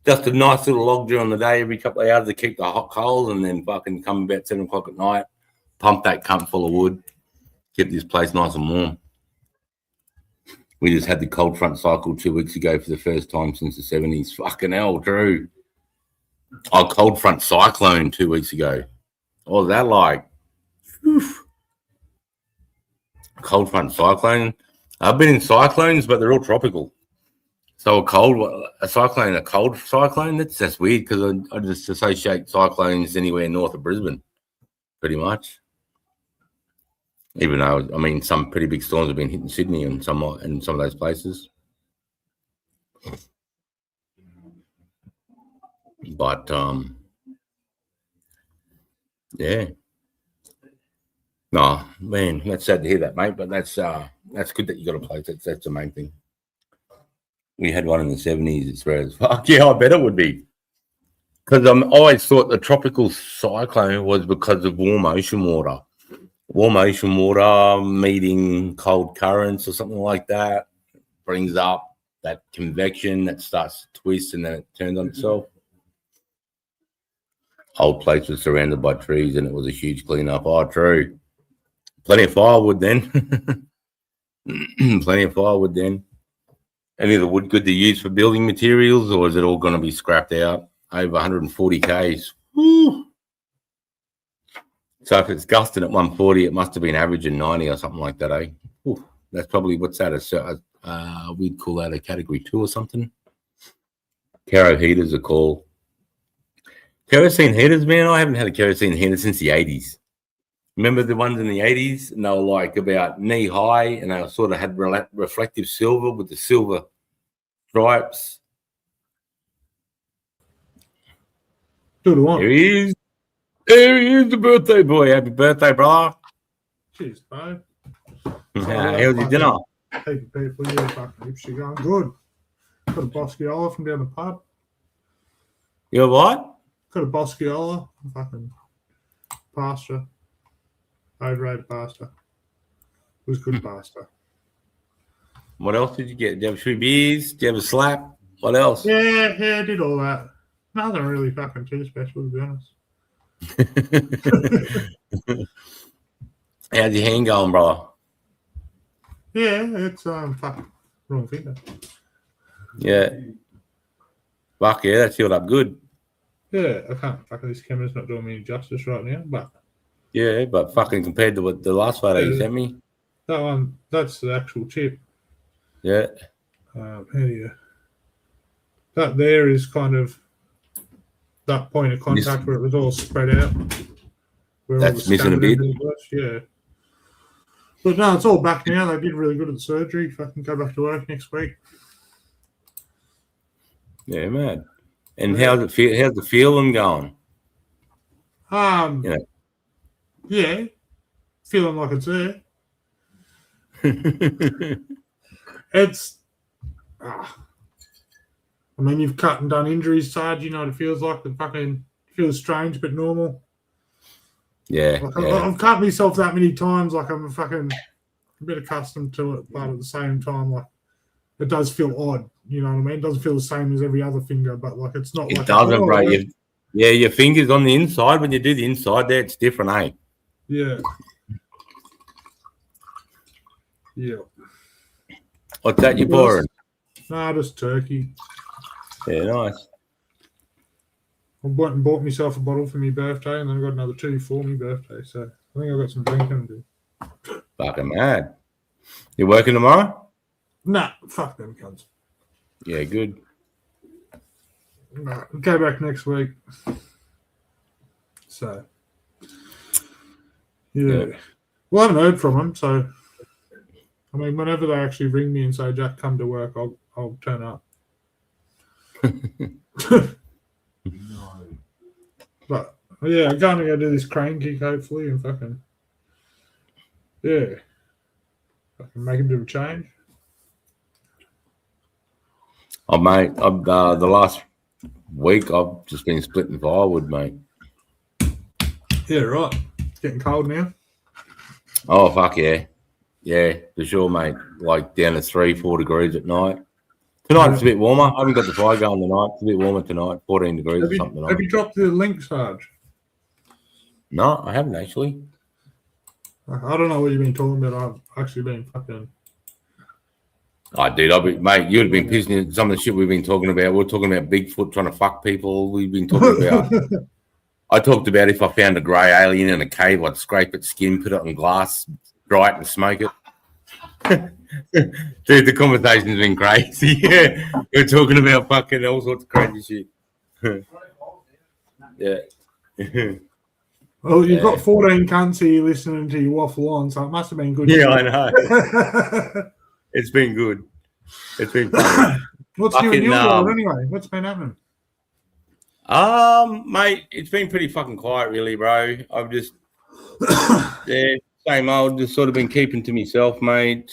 S2: Just a nice little log during the day, every couple of hours to keep the hot coals, and then fucking come about 7 o'clock at night, pump that cunt full of wood, keep this place nice and warm. We just had the cold front cycle 2 weeks ago for the first time since the 70s. Fucking hell, Drew. Oh, cold front cyclone 2 weeks ago. What was that like? Oof. Cold front cyclone. I've been in cyclones, but they're all tropical. So a cold cyclone, that's weird because I just associate cyclones anywhere north of Brisbane, pretty much. Even though, I mean, some pretty big storms have been hitting Sydney and some of those places. But, yeah. No, man, that's sad to hear that, mate, but that's good that you got a place. That's the main thing. We had one in the 70s. It's where it's fuck yeah, I bet it would be. Because I always thought the tropical cyclone was because of warm ocean water. Warm ocean water meeting cold currents or something like that brings up that convection that starts to twist and then it turns on itself. Old place was surrounded by trees and it was a huge cleanup. Oh, true. Plenty of firewood then. Plenty of firewood then. Any of the wood good to use for building materials, or is it all going to be scrapped out? Over 140 Ks. Woo. So if it's gusting at 140, it must have been averaging 90 or something like that, eh? Ooh, that's probably, what's that? We'd call that a category 2 or something. Caro heaters are called. Kerosene heaters, man, I haven't had a kerosene heater since the 80s. Remember the ones in the 80s? And they were like about knee high and they sort of had reflective silver with the silver stripes.
S9: 2 to 1.
S2: Here he is. There he is, the birthday boy. Happy birthday, brother.
S9: Cheers, bro.
S2: How's your dinner?
S9: Heap of people, yeah, fucking heaps of going. Good. Got a Bosciola from down the pub.
S2: You have what?
S9: Got a Bosciola, fucking pasta. Overrated pasta. It was good pasta.
S2: What else did you get? Did you have 3 beers? Did you have a slap? What else?
S9: Yeah, I did all that. Nothing really fucking too special, to be honest.
S2: How's your hand going, brother?
S9: Yeah, it's fucking wrong finger.
S2: Yeah. Fuck yeah, that's healed up good.
S9: Yeah, I can't. Fucking this camera's not doing me any justice right now. But
S2: Yeah, but fucking compared to what the last photo you
S9: Yeah.
S2: sent me.
S9: that one, that's the actual tip.
S2: Yeah.
S9: Here you go. That there is kind of that point of contact where it was all spread out. Where all
S2: That's
S9: the
S2: missing a
S9: scattered
S2: bit.
S9: end was, yeah. But no, it's all back now. They did really good at the surgery. If I can go back to work next week.
S2: Yeah, man. And
S9: Yeah.
S2: how's it feel? How's the feeling going?
S9: Yeah. Yeah. Feeling like it's there. It's. I mean, you've cut and done injuries, Sarge. You know what it feels like. It fucking feels strange but normal.
S2: Yeah,
S9: Like,
S2: yeah.
S9: I've cut myself that many times. Like I'm fucking a bit accustomed to it, but at the same time, like it does feel odd. You know what I mean? It doesn't feel the same as every other finger, but like it's not
S2: It
S9: like
S2: doesn't,
S9: oh,
S2: bro.
S9: yeah.
S2: Your fingers on the inside. When you do the inside there, it's different, eh?
S9: Yeah. Yeah.
S2: What's that you
S9: Yes.
S2: pouring?
S9: Nah, just turkey.
S2: Yeah, nice.
S9: I went and bought myself a bottle for my birthday, and then I got another 2 for my birthday. So I think I've got some drinking to do.
S2: Fucking mad. You working tomorrow?
S9: Nah, fuck them cunts.
S2: Yeah, good.
S9: Nah, go back next week. So, yeah. Well, I haven't heard from them, so I mean, whenever they actually ring me and say, "Jack, come to work," I'll turn up. But yeah, I'm going to go do this crane kick hopefully, and fucking fucking make a bit of a change.
S2: Oh, mate, the last week I've just been splitting firewood, mate.
S9: Yeah, right. It's getting cold now.
S2: Oh, fuck yeah. Yeah, for sure, mate. Like down to 3-4 degrees at night. Tonight it's a bit warmer. I haven't got the fire going tonight. It's a bit warmer tonight, 14 degrees or something.
S9: Have you dropped the link, Sarge?
S2: No, I haven't actually.
S9: I don't know what you've been talking about. I've actually been fucking.
S2: Oh, dude, mate, you'd have been pissing at some of the shit we've been talking about. We're talking about Bigfoot trying to fuck people. We've been talking about. I talked about if I found a grey alien in a cave, I'd scrape its skin, put it on glass, dry it, and smoke it. Dude, the conversation's been crazy. Yeah, we're talking about fucking all sorts of crazy shit. Yeah.
S9: Well, you've got 14 cunts here listening to you waffle on, so it must have been good.
S2: Yeah, I know. It's been good. It's been fun.
S9: What's new in your world anyway? What's been happening?
S2: Mate, it's been pretty fucking quiet, really, bro. I've just, same old, just sort of been keeping to myself, mate.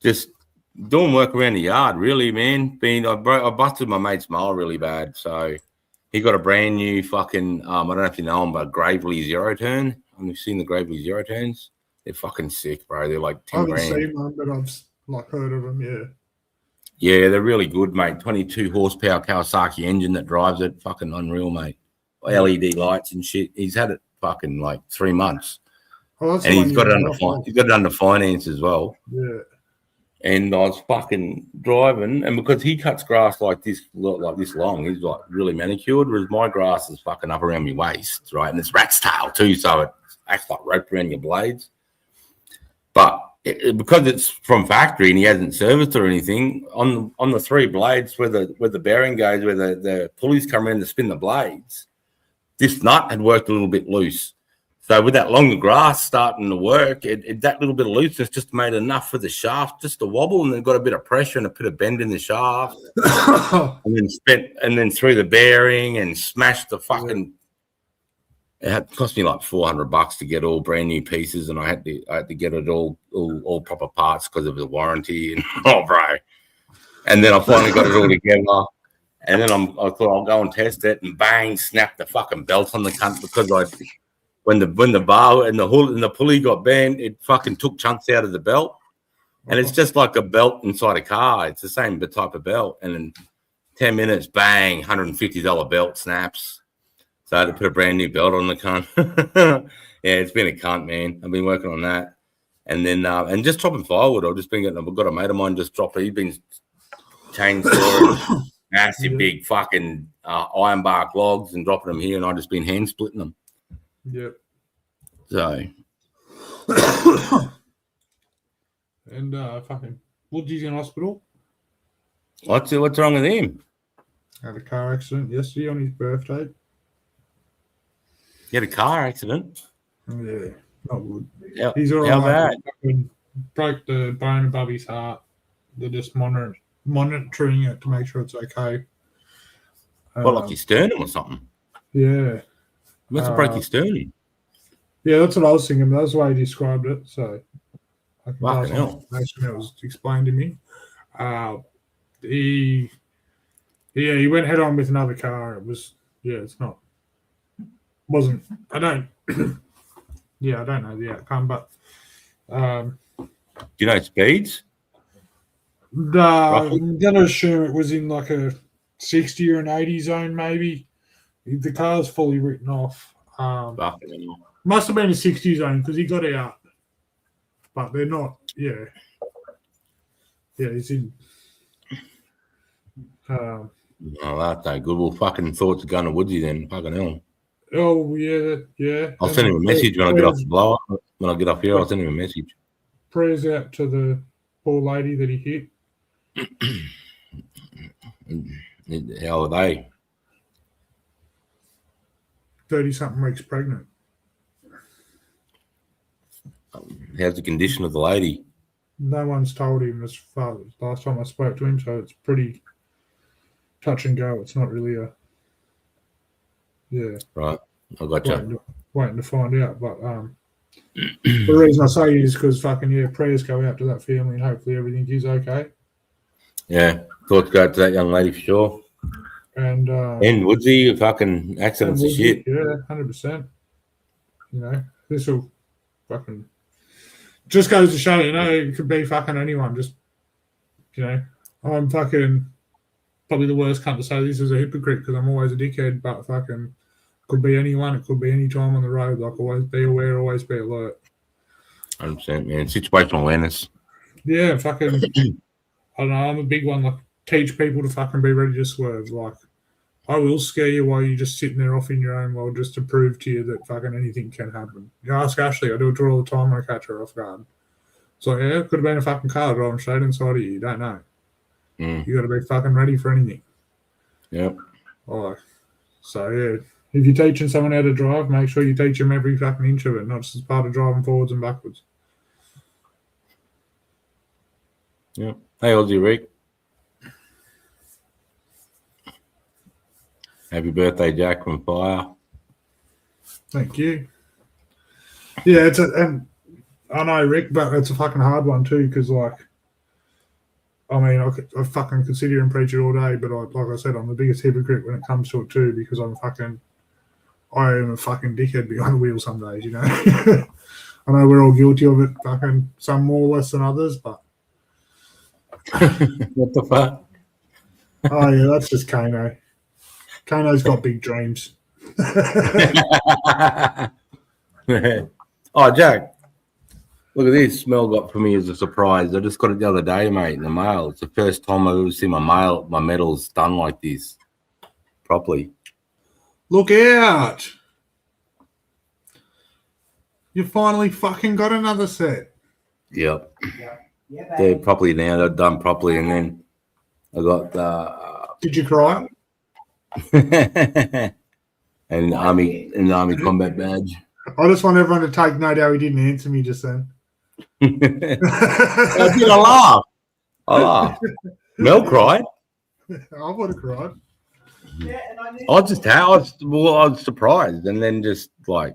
S2: Just doing work around the yard, really, man. I busted my mate's mower really bad, so he got a brand new fucking, I don't know if you know him, but Gravely Zero Turn. Have you seen the Gravely Zero Turns? They're fucking sick, bro. They're like 10
S9: I
S2: grand.
S9: haven't seen one, but I've heard of them, yeah.
S2: Yeah, they're really good, mate. 22 horsepower Kawasaki engine that drives it. Fucking unreal, mate. LED lights and shit. He's had it fucking like 3 months.
S9: Oh, that's
S2: And
S9: the
S2: he's
S9: one
S2: got it
S9: you
S2: under
S9: got.
S2: he's got it under finance as well.
S9: Yeah.
S2: And I was fucking driving, and because he cuts grass like this long, he's like really manicured, whereas my grass is fucking up around my waist, right? And it's rat's tail too, so it acts like rope around your blades. But because it's from factory and he hasn't serviced or anything, on the 3 blades where the bearing goes, where the pulleys come around to spin the blades, this nut had worked a little bit loose. So with that longer grass starting to work, that little bit of looseness just made enough for the shaft just to wobble, and then got a bit of pressure and a bit of bend in the shaft, and then threw the bearing and smashed the fucking. It had cost me like $400 to get all brand new pieces, and I had to get it all proper parts because of the warranty and bro. And then I finally got it all together, and then I thought I'll go and test it, and bang, snapped the fucking belt on the cunt because when the bar and the pulley got bent, it fucking took chunks out of the belt, and it's just like a belt inside a car. It's the same type of belt, and in 10 minutes, bang, $150 belt snaps. So I had to put a brand new belt on the cunt. Yeah, it's been a cunt, man. I've been working on that. And then, and just chopping firewood. I've got a mate of mine just dropped. He's been chainsawing, massive,
S9: Yeah.
S2: big fucking ironbark logs and dropping them here, and I just been hand splitting them.
S9: Yep.
S2: So
S9: And fucking Woodsy's in hospital.
S2: what's wrong with him?
S9: Had a car accident yesterday on his birthday.
S2: He had a car accident.
S9: Yeah, not good.
S2: How,
S9: He's all
S2: how
S9: right.
S2: bad?
S9: Fucking broke the bone above his heart. They're just monitoring it to make sure it's okay.
S2: What, like his sternum or something?
S9: Yeah.
S2: Must have broke his sternum.
S9: Yeah, that's what I was thinking. That's the way he described it. So I can
S2: Fucking
S9: pass on
S2: hell.
S9: information that was explained to me. He went head on with another car. It was I don't know the outcome, but
S2: Do you know speeds?
S9: I'm gonna assume it was in like a 60 or an 80 zone, maybe. The car's fully written off.
S2: Fucking hell.
S9: Must have been a 60 zone because he got out, but they're not. Yeah, he's in.
S2: Oh, that's no good. Well, fucking thoughts of going to Woodsy then. Fucking hell.
S9: Oh yeah.
S2: I'll send him a message when I get off the blower. When I get off here, I'll send him a message.
S9: Prayers out to the poor lady that he hit.
S2: How are they?
S9: 30-something weeks pregnant.
S2: How's the condition of the lady?
S9: No one's told him as far as last time I spoke to him, so it's pretty touch and go. It's not really
S2: Right. I gotcha.
S9: waiting to find out. But the reason I say is because prayers go out to that family and hopefully everything is okay.
S2: Yeah. Thoughts go out to that young lady for sure.
S9: And
S2: Woodsy, fucking accidents and shit.
S9: Yeah, 100%. You know, this will fucking just goes to show, it could be fucking anyone. Just, I'm fucking probably the worst cunt to say this as a hypocrite because I'm always a dickhead, but fucking could be anyone. It could be any time on the road. Like, always be aware, always be alert.
S2: 100%, man. Situational awareness.
S9: Yeah, fucking, I don't know. I'm a big one. Like, teach people to fucking be ready to swerve. Like, I will scare you while you're just sitting there off in your own world just to prove to you that fucking anything can happen. You ask Ashley, I do it to her all the time when I catch her off guard. So, yeah, it could have been a fucking car driving straight inside of you. You don't know. You got to be fucking ready for anything.
S2: Yep.
S9: So, yeah, if you're teaching someone how to drive, make sure you teach them every fucking inch of it, not just as part of driving forwards and backwards.
S2: Yep. Hey, Aussie Rick. Happy birthday, Jack from Fire.
S9: Thank you. Yeah, and I know, Rick, but it's a fucking hard one too, because, I fucking could sit here and preach it all day, but like I said, I'm the biggest hypocrite when it comes to it too, because I am a fucking dickhead behind the wheel some days, I know we're all guilty of it, fucking some more or less than others, but
S2: What the fuck?
S9: oh yeah, that's just Kano. Kano's got big dreams.
S2: Oh, Jack. Look at this. Mel got for me as a surprise. I just got it the other day, mate, in the mail. It's the first time I've ever seen my medals done like this. Properly.
S9: Look out! You finally fucking got another set.
S2: Yep.
S3: Yeah,
S2: They're
S3: baby.
S2: properly now. They're done properly. And then I got
S9: Did you cry?
S2: an army combat badge.
S9: I just want everyone to take note how he didn't answer me just then.
S2: I did. I laughed. Mel cried.
S9: I would have cried.
S3: Yeah, and I
S2: I was surprised, and then just thought,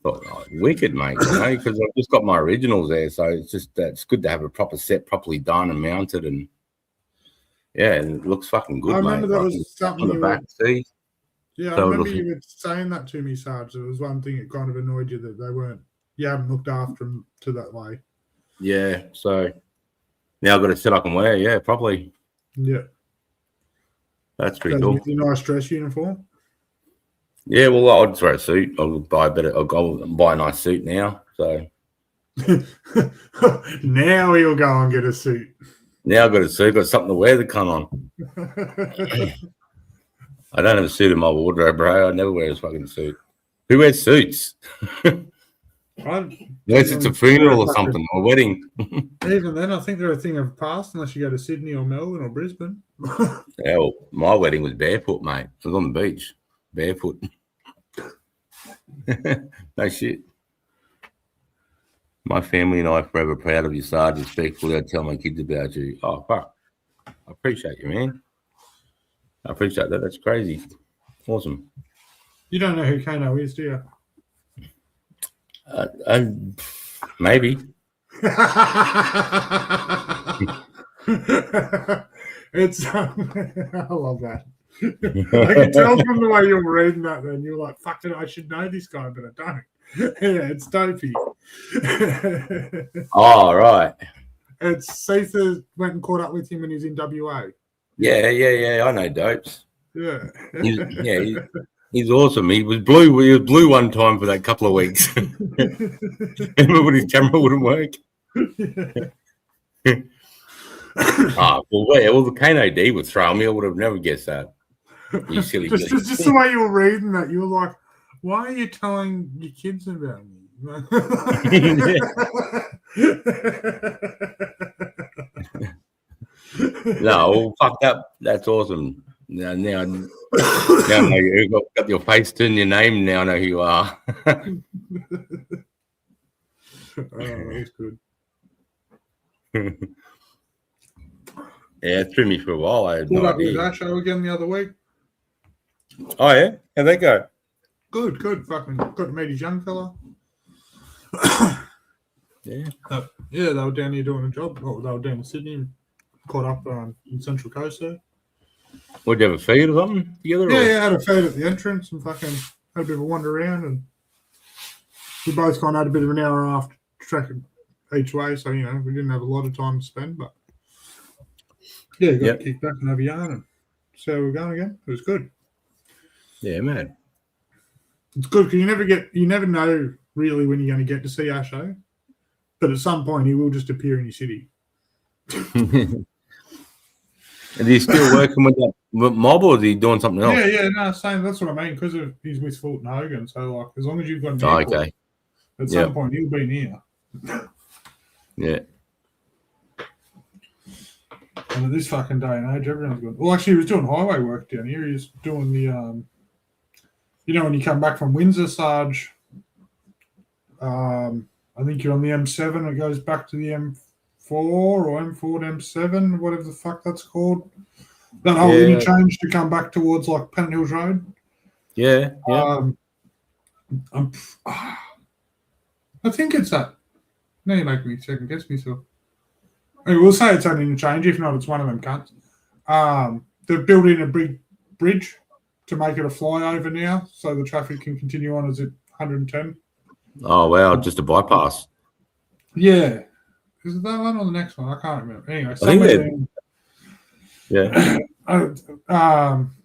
S2: oh, wicked, mate. Because I've just got my originals there, so it's good to have a proper set, properly done and mounted, and yeah, and it looks fucking good,
S9: I remember
S2: mate.
S9: that was something
S2: on the
S9: you
S2: back. See,
S9: Yeah, I
S2: So
S9: remember
S2: look-
S9: you were saying that to me, Sarge. It was one thing that kind of annoyed you that you haven't looked after them to that way.
S2: yeah. So now I've got a set I can wear, yeah, properly.
S9: Yeah.
S2: That's pretty
S9: Goes
S2: cool.
S9: with your nice dress uniform.
S2: Yeah, well, I'll just wear a suit. I'll buy a nice suit now. So
S9: Now he'll go and get a suit.
S2: Now I've got a suit, got something to wear the cunt on. I don't have a suit in my wardrobe, bro. I never wear a fucking suit. Who wears suits? Unless it's a funeral or something, or a wedding.
S9: Even then, I think they're a thing of the past unless you go to Sydney or Melbourne or Brisbane.
S2: Yeah, well, my wedding was barefoot, mate. It was on the beach, barefoot. No shit. My family and I are forever proud of you, Sarge. Respectfully, I tell my kids about you. Oh, fuck. I appreciate you, man. I appreciate that. That's crazy. Awesome.
S9: You don't know who Kano is, do you?
S2: Maybe.
S9: It's I love that. I can tell from the way you're reading that. Then you're like, "Fuck it, I should know this guy, but I don't." Yeah, it's Dopey.
S2: Oh, right.
S9: It's Seitha went and caught up with him, and he's in WA.
S2: Yeah. I know Dopes.
S9: Yeah,
S2: He's awesome. He was blue one time for that couple of weeks. Remember when his camera wouldn't work? Well, the Kano D would throw me. I would have never guessed that. You silly.
S9: just the way you were reading that, you were like, "Why are you telling your kids about me?"
S2: No, well, fuck that. That's awesome. Now I know you got your face to your name. Now I know who you are.
S9: Oh, that's good.
S2: Yeah, it threw me for a while. I had
S9: Caught
S2: no
S9: up with
S2: idea.
S9: Asho again the other week.
S2: Oh yeah, how'd that go?
S9: Good. Fucking got to meet his young fella.
S2: Yeah.
S9: Yeah, they were down here doing a job. Oh, they were down in Sydney. Caught up in Central Coast there.
S2: Would you have a feed or something together?
S9: Yeah, had a feed at the entrance and fucking had a bit of a wander around, and we both kind of had a bit of an hour and a half tracking each way, so we didn't have a lot of time to spend, but yeah, got to kick back and have a yarn and see how we're going again. It was good.
S2: Yeah, man.
S9: It's good because you never know really when you're going to get to see Asho, but at some point he will just appear in your city.
S2: And he's still working with that mob, or is he doing something else?
S9: Same. That's what I mean, because he's with Fulton Hogan. So, like, as long as you've got an airport,
S2: Okay.
S9: at some point he'll be near.
S2: Yeah.
S9: And at this fucking day and age, everyone's going. Well, actually, he was doing highway work down here. He was doing the, when you come back from Windsor, Sarge. I think you're on the M7. It goes back to the M4 or M4 to M7, whatever the fuck that's called. That whole interchange to come back towards like Pennant Hills Road.
S2: Yeah.
S9: I think it's that. Now you make me second guess myself. I mean, we'll say it's an interchange. If not, it's one of them cunts. They're building a big bridge to make it a flyover now, so the traffic can continue on as it 110.
S2: Oh wow, just a bypass.
S9: Yeah. Is it that one or the next one? I can't remember. Anyway, they'd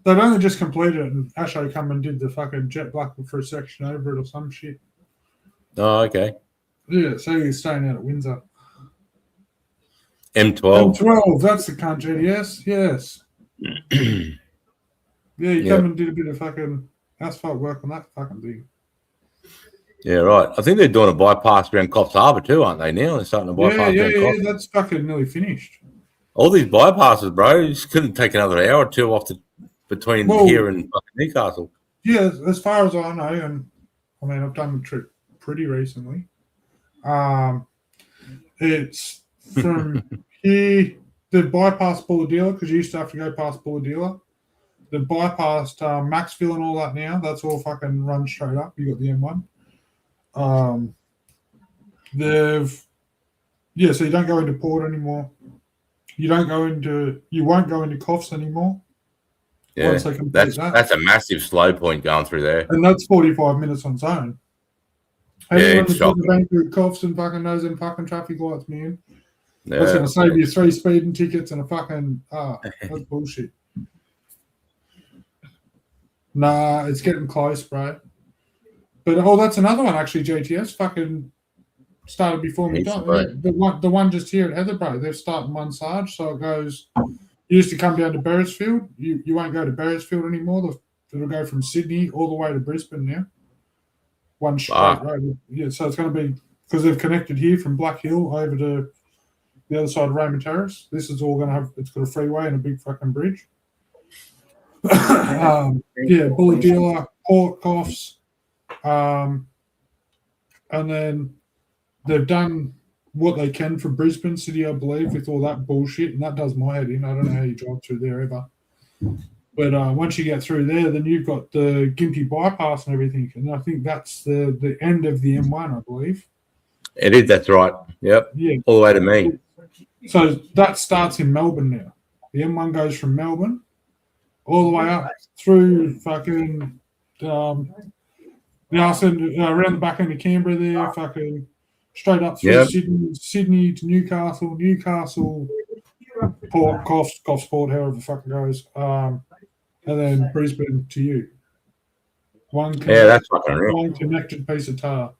S9: only just completed it, and Asho come and did the fucking jet black for a section over it or some shit.
S2: Oh, okay.
S9: Yeah, so he's staying out at Windsor.
S2: M12.
S9: M12, that's the country, yes. Yeah, he come and did a bit of fucking asphalt work on that fucking thing.
S2: Yeah, right. I think they're doing a bypass around Coffs Harbour too, aren't they? Now they're starting to bypass.
S9: Yeah, that's fucking nearly finished.
S2: All these bypasses, bro. You just couldn't take another hour or two off between here and fucking Newcastle.
S9: Yeah, as far as I know, and I mean, I've done the trip pretty recently. It's from here, the bypass Bulahdelah, because you used to have to go past Bulahdelah. The bypassed Maxville and all that now. That's all fucking run straight up. You got the M1. So you don't go into Port anymore. You won't go into Coffs anymore.
S2: Yeah,
S9: once they complete
S2: that's a massive slow point going through there.
S9: And that's 45 minutes on its own. Anyone that's been through Coffs and fucking knows them fucking traffic lights, man.
S2: Yeah,
S9: that's going to save you 3 speeding tickets and a fucking that's bullshit. Nah, it's getting close, bro. But that's another one actually. GTS fucking started before me.
S2: It's
S9: The
S2: right.
S9: one just here at Heatherborough, they're starting one Sarge, so it goes. You used to come down to Beresfield. You won't go to Beresfield anymore. It'll go from Sydney all the way to Brisbane now. One straight road. Yeah, so it's going to be because they've connected here from Black Hill over to the other side of Raymond Terrace. This is all going to have. It's got a freeway and a big fucking bridge. Bulahdelah, Port Coffs, and then they've done what they can for Brisbane City, I believe, with all that bullshit, and that does my head in. I don't know how you drive through there ever. But once you get through there, then you've got the Gympie bypass and everything, and I think that's the end of the M1, I believe.
S2: It is. That's right. Yep.
S9: Yeah.
S2: All the way to me.
S9: So that starts in Melbourne now. The M1 goes from Melbourne all the way up through fucking around the back end of Canberra there, fucking straight up through Sydney to Newcastle, Port, Gosport, however the fuck it goes, and then Brisbane to you.
S2: That's fucking real.
S9: One connected piece of tar.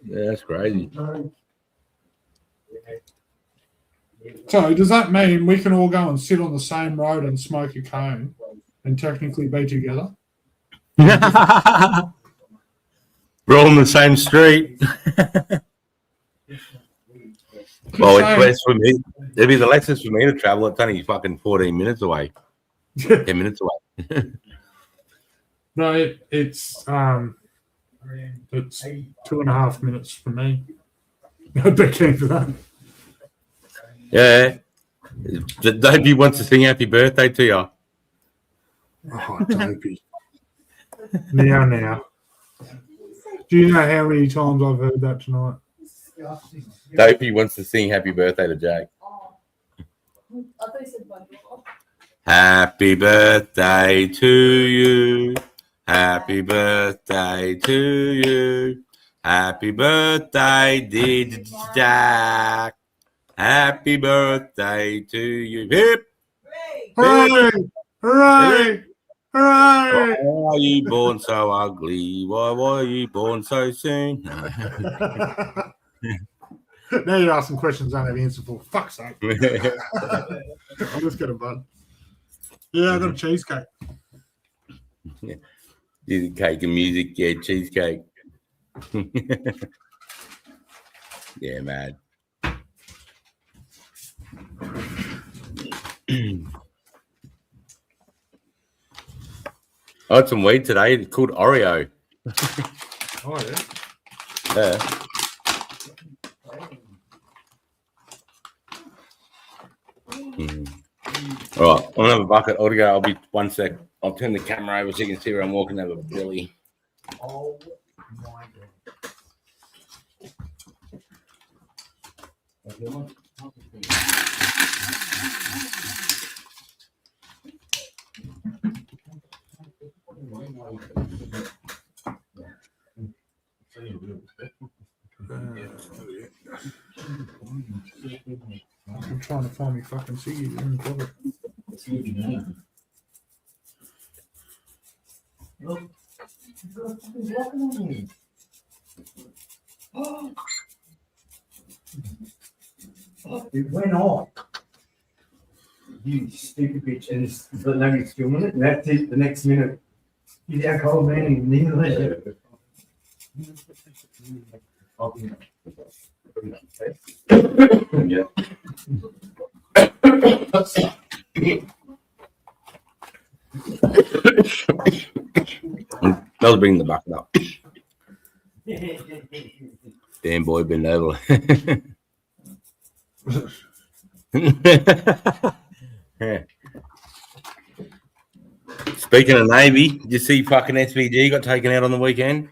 S2: Yeah, that's crazy.
S9: So does that mean we can all go and sit on the same road and smoke a cone and technically be together?
S2: We're all on the same street. Well, it's less for me. It'd be the lessons for me to travel. It's only fucking 14 minutes away. 10 minutes away.
S9: No, it's 2.5 minutes for me. I'd be keen for that.
S2: Yeah. Dopey wants to sing happy birthday to you.
S9: Oh, Dopey. Now. Do you know how many times I've heard that tonight?
S2: Dopey wants to sing happy birthday to Jack. Happy birthday to you. Happy birthday to you. Happy birthday, dear Jack. Happy birthday to you. Hip!
S9: Hooray! Hooray! Hooray!
S2: Why are you born so ugly? Why were you born so soon?
S9: Now you're asking questions I don't have answer for. Fuck's sake. I'll just get a bun. Yeah, I got a cheesecake.
S2: Cake and music, yeah, cheesecake. Yeah, man. I had some weed today. It's called Oreo.
S9: Oh, yeah.
S2: Yeah. All right, I'm gonna have a bucket. I'll go. I'll be 1 sec. I'll turn the camera over so you can see where I'm walking over Billy.
S3: Oh my God.
S9: I'm trying to find me fucking ciggies in the pocket.
S3: It went off. You stupid bitch, and the next minute, and that's it. The next minute, he's our cold man in English.
S2: Yeah. I was bringing the bucket up. Damn boy, been over. Yeah. Speaking of Navy, did you see fucking SVG got taken out on the weekend?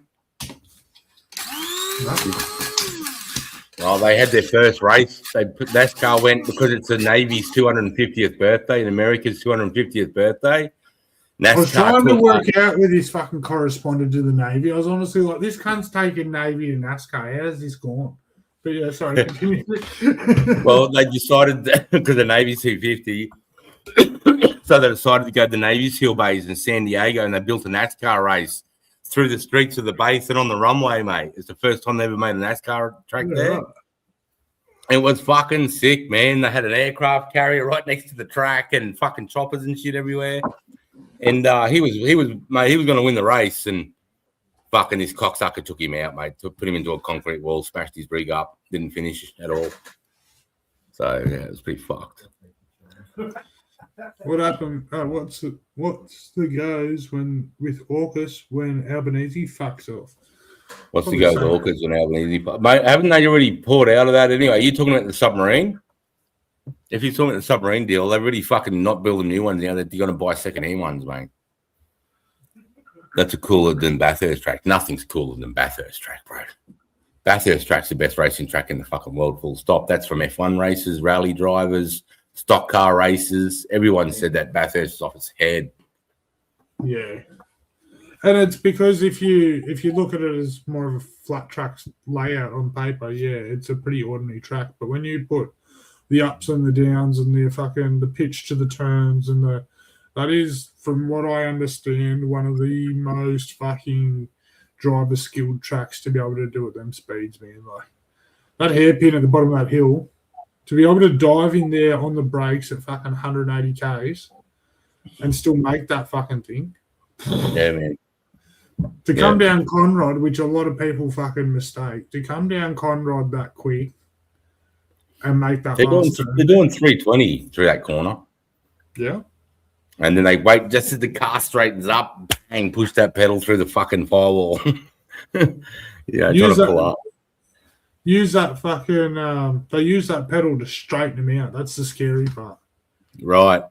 S2: Oh, they had their first race. NASCAR went because it's the Navy's 250th birthday and America's 250th birthday. NASCAR
S9: I was trying to work out with this fucking correspondent to the Navy. I was honestly like, this cunt's taking Navy and NASCAR. How's this gone? But yeah, sorry, continue.
S2: Well, they decided because the Navy's 250, so they decided to go to the Navy SEAL base in San Diego and they built a NASCAR race through the streets of the base and on the runway, mate. It's the first time they ever made a NASCAR track there.
S9: Right.
S2: It was fucking sick, man. They had an aircraft carrier right next to the track and fucking choppers and shit everywhere. And he was going to win the race, and fucking this cocksucker took him out, mate. Put him into a concrete wall, smashed his rig up, didn't finish at all. So yeah, it was pretty fucked.
S9: What happened? What's the goes when with AUKUS when Albanese fucks off?
S2: What's the go with AUKUS and Albanese? Mate, haven't they already poured out of that anyway? Are you talking about the submarine? If you're talking about the submarine deal, they're really fucking not building new ones now. They're going to buy second-hand ones, mate. That's cooler than Bathurst track. Nothing's cooler than Bathurst track, bro. Bathurst track's the best racing track in the fucking world, full stop. That's from F1 races, rally drivers, stock car races. Everyone said that Bathurst is off its head.
S9: Yeah. And it's because if you look at it as more of a flat track layout on paper, yeah, it's a pretty ordinary track. But when you put the ups and the downs and the pitch to the turns and that is, from what I understand, one of the most fucking driver skilled tracks to be able to do at them speeds, man. Like that hairpin at the bottom of that hill, to be able to dive in there on the brakes at fucking 180 Ks and still make that fucking thing.
S2: Yeah, man.
S9: To come down Conrod, which a lot of people fucking mistake, to come down Conrod that quick and make that
S2: They're doing 320 through that corner.
S9: Yeah.
S2: And then they wait just as the car straightens up and push that pedal through the fucking firewall. Yeah, trying to pull up.
S9: Use that fucking they use that pedal to straighten them out. That's the scary part.
S2: Right.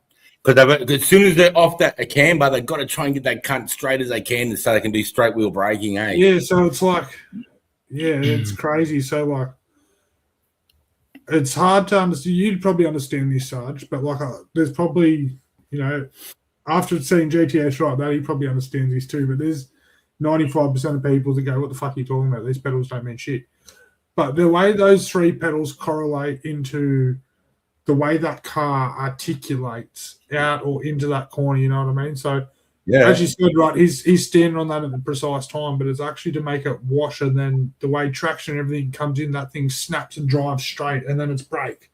S2: Because as soon as they're off that camber, they've got to try and get that cunt straight as they can so they can do straight wheel braking, eh?
S9: Yeah, so it's like, yeah, it's crazy. So, like, it's hard to understand. You'd probably understand this, Sarge, but, like, there's probably, you know, after seeing GTS right, that he probably understands this too, but there's 95% of people that go, what the fuck are you talking about? These pedals don't mean shit. But the way those three pedals correlate into the way that car articulates out or into that corner, you know what I mean? So,
S2: Yeah.
S9: as you said, right, he's standing on that at the precise time, but it's actually to make it wash, and then the way traction and everything comes in, that thing snaps and drives straight, and then it's brake.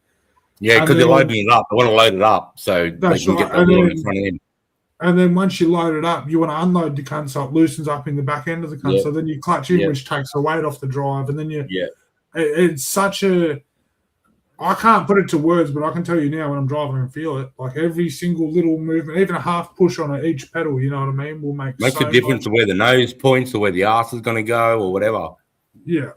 S2: Yeah, because they're loading it up. They want to load it up so they can get the wheel in front end.
S9: And then once you load it up, you want to unload the cunt so it loosens up in the back end of the cunt.
S2: Yeah.
S9: So then you clutch in,
S2: Yeah.
S9: which takes the weight off the drive, and then
S2: Yeah.
S9: it's such a. I can't put it to words, but I can tell you now when I'm driving and feel it. Like every single little movement, even a half push on each pedal, you know what I mean, will make
S2: Makes
S9: so
S2: a difference to where the nose points or where the arse is going to go or whatever.
S9: Yeah.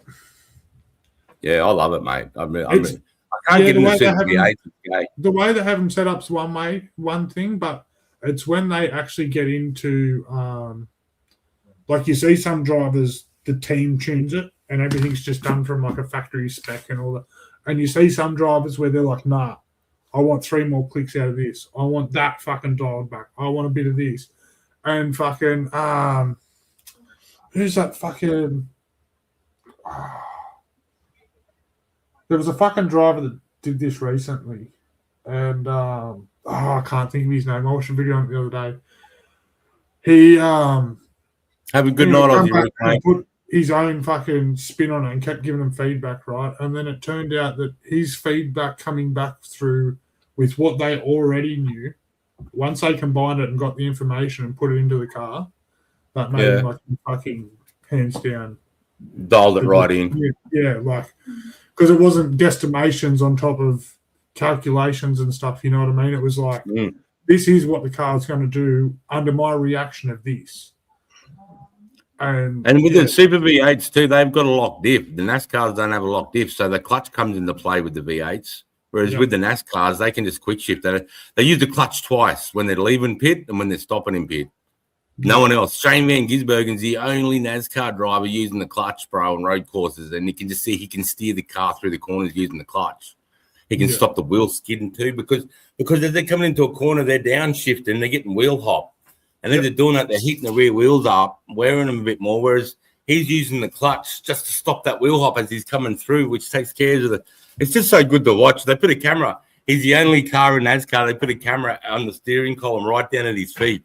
S2: Yeah, I love it, mate. I can't
S9: Yeah,
S2: get in the seat.
S9: the way they have them set up's one thing, but it's when they actually get into, like you see some drivers, the team tunes it and everything's just done from like a factory spec and all that. And you see some drivers where they're like, nah, I want 3 more clicks out of this. I want that fucking dialed back. I want a bit of this. And fucking, who's that fucking, there was a fucking driver that did this recently. And, I can't think of his name. I watched a video on it the other day. He,
S2: have a good night on you, mate.
S9: Put his own fucking spin on it and kept giving them feedback, right? And then it turned out that his feedback coming back through with what they already knew, once they combined it and got the information and put it into the car, that made him like fucking hands down.
S2: Dialed it right in.
S9: Yeah, like, because it wasn't guesstimations on top of calculations and stuff, you know what I mean? It was like, this is what the car's going to do under my reaction of this. And
S2: with the Super V8s too, they've got a locked diff. The NASCARs don't have a locked diff, so the clutch comes into play with the V8s. Whereas with the NASCARs, they can just quick shift. They use the clutch twice when they're leaving pit and when they're stopping in pit. No one else. Shane Van Gisbergen's the only NASCAR driver using the clutch, bro, on road courses, and you can just see he can steer the car through the corners using the clutch. He can stop the wheel skidding too because as they're coming into a corner, they're downshifting, they're getting wheel hop. And then they're doing that, they're hitting the rear wheels up, wearing them a bit more, whereas he's using the clutch just to stop that wheel hop as he's coming through, which takes care of it. It's just so good to watch. They put a camera. He's the only car in NASCAR. They put a camera on the steering column right down at his feet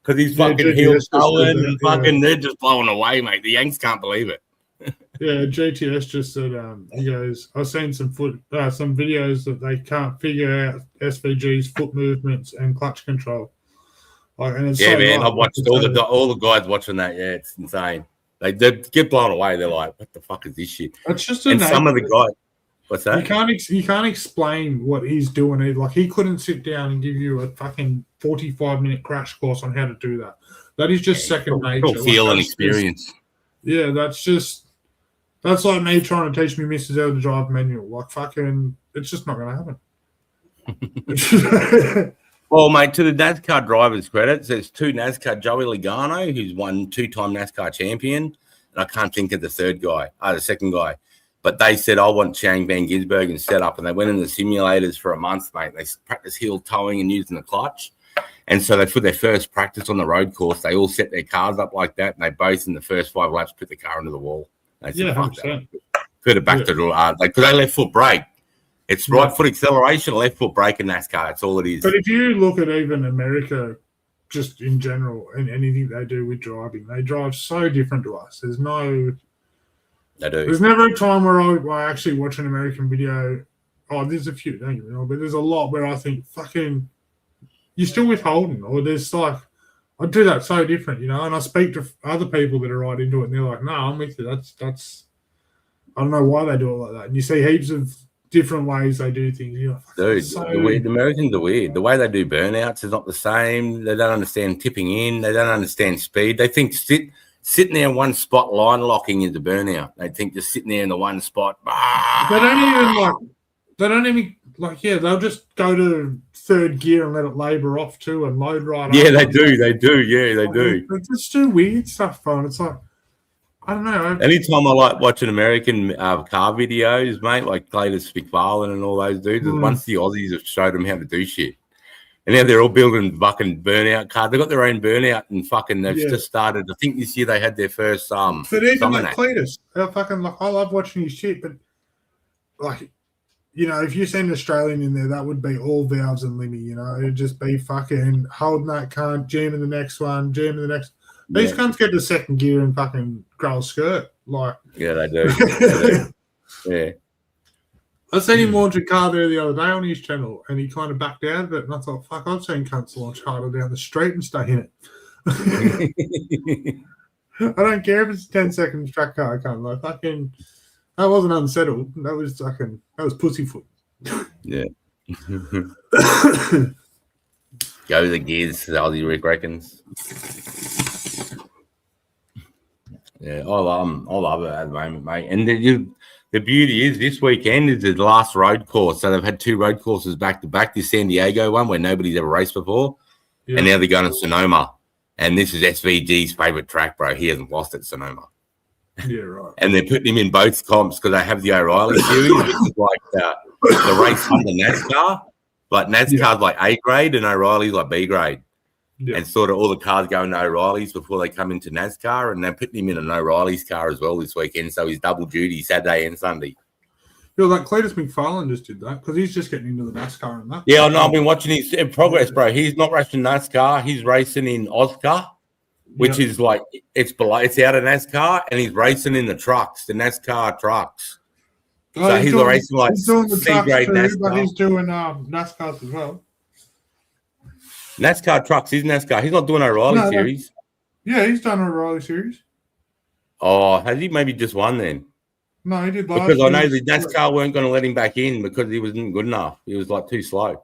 S2: because he's
S9: Yeah,
S2: fucking
S9: JTS
S2: heel
S9: just said
S2: towing
S9: that,
S2: and
S9: yeah.
S2: fucking they're just blowing away, mate. The Yanks can't believe it.
S9: Yeah, JTS just said he goes, I've seen some videos that they can't figure out SVG's foot movements and clutch control. Like, and it's
S2: Yeah,
S9: so
S2: man.
S9: right.
S2: I've watched all the guys watching that. Yeah, it's insane. They get blown away. They're like, "What the fuck is this shit?"
S9: It's just
S2: And some of the guys, what's that?
S9: You can't explain what he's doing. Like, he couldn't sit down and give you a fucking 45-minute crash course on how to do that. That is just second nature.
S2: All feel and
S9: that's
S2: experience.
S9: Yeah, that's like me trying to teach me Mrs. L to drive manual. Like, fucking, it's just not going to happen.
S2: Well, mate, to the NASCAR drivers' credit, there's two NASCAR, Joey Logano, who's won 2-time NASCAR champion, and I can't think of the second guy. But they said, I want Shane Van Gisbergen set up, and they went in the simulators for a month, mate. They practiced heel towing and using the clutch. And so for their first practice on the road course, they all set their cars up like that, and they both, in the first 5 laps, put the car into the wall. They said,
S9: Yeah,
S2: fuck
S9: 100%.
S2: that. Put it back to the because they left foot brake. It's right foot acceleration, left foot brake in NASCAR. That's all it is.
S9: But if you look at even America, just in general, and anything they do with driving, they drive so different to us.
S2: They do.
S9: There's never a time where I actually watch an American video. Oh, there's a few, don't get me wrong, but there's a lot where I think, fucking, you're still withholding, or there's like, I do that so different, you know. And I speak to other people that are right into it, and they're like, "No, I'm with you. That's. I don't know why they do it like that." And you see heaps of different ways they do things. You're like,
S2: Dude,
S9: so...
S2: the Americans are weird. The way they do burnouts is not the same. They don't understand tipping in. They don't understand speed. They think sitting there in one spot, line locking is a burnout. They think just sitting there in the one spot.
S9: They don't even they'll just go to third gear and let it labour off too and load right
S2: Yeah,
S9: up.
S2: they do. They do. Yeah, they do.
S9: They just do weird stuff, bro. And it's like, I don't know.
S2: Anytime I like watching American car videos, mate, like Clayton McFarlane and all those dudes, once the Aussies have showed them how to do shit. And now they're all building fucking burnout cars. They've got their own burnout and fucking they've just started. I think this year they had their first
S9: But even
S2: summer
S9: like
S2: nap.
S9: Cletus, I love watching his shit, but like, you know, if you send an Australian in there, that would be all valves and limmy, you know. It'd just be fucking holding that cunt, jamming the next one, jamming the next. These cunts get to second gear and fucking grow a skirt. Like,
S2: Yeah, they do. Yeah.
S9: I seen him launch a car there the other day on his channel, and he kind of backed out of it. And I thought, fuck, I've seen cunts launch harder down the street and stay in it. I don't care if it's a 10-second track car. I can't like fucking. That wasn't unsettled. That was pussyfoot.
S2: Yeah. Go the gears, Aussie Rick reckons. Yeah, I love it at the moment, mate. And the beauty is this weekend is the last road course. So they've had 2 road courses back to back. This San Diego one where nobody's ever raced before. Yeah. And now they're going to Sonoma. And this is SVG's favorite track, bro. He hasn't lost at Sonoma.
S9: Yeah, right.
S2: And they're putting him in both comps because they have the O'Reilly series, which is like the race under NASCAR. Like NASCAR's like A grade and O'Reilly's like B grade. Yeah. And sort of all the cars go into O'Reilly's before they come into NASCAR, and they're putting him in an O'Reilly's car as well this weekend. So he's double duty Saturday and Sunday.
S9: You know, like Cletus McFarlane just did that because he's just getting into the NASCAR and that.
S2: Yeah, no, I've been watching his progress, bro. He's not racing NASCAR. He's racing in Oscar, which is like it's out of NASCAR, and he's racing in the trucks, the NASCAR trucks.
S9: Oh,
S2: so he's racing like
S9: he's doing the trucks
S2: C-grade
S9: too,
S2: NASCAR.
S9: but he's doing NASCARs as well.
S2: NASCAR trucks is NASCAR. He's not doing O'Reilly series.
S9: Yeah, he's done O'Reilly series.
S2: Oh, has he maybe just won then?
S9: No, he did last
S2: because
S9: year.
S2: I know the NASCAR weren't going to let him back in because he wasn't good enough. He was like too slow.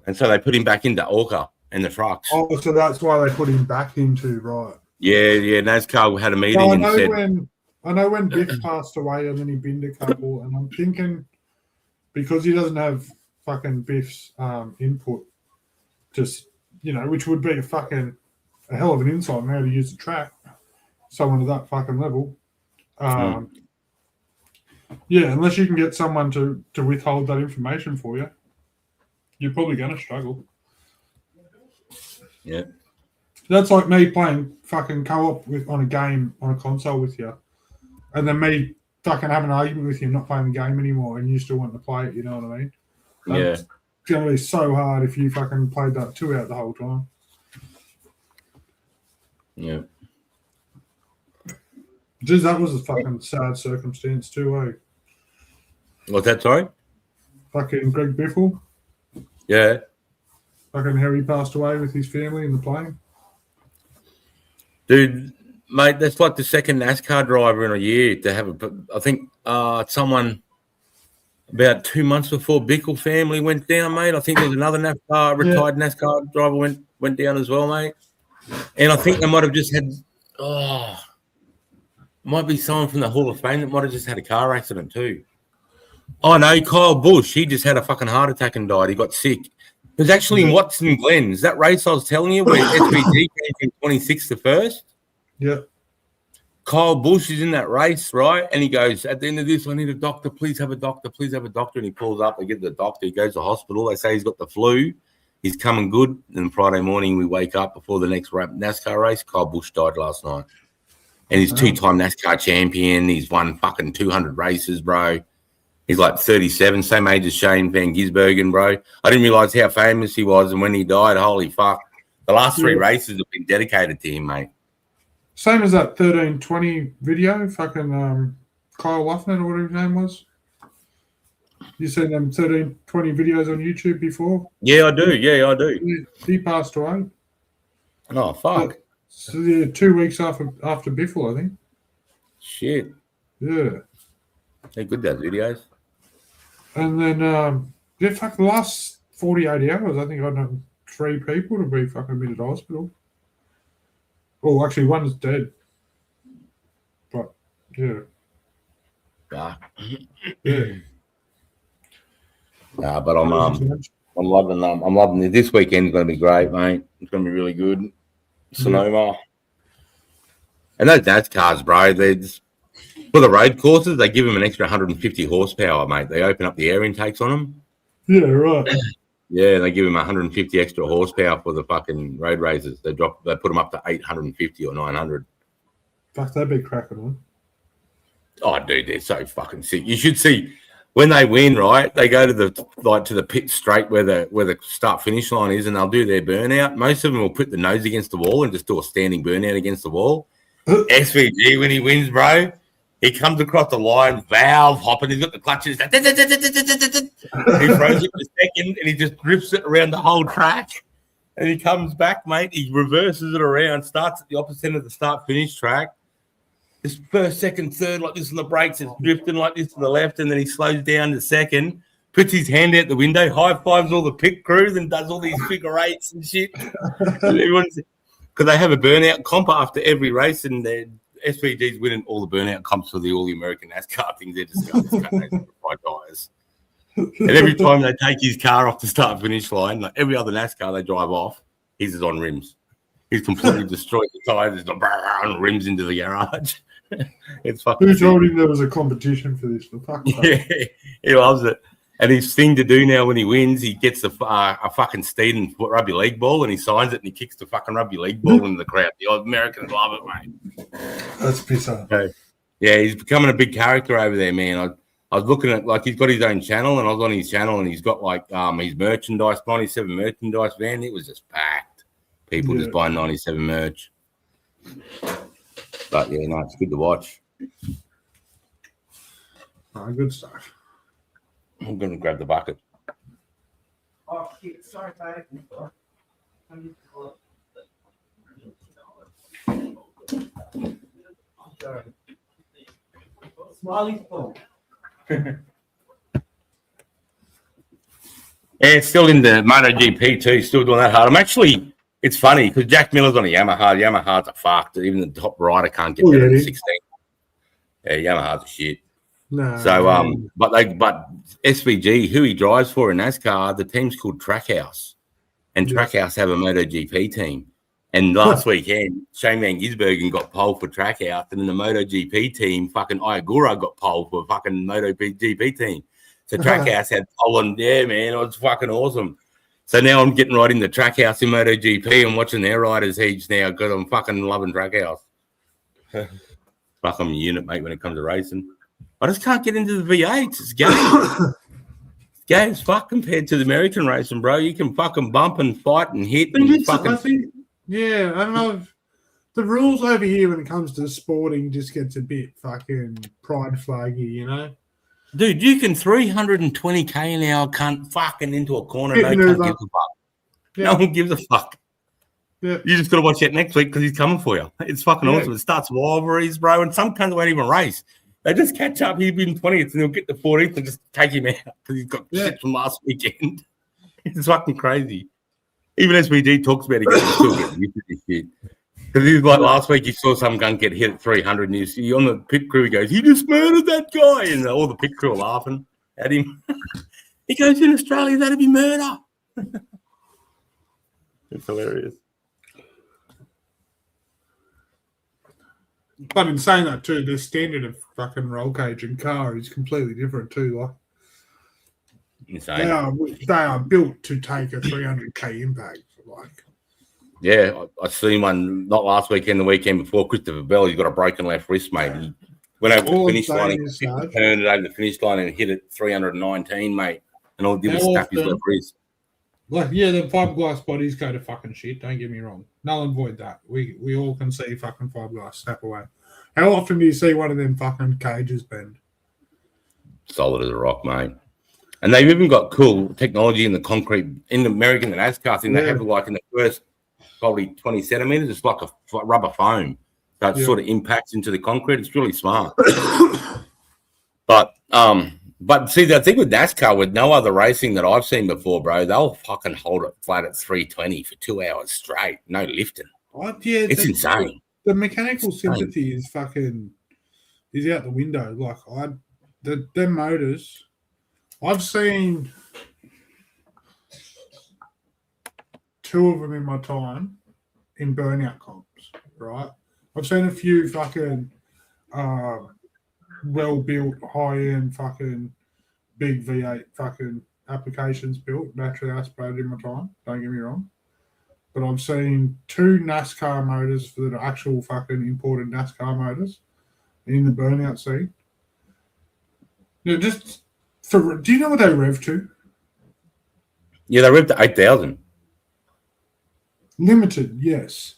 S2: And so they put him back into Orca and the trucks.
S9: Oh, so that's why they put him back into, right.
S2: Yeah. NASCAR had a meeting and said...
S9: I know when Biff passed away and then he binned a couple, and I'm thinking because he doesn't have fucking Biff's input, just, you know, which would be a hell of an insight on how to use the track, someone at that fucking level. Yeah, unless you can get someone to withhold that information for you, you're probably going to struggle.
S2: Yeah.
S9: That's like me playing fucking co-op on a game on a console with you, and then me fucking having an argument with you, not playing the game anymore, and you still want to play it, you know what I mean? That's going to be so hard if you fucking played that 2 out the whole time.
S2: Yeah.
S9: Geez, that was a fucking sad circumstance too, eh?
S2: What's that, sorry?
S9: Fucking Greg Biffle.
S2: Yeah.
S9: Fucking Harry passed away with his family in the plane.
S2: Dude, mate, that's like the second NASCAR driver in a year to have a. I think someone about 2 months before Bickle family went down, mate. I think there's another retired NASCAR driver went down as well, mate. And I think they might have just had. Might be someone from the Hall of Fame that might have just had a car accident too. Oh no, Kyle Busch. He just had a fucking heart attack and died. He got sick. It was actually in Watson Glens. That race I was telling you where SVG came from 26th to 1st.
S9: Yeah.
S2: Kyle Busch is in that race, right? And he goes, at the end of this, I need a doctor. Please have a doctor. Please have a doctor. And he pulls up. They get the doctor. He goes to the hospital. They say he's got the flu. He's coming good. And Friday morning, we wake up before the next NASCAR race. Kyle Busch died last night. And he's two-time NASCAR champion. He's won fucking 200 races, bro. He's like 37, same age as Shane Van Gisbergen, bro. I didn't realize how famous he was. And when he died, holy fuck. The last 3 races have been dedicated to him, mate.
S9: Same as that 1320 video, fucking Kyle Luffman or whatever his name was. You seen them 1320 videos on YouTube before?
S2: Yeah, I do. Yeah, I do.
S9: He passed away.
S2: Oh, fuck.
S9: So, yeah, 2 weeks after Biffle, I think.
S2: Shit.
S9: Yeah.
S2: They're good, those videos.
S9: And then, fuck, the last 48 hours, I think I know 3 people to be fucking admitted to hospital. Oh, actually, one's dead. But, yeah. Yeah.
S2: But I'm loving it. This weekend's going to be great, mate. It's going to be really good. Sonoma. And those NASCARs, bro, for the road courses, they give them an extra 150 horsepower, mate. They open up the air intakes on them.
S9: Yeah, right.
S2: Yeah, they give them 150 extra horsepower for the fucking road races. They put them up to 850 or 900.
S9: Fuck, that'd be cracking on.
S2: Oh, dude, they're so fucking sick. You should see when they win, right? They go to the pit straight where the start finish line is, and they'll do their burnout. Most of them will put the nose against the wall and just do a standing burnout against the wall. SVG, when he wins, bro, he comes across the line, valve hopping. He's got the clutches. He throws it for a second, and he just drifts it around the whole track. And he comes back, mate. He reverses it around, starts at the opposite end of the start-finish track. This first, second, third, like this on the brakes, it's drifting like this to the left, and then he slows down to second, puts his hand out the window, high-fives all the pit crews, and does all these figure eights and shit. Because they have a burnout comp after every race, and SVG's winning all the burnout comps for all the American NASCAR things. They're just going tires. And every time they take his car off the start-finish line, like every other NASCAR they drive off, his is on rims. He's completely destroyed the tires. There's like rims into the garage. It's fucking.
S9: Who told him there was a competition for this?
S2: Yeah, he loves it. And his thing to do now when he wins, he gets a fucking Steed and rugby league ball, and he signs it, and he kicks the fucking rugby league ball in the crowd. The Americans love it, mate.
S9: That's bizarre.
S2: So, yeah, he's becoming a big character over there, man. I was looking at, like, he's got his own channel, and I was on his channel, and he's got, like, his merchandise, 97 merchandise van. It was just packed. People just buying 97 merch. But, yeah, no, it's good to watch.
S9: Good stuff.
S2: I'm going to grab the bucket.
S3: Oh, shit. Sorry, mate. Sorry. Smiley's phone.
S2: Yeah, it's still in the MotoGP too, still doing that hard. It's funny because Jack Miller's on a Yamaha. Yamaha's a fucked. Even the top rider can't get better than 16. Yeah, Yamaha's a shit.
S9: No.
S2: So, but SVG, who he drives for in NASCAR, the team's called Trackhouse, and Trackhouse have a MotoGP team. And last weekend, Shane Van Gisbergen got pole for Trackhouse, and then the MotoGP team, fucking Iagura, got pole for fucking MotoGP team. So Trackhouse had pole on. Yeah, man, it was fucking awesome. So now I'm getting right in the Trackhouse in MotoGP and watching their riders heats now because I'm fucking loving Trackhouse. Fuck, I'm a unit, mate, when it comes to racing. I just can't get into the V8s. It's game. Game's fuck compared to the American racing, bro. You can fucking bump and fight and hit. And fucking...
S9: I don't know. the rules over here when it comes to sporting just gets a bit fucking pride flaggy, you know.
S2: Dude, you can 320k an hour cunt fucking into a corner.
S9: Bit
S2: No cunt
S9: maneuver.
S2: gives a fuck.
S9: Yeah.
S2: No one gives a fuck.
S9: Yeah.
S2: You just got to watch it next week because he's coming for you. It's fucking
S9: Yeah.
S2: awesome. It starts rivalries, bro, and some cunts won't even race. They just catch up. He'll be in 20th and they'll get the 14th and just take him out because he's got
S9: Yeah.
S2: shit from last weekend. It's fucking crazy. Even SVG talks about it, he's still getting used to this shit. Because he's like last week, he saw some gun get hit at 300 and you see on the pit crew, he goes, "He just murdered that guy." And all the pit crew are laughing at him. He goes, "In Australia, that'd be murder." It's hilarious.
S9: But in saying that too, the standard of fucking roll cage and car is completely different too. Like
S2: Insane.
S9: they are built to take a 300k impact. Like
S2: Yeah, I seen one not last weekend, the weekend before. Christopher Bell, he's got a broken left wrist, mate. He went over
S9: All
S2: the finish
S9: I'm
S2: line,
S9: saying is,
S2: he
S9: Sarge,
S2: turned it over the finish line and hit it 319, mate. And all he did was
S9: How
S2: snap his
S9: often-
S2: left wrist.
S9: like yeah, the fiberglass bodies go to fucking shit. Don't get me wrong. Null and void that. We all can see fucking fiberglass snap away. How often do you see one of them fucking cages bend?
S2: Solid as a rock, mate. And they've even got cool technology in the concrete, in the American and NASCAR thing. They
S9: Yeah.
S2: have like in the first probably 20 centimeters, it's like a rubber foam. So it
S9: Yeah.
S2: sort of impacts into the concrete. It's really smart. But see, the thing with NASCAR, with no other racing that I've seen before, bro, they'll fucking hold it flat at 320 for 2 hours straight, no lifting.
S9: Yeah,
S2: It's insane.
S9: The mechanical
S2: Insane.
S9: sympathy is fucking is out the window. Like them motors, I've seen 2 of them in my time in burnout comps. Right, I've seen a few fucking well-built, high-end fucking big V8 fucking applications built, naturally aspirated in my time. Don't get me wrong. But I've seen 2 NASCAR motors for the actual fucking imported NASCAR motors in the burnout scene. Yeah, just for, do you know what they rev to?
S2: Yeah, they ripped to 8,000.
S9: Limited, yes.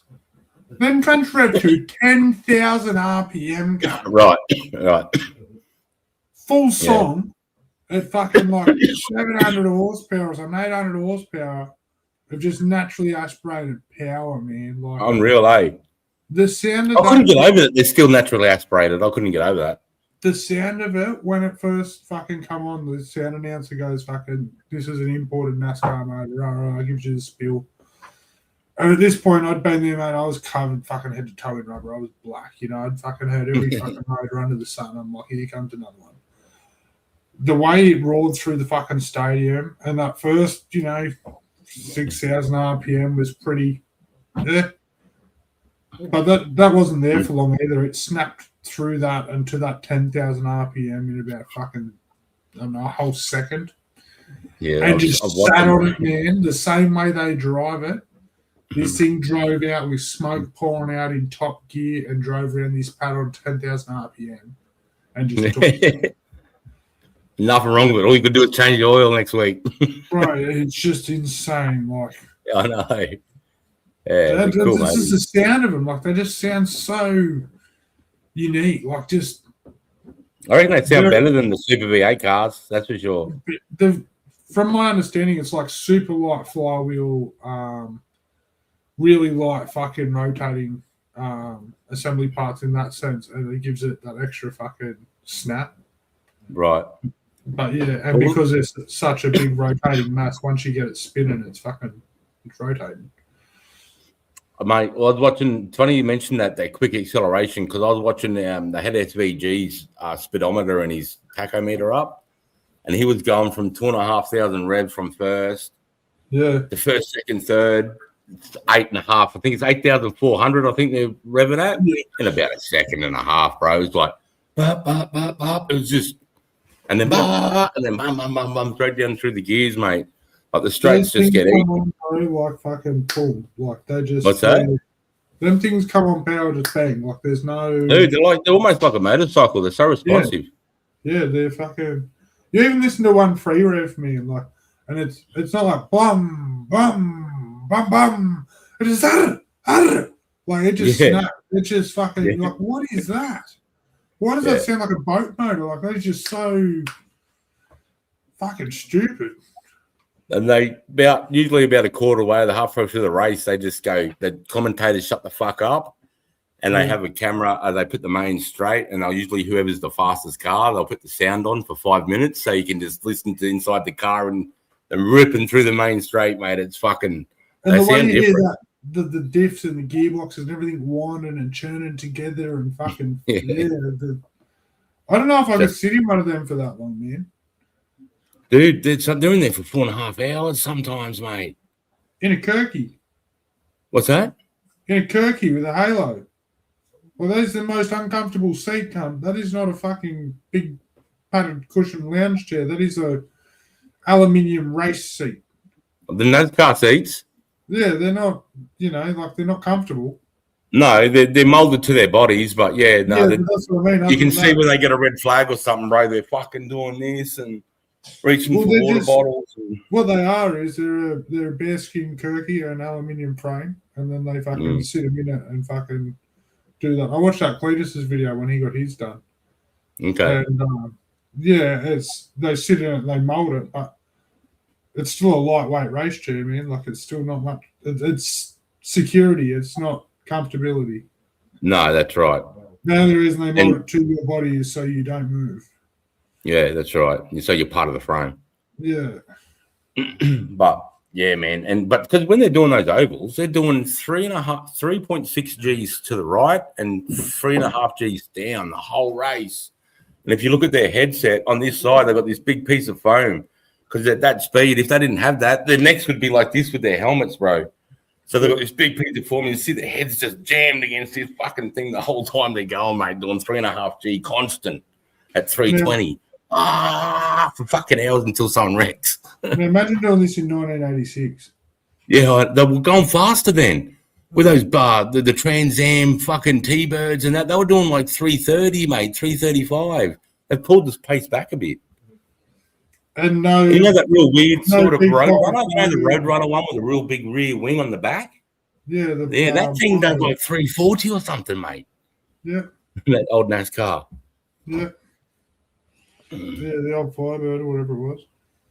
S9: Then cunts rev to 10,000 RPM gun.
S2: Right, right.
S9: Full song at fucking like 700 horsepower or something, 800 horsepower of just naturally aspirated power, man. Like
S2: Unreal, eh?
S9: the sound of
S2: I couldn't
S9: that,
S2: get over that. They're still naturally aspirated. I couldn't get over that.
S9: the sound of it when it first fucking come on, the sound announcer goes fucking, "This is an imported NASCAR motor." Right, gives you the spiel. And at this point, I'd been there, mate. I was covered fucking head to toe in rubber. I was black, you know. I'd fucking heard every fucking motor under the sun. I'm like, here comes another one. The way it roared through the fucking stadium, and that first, 6,000 RPM was pretty. But that wasn't there for long either. It snapped through that and to that 10,000 RPM in about fucking, I don't know, a whole second.
S2: Yeah,
S9: And just sat on it,
S2: it.
S9: man, the same way they drive it. This thing drove out with smoke pouring out in top gear and drove around this pad on 10,000 RPM and just took it.
S2: Nothing wrong with it. All you could do is change the oil next week.
S9: Right, it's just insane. Like,
S2: I know. Yeah, it'd be cool,
S9: this is
S2: mate.
S9: the sound of them. Like, they just sound so unique. Like, just
S2: I reckon they sound better than the Super V8 cars. That's for sure.
S9: from my understanding, it's like super light flywheel, really light fucking rotating assembly parts in that sense, and it gives it that extra fucking snap.
S2: Right.
S9: But yeah, and because it's such a big rotating mass, once you get it spinning, it's rotating.
S2: Mate, well, I was watching. It's funny you mentioned that quick acceleration because I was watching. They had SVG's speedometer and his tachometer up, and he was going from 2,500 revs from first.
S9: Yeah,
S2: The first, second, third, it's 8.5. I think it's 8,400. I think they're revving at in about a second and a half, bro. It's like, bop, bop, bop, bop. It was just, and then bop, and then bum, bum, bum, bum, straight down through the gears, mate. Like the straights
S9: Those
S2: just get
S9: things
S2: easy.
S9: come on, bro, like fucking pull. Like they just.
S2: What's that?
S9: Them things come on power just bang. Like there's no.
S2: Dude, they're almost like a motorcycle. They're so responsive.
S9: Yeah, they're fucking. You even listen to one free rev, man, like, and it's not like bum bum bum bum. It is arr, arr, Like it just
S2: Yeah.
S9: snapped. It just fucking
S2: Yeah.
S9: like, what is that? Why does
S2: Yeah.
S9: that sound like a boat motor? Like that's just so fucking stupid.
S2: And they usually about a quarter way, the halfway through the race, they just go. The commentators shut the fuck up, and they have a camera. They put the main straight, and they'll usually whoever's the fastest car, they'll put the sound on for 5 minutes, so you can just listen to inside the car and ripping through the main straight, mate. It's fucking.
S9: And
S2: They
S9: the way
S2: sound
S9: you hear
S2: different.
S9: that, the diffs and the gearboxes and everything whining and churning together and fucking
S2: Yeah.
S9: I don't know if I could
S2: Just-
S9: sit in one of them for that long, man.
S2: Dude, they're in there for 4.5 hours sometimes, mate.
S9: In a Kirky.
S2: What's that?
S9: In a Kirky with a halo. Well, that is the most uncomfortable seat, cunt. That is not a fucking big padded cushion lounge chair. That is a aluminium race seat.
S2: The NASCAR seats?
S9: Yeah, they're not, like they're not comfortable.
S2: No, they're molded to their bodies, but yeah, no,
S9: yeah,
S2: they-
S9: but that's what I mean.
S2: you can
S9: Other than
S2: see
S9: that-
S2: when they get a red flag or something, bro. They're fucking doing this and reaching
S9: Well,
S2: for
S9: they're
S2: water
S9: just-
S2: bottles. And,
S9: What they are is they're a bearskin Kirky or an aluminium frame, and then they fucking sit them in it and fucking do that. I watched that Cletus's video when he got his done,
S2: okay,
S9: and they sit in it, they mold it, but it's still a lightweight race chair, man. Like it's still not much. It's security. It's not comfortability.
S2: no, that's right.
S9: The only reason they mold
S2: And-
S9: it to your body is so you don't move.
S2: Yeah, that's right. So you're part of the frame.
S9: Yeah.
S2: But yeah, man, but because when they're doing those ovals, they're doing 3.6 Gs to the right and 3.5 Gs down the whole race. And if you look at their headset on this side, they've got this big piece of foam because at that speed, if they didn't have that, their necks would be like this with their helmets, bro. So they've got this big piece of foam, and you see their heads just jammed against this fucking thing the whole time they're going, mate, doing 3.5 G constant at 320. For fucking hours until someone wrecks.
S9: Now imagine doing this in 1986.
S2: Yeah, they were going faster then with those the Trans Am fucking T-Birds and that. They were doing like 330, mate, 335. They pulled this pace back a bit.
S9: And no,
S2: You know that real weird sort of
S9: big
S2: Roadrunner? You know the
S9: fucking-
S2: Roadrunner one with a real big rear wing on the back?
S9: yeah,
S2: That thing does like 340 or something, mate.
S9: yeah,
S2: That old NASCAR.
S9: yeah, the old Firebird or whatever it was.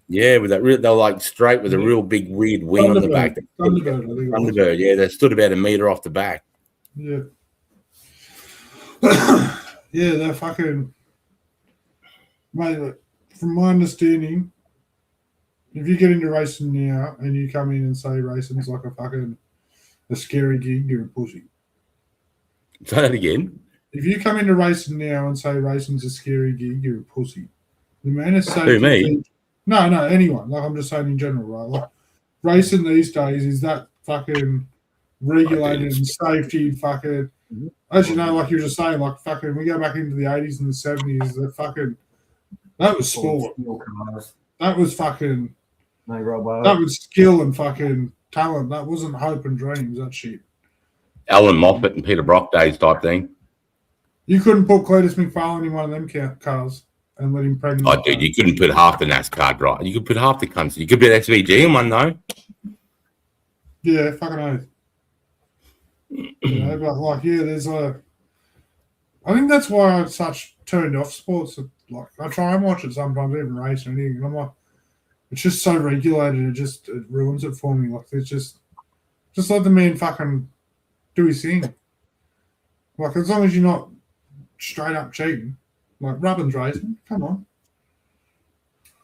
S2: Yeah, with that they're like straight with a real big weird wing on the back.
S9: Thunderbird, I think it was.
S2: Thunderbird, yeah, they stood about a meter off the back.
S9: Yeah. Yeah, they're fucking. Mate, look, from my understanding, if you get into racing now and you come in and say racing's like a scary gig, you're a pussy.
S2: Say that again.
S9: If you come into racing now and say racing's a scary gig, you're a pussy. The man is
S2: Who, me?
S9: No, anyone. Like I'm just saying in general, right? Like racing these days is that fucking regulated and safety fucking. As you know, like you were just saying, like fucking, we go back into the 80s and the 70s. That was sport. That was fucking.
S3: No rubber.
S9: That was skill and fucking talent. That wasn't hope and dreams. That shit.
S2: Alan Moffat and Peter Brock days type thing.
S9: You couldn't put Cletus McFarlane in one of them cars and let him pregnant.
S2: Oh, dude, you couldn't put half the NASCAR drive. You could put half the cunts. You could put SVG in one, though.
S9: Yeah, fucking oath. But like, yeah, there's a. I think that's why I'm such turned off sports. Like, I try and watch it sometimes, even racing and anything. And I'm like, it's just so regulated. It ruins it for me. Like, it's just let the man fucking do his thing. Like, as long as you're not straight up cheating, like Rubbin's racing, come on.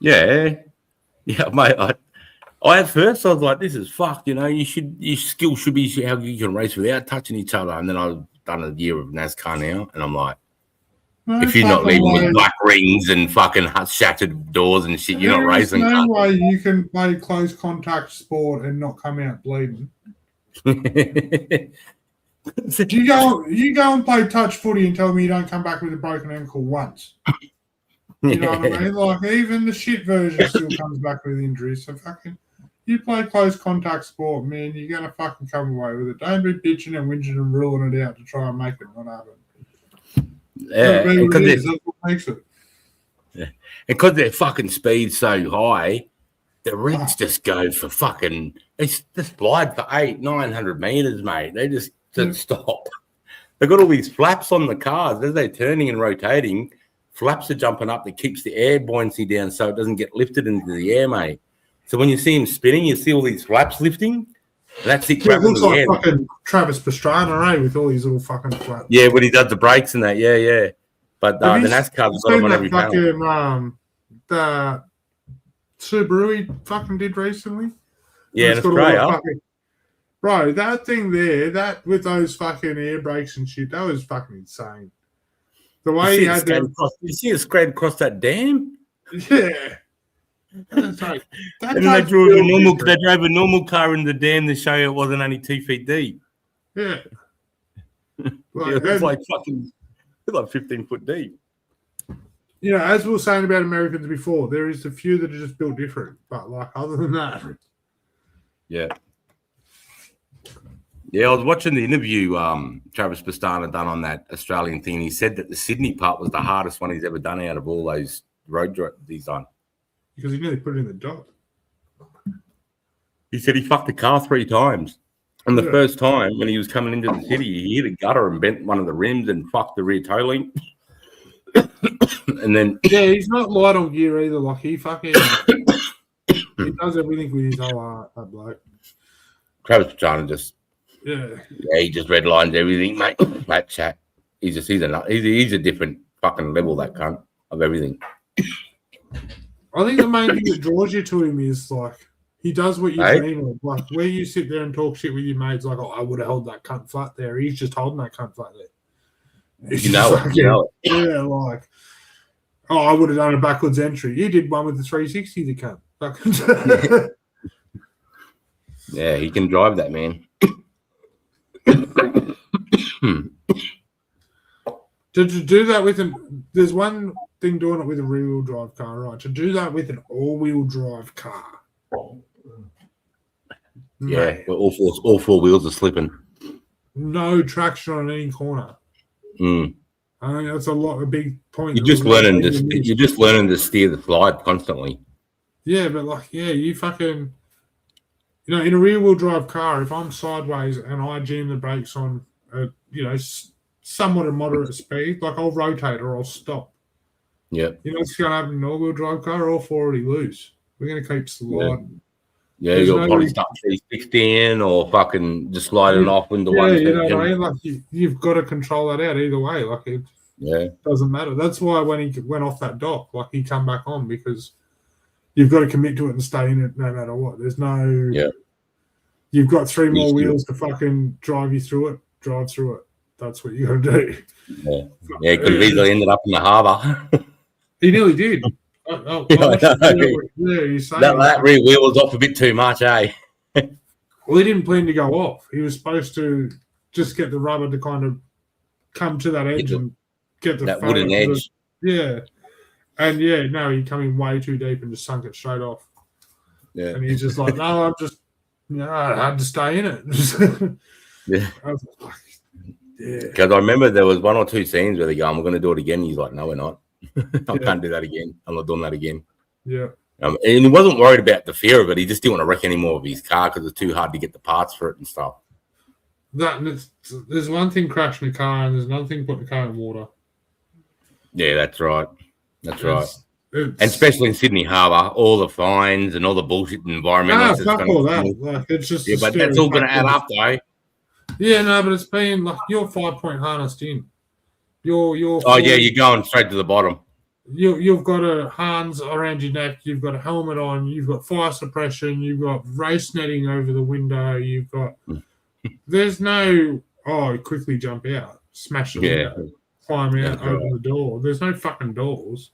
S2: Yeah. Yeah, mate. I at first I was like, this is fucked, you know. Your skill should be how you can race without touching each other. And then I've done a year of NASCAR now, and I'm like,
S9: No
S2: if you're not
S9: fucking
S2: leaving
S9: way.
S2: with black rings and fucking shattered doors and shit, you're not
S9: There is
S2: racing.
S9: no way you can play close contact sport and not come out bleeding. You go and play touch footy and tell me you don't come back with a broken ankle once. You know what I mean? Like even the shit version still comes back with injuries. So fucking, you play close contact sport, man. You're gonna fucking come away with it. Don't be bitching and whinging and ruling it out to try and make it not happen.
S2: Yeah,
S9: Be what
S2: because
S9: it is. That's what makes it.
S2: because their fucking speed's so high, the reds just go for fucking. They just glide for 800-900 meters, mate. They just to stop. They've got all these flaps on the cars as they're turning and rotating. Flaps are jumping up that keeps the air buoyancy down so it doesn't get lifted into the air, mate. So when you see him spinning, you see all these flaps lifting. That's it.
S9: It
S2: Grabbing
S9: looks
S2: the
S9: like
S2: air.
S9: fucking Travis Pastrana, eh, with all these little fucking flaps.
S2: Yeah, when he does the brakes and that, yeah. But the
S9: Have you
S2: NASCAR's got
S9: seen
S2: them on
S9: that
S2: every panel.
S9: fucking, the Subaru he fucking did recently?
S2: Yeah, in
S9: It's got all the
S2: Australia.
S9: fucking- Bro, that thing there, that with those fucking air brakes and shit, that was fucking insane. The way he had them,
S2: You see it scrape across that dam?
S9: yeah. It's like, that
S2: And then they
S9: takes
S2: drove
S9: real
S2: a normal.
S9: difference.
S2: They drove a normal car in the dam to show you it wasn't only 2 feet deep.
S9: Yeah.
S2: Yeah,
S9: Like,
S2: it was
S9: and,
S2: like fucking, it was like 15 foot deep.
S9: you know, as we were saying about Americans before, there is a few that are just built different. But like other than that,
S2: Yeah. Yeah, I was watching the interview Travis Pastana done on that Australian thing. And he said that the Sydney part was the hardest one he's ever done out of all those road he's done.
S9: because he nearly put it in the dock.
S2: He said he fucked the car 3 times. And the
S9: Yeah.
S2: first time when he was coming into the city, he hit a gutter and bent one of the rims and fucked the rear toe link. And then
S9: Yeah, he's not light on gear either. Like he fucking he does everything with his whole heart, that bloke.
S2: Travis Pastana just
S9: Yeah.
S2: he just redlines everything, mate. That chat. He's a different fucking level, that cunt, of everything.
S9: I think the main thing that draws you to him is like he does what you
S2: Hey?
S9: dream of. Like where you sit there and talk shit with your mates, like, oh, I would have held that cunt flat there. He's just holding that cunt flat there. It's
S2: You know
S9: just
S2: it. You know it.
S9: Yeah, like, oh, I would have done a backwards entry. You did one with the 360, the cunt. Fucking-
S2: Yeah, he can drive that, man.
S9: To do that with there's one thing doing it with a rear-wheel drive car, right? To do that with an all-wheel drive car.
S2: Yeah,
S9: mate,
S2: but all four wheels are slipping.
S9: no traction on any corner.
S2: Mm.
S9: I think that's a big point.
S2: You're just learning to steer the slide constantly.
S9: Yeah, but like, yeah, you fucking, you know, in a rear-wheel drive car, if I'm sideways and I jam the brakes on, somewhat a moderate speed, like I'll rotate or I'll stop.
S2: Yeah,
S9: You know what's going to happen in an all-wheel drive car? All four already loose. We're going to keep sliding.
S2: yeah,
S9: There's
S2: you'll
S9: no-
S2: probably start 360 in or fucking just sliding off into
S9: Yeah,
S2: one
S9: you know
S2: section.
S9: what I mean? Like you've got to control that out either way. Like it
S2: Yeah,
S9: doesn't matter. That's why when he went off that dock, like he come back on because you've got to commit to it and stay in it no matter what. There's no.
S2: Yeah.
S9: You've got 3 more
S2: Used to it.
S9: wheels to fucking drive you through it. Drive through it. That's what you got to do.
S2: yeah, could have easily ended up in the harbour.
S9: He nearly did. Oh,
S2: Yeah, I know.
S9: yeah, he's saying
S2: that rear wheel was off a bit too much, eh?
S9: Well, he didn't plan to go off. He was supposed to just get the rubber to kind of come to that edge and get the
S2: That
S9: photo
S2: wooden
S9: to the-
S2: edge.
S9: Yeah. And yeah, no, he come in way too deep and just sunk it straight off.
S2: Yeah,
S9: And he's just like, no, I had to stay in it.
S2: yeah.
S9: I was like, yeah.
S2: Because I remember there was 1 or 2 scenes where they go, "We're going to do it again." He's like, "No, we're not. I
S9: Yeah.
S2: can't do that again. I'm not doing that again."
S9: Yeah.
S2: And he wasn't worried about the fear of it. He just didn't want to wreck any more of his car because it's too hard to get the parts for it and stuff.
S9: There's one thing crashing a car and there's another thing putting the car in water.
S2: Yeah, that's right. That's right.
S9: It's-
S2: And especially in Sydney Harbour, all the fines and all the bullshit environmental.
S9: No,
S2: it's
S9: fuck
S2: gonna-
S9: all that. Like, it's just
S2: Yeah,
S9: a
S2: but that's all going to
S9: stereotype.
S2: add up, though.
S9: Yeah, no, but it's been like you're 5-point harnessed in. You're
S2: Oh yeah, you're going straight to the bottom.
S9: You've got a harness around your neck, you've got a helmet on, you've got fire suppression, you've got race netting over the window, you've got there's no quickly jump out, smash the
S2: Yeah.
S9: window, climb out,
S2: That's
S9: open the door. There's no fucking doors.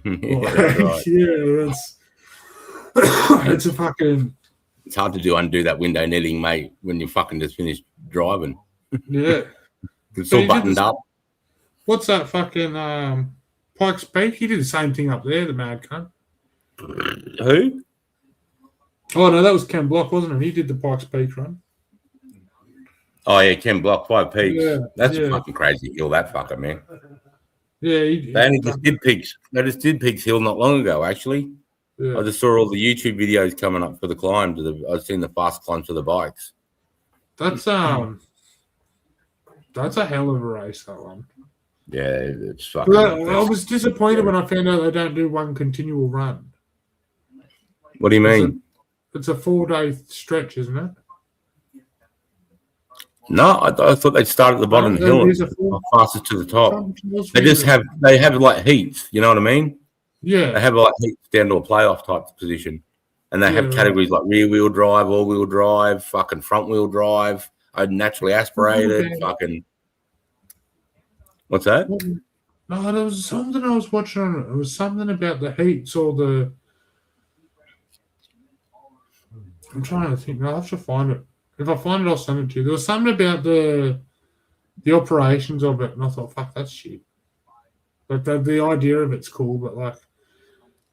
S2: Yeah,
S9: Like,
S2: that's right.
S9: yeah, that's it's a fucking
S2: It's hard to undo that window netting, mate, when you fucking just finished driving.
S9: yeah.
S2: It's
S9: But
S2: all
S9: he did
S2: buttoned
S9: this-
S2: up.
S9: What's that fucking Pikes Peak? He did the same thing up there, the mad cunt.
S2: Who?
S9: Oh no, that was Ken Block, wasn't it? He did the Pikes Peak run.
S2: Oh yeah, Ken Block, 5 Peaks.
S9: Yeah,
S2: That's
S9: yeah.
S2: a fucking crazy hill, that fucker, man.
S9: Yeah, he
S2: They only just did Peaks. They just did Peaks Hill not long ago, actually.
S9: yeah.
S2: I just saw all the YouTube videos coming up for the climb. I've seen the fast climb to the bikes.
S9: That's That's a hell of a race, that one.
S2: Yeah, it's fucking.
S9: I was disappointed when I found out they don't do one continual run.
S2: What do you mean?
S9: It's a 4-day stretch, isn't it?
S2: No, I thought they'd start at the bottom of the hill and go fastest to the top. They have like heats. You know what I mean?
S9: Yeah.
S2: They have like heats down to a playoff type position, and they have categories like rear wheel drive, all wheel drive, fucking front wheel drive, naturally aspirated, fucking. What's that?
S9: No, there was something I was watching on it. It was something about the heats or the. I'm trying to think. I'll have to find it. If I find it, I'll send it to you. There was something about the operations of it, and I thought, fuck, that's shit. But the idea of it's cool, but like,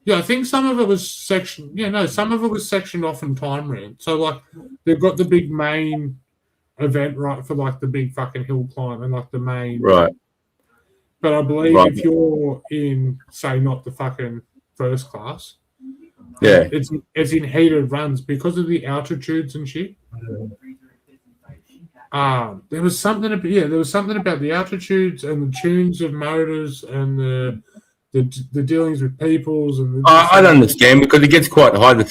S9: yeah, I think some of it was sectioned. Yeah, no, some of it was sectioned off in time ran. So like, they've got the big main event right for like the big fucking hill climb and like the main
S2: right.
S9: But I believe if you're in, say, not the fucking first class,
S2: yeah,
S9: it's in heated runs because of the altitudes and shit. There was something about the altitudes and the tunes of motors and the dealings with peoples and.
S2: I don't understand because it gets quite high. The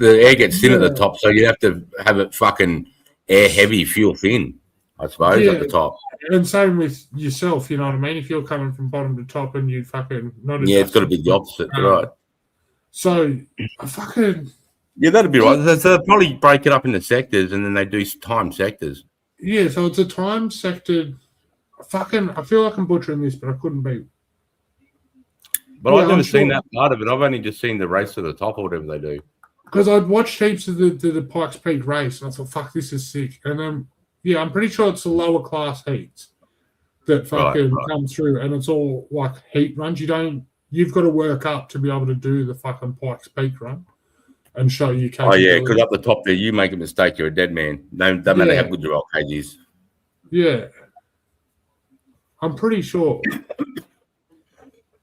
S2: air gets thin at the top, so you have to have it fucking air heavy, fuel thin. I suppose at the top.
S9: And same with yourself, you know what I mean? If you're coming from bottom to top and you fucking not.
S2: Yeah, it's got to be the opposite, right?
S9: So, fucking.
S2: Yeah, that'd be right. So they'll probably break it up into sectors and then they do time sectors.
S9: Yeah, so it's a time sectored. I feel like I'm butchering this, but I couldn't be.
S2: But I've never seen that part of it. I've only just seen the race to the top or whatever they do.
S9: Because I'd watched heaps of the Pikes Peak race and I thought, fuck, this is sick. And then, yeah, I'm pretty sure it's the lower class heats that fucking come through and it's all like heat runs. You've got to work up to be able to do the fucking Pikes Peak run and show you capability.
S2: Oh, yeah, because up the top there, you make a mistake, you're a dead man. No matter how good your LKG is.
S9: Yeah. I'm pretty sure.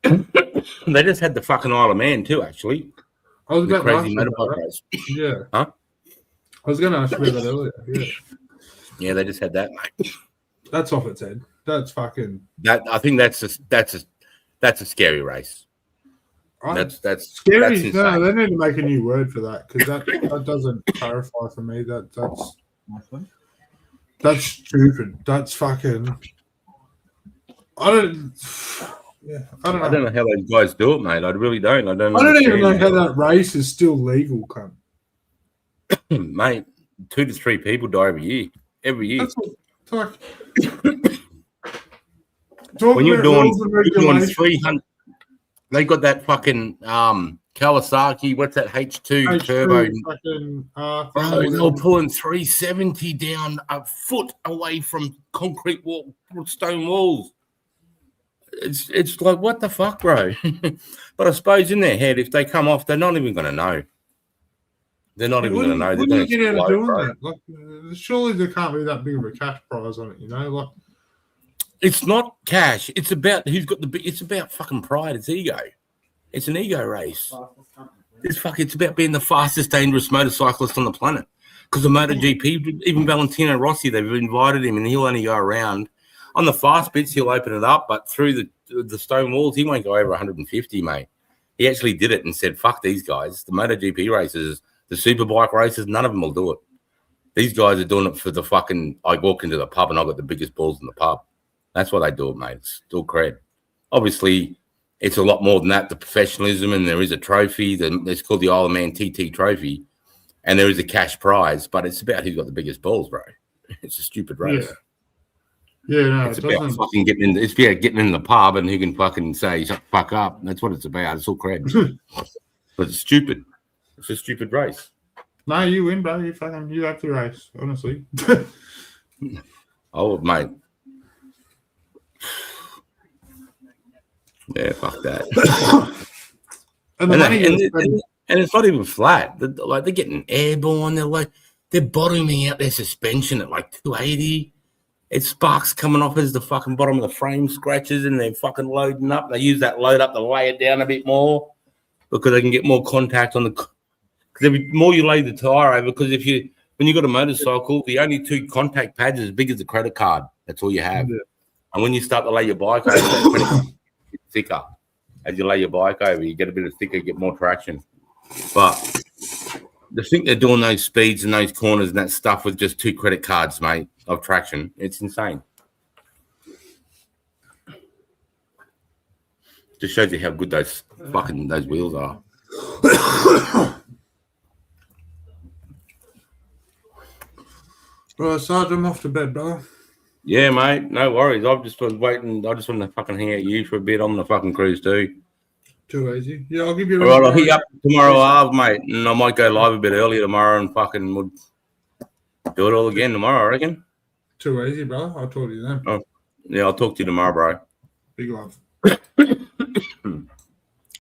S2: They just had the fucking Isle of Man too, actually.
S9: I was about
S2: crazy motorbike race.
S9: Yeah.
S2: Huh?
S9: I was going to ask you about that earlier. Yeah.
S2: Yeah, they just had that, mate.
S9: That's off its head. That's fucking.
S2: I think that's a scary race. That's
S9: scary.
S2: That's
S9: no, they need to make a new word for that because that doesn't clarify for me. That's stupid. That's fucking. I don't know.
S2: I don't know how those guys do it, mate. I really don't. I don't
S9: even know how that race is still legal, cunt.
S2: Mate, 2 to 3 people die every year. Every year. When you're doing 300, they got that fucking Kawasaki. What's that H2 turbo? They're pulling 370 down a foot away from concrete stone walls. It's like, what the fuck, bro? But I suppose in their head, if they come off, they're not even going to know. They're not even going to know. They're going to get out of doing that.
S9: Like, surely there can't be that big of a cash prize on it, you know? Like,
S2: it's not cash. It's about who's got the big. It's about fucking pride. It's ego. It's an ego race. It's about being the fastest, dangerous motorcyclist on the planet. Because the MotoGP, even Valentino Rossi, they've invited him, and he'll only go around on the fast bits. He'll open it up, but through the stone walls, he won't go over 150, mate. He actually did it and said, "Fuck these guys." The MotoGP races, the superbike races, none of them will do it. These guys are doing it for the fucking. I walk into the pub and I've got the biggest balls in the pub. That's why they do it, mate. It's still cred. Obviously, it's a lot more than that, the professionalism, and there is a trophy. It's called the Isle of Man TT Trophy, and there is a cash prize, but it's about who's got the biggest balls, bro. It's a stupid race.
S9: Yeah, no,
S2: it's about fucking getting in. It's about getting in the pub and who can fucking say "shut the fuck up." That's what it's about. It's all cred, but it's stupid. It's a stupid race.
S9: No, you win, bro. You have the race, honestly.
S2: Oh, mate. Yeah, fuck that. and it's not even flat. They're getting airborne. They're bottoming out their suspension at like 280. It's sparks coming off as the fucking bottom of the frame scratches, and they're fucking loading up. They use that load up to lay it down a bit more because they can get more contact on the. Because the more you lay the tire over, because if you when you got a motorcycle, the only two contact pads are as big as a credit card. That's all you have.
S9: Yeah.
S2: And when you start to lay your bike over, that credit card gets thicker. As you lay your bike over, you get a bit of thicker, get more traction. But I think they're doing those speeds and those corners and that stuff with just 2 credit cards, mate, of traction. It's insane. Just shows you how good those wheels are.
S9: Right, Sergeant, I'm off to bed, brother.
S2: Yeah, mate. No worries. I've just been waiting. I just want to fucking hang out you for a bit. I'm on the fucking cruise too.
S9: Too easy. Yeah, I'll give you.
S2: All right, I'll hit you up tomorrow, mate, and I might go live a bit earlier tomorrow and fucking we'll do it all again tomorrow. I reckon.
S9: Too easy, brother. I'll talk to you then.
S2: Oh, yeah, I'll talk to you tomorrow, bro.
S9: Big love.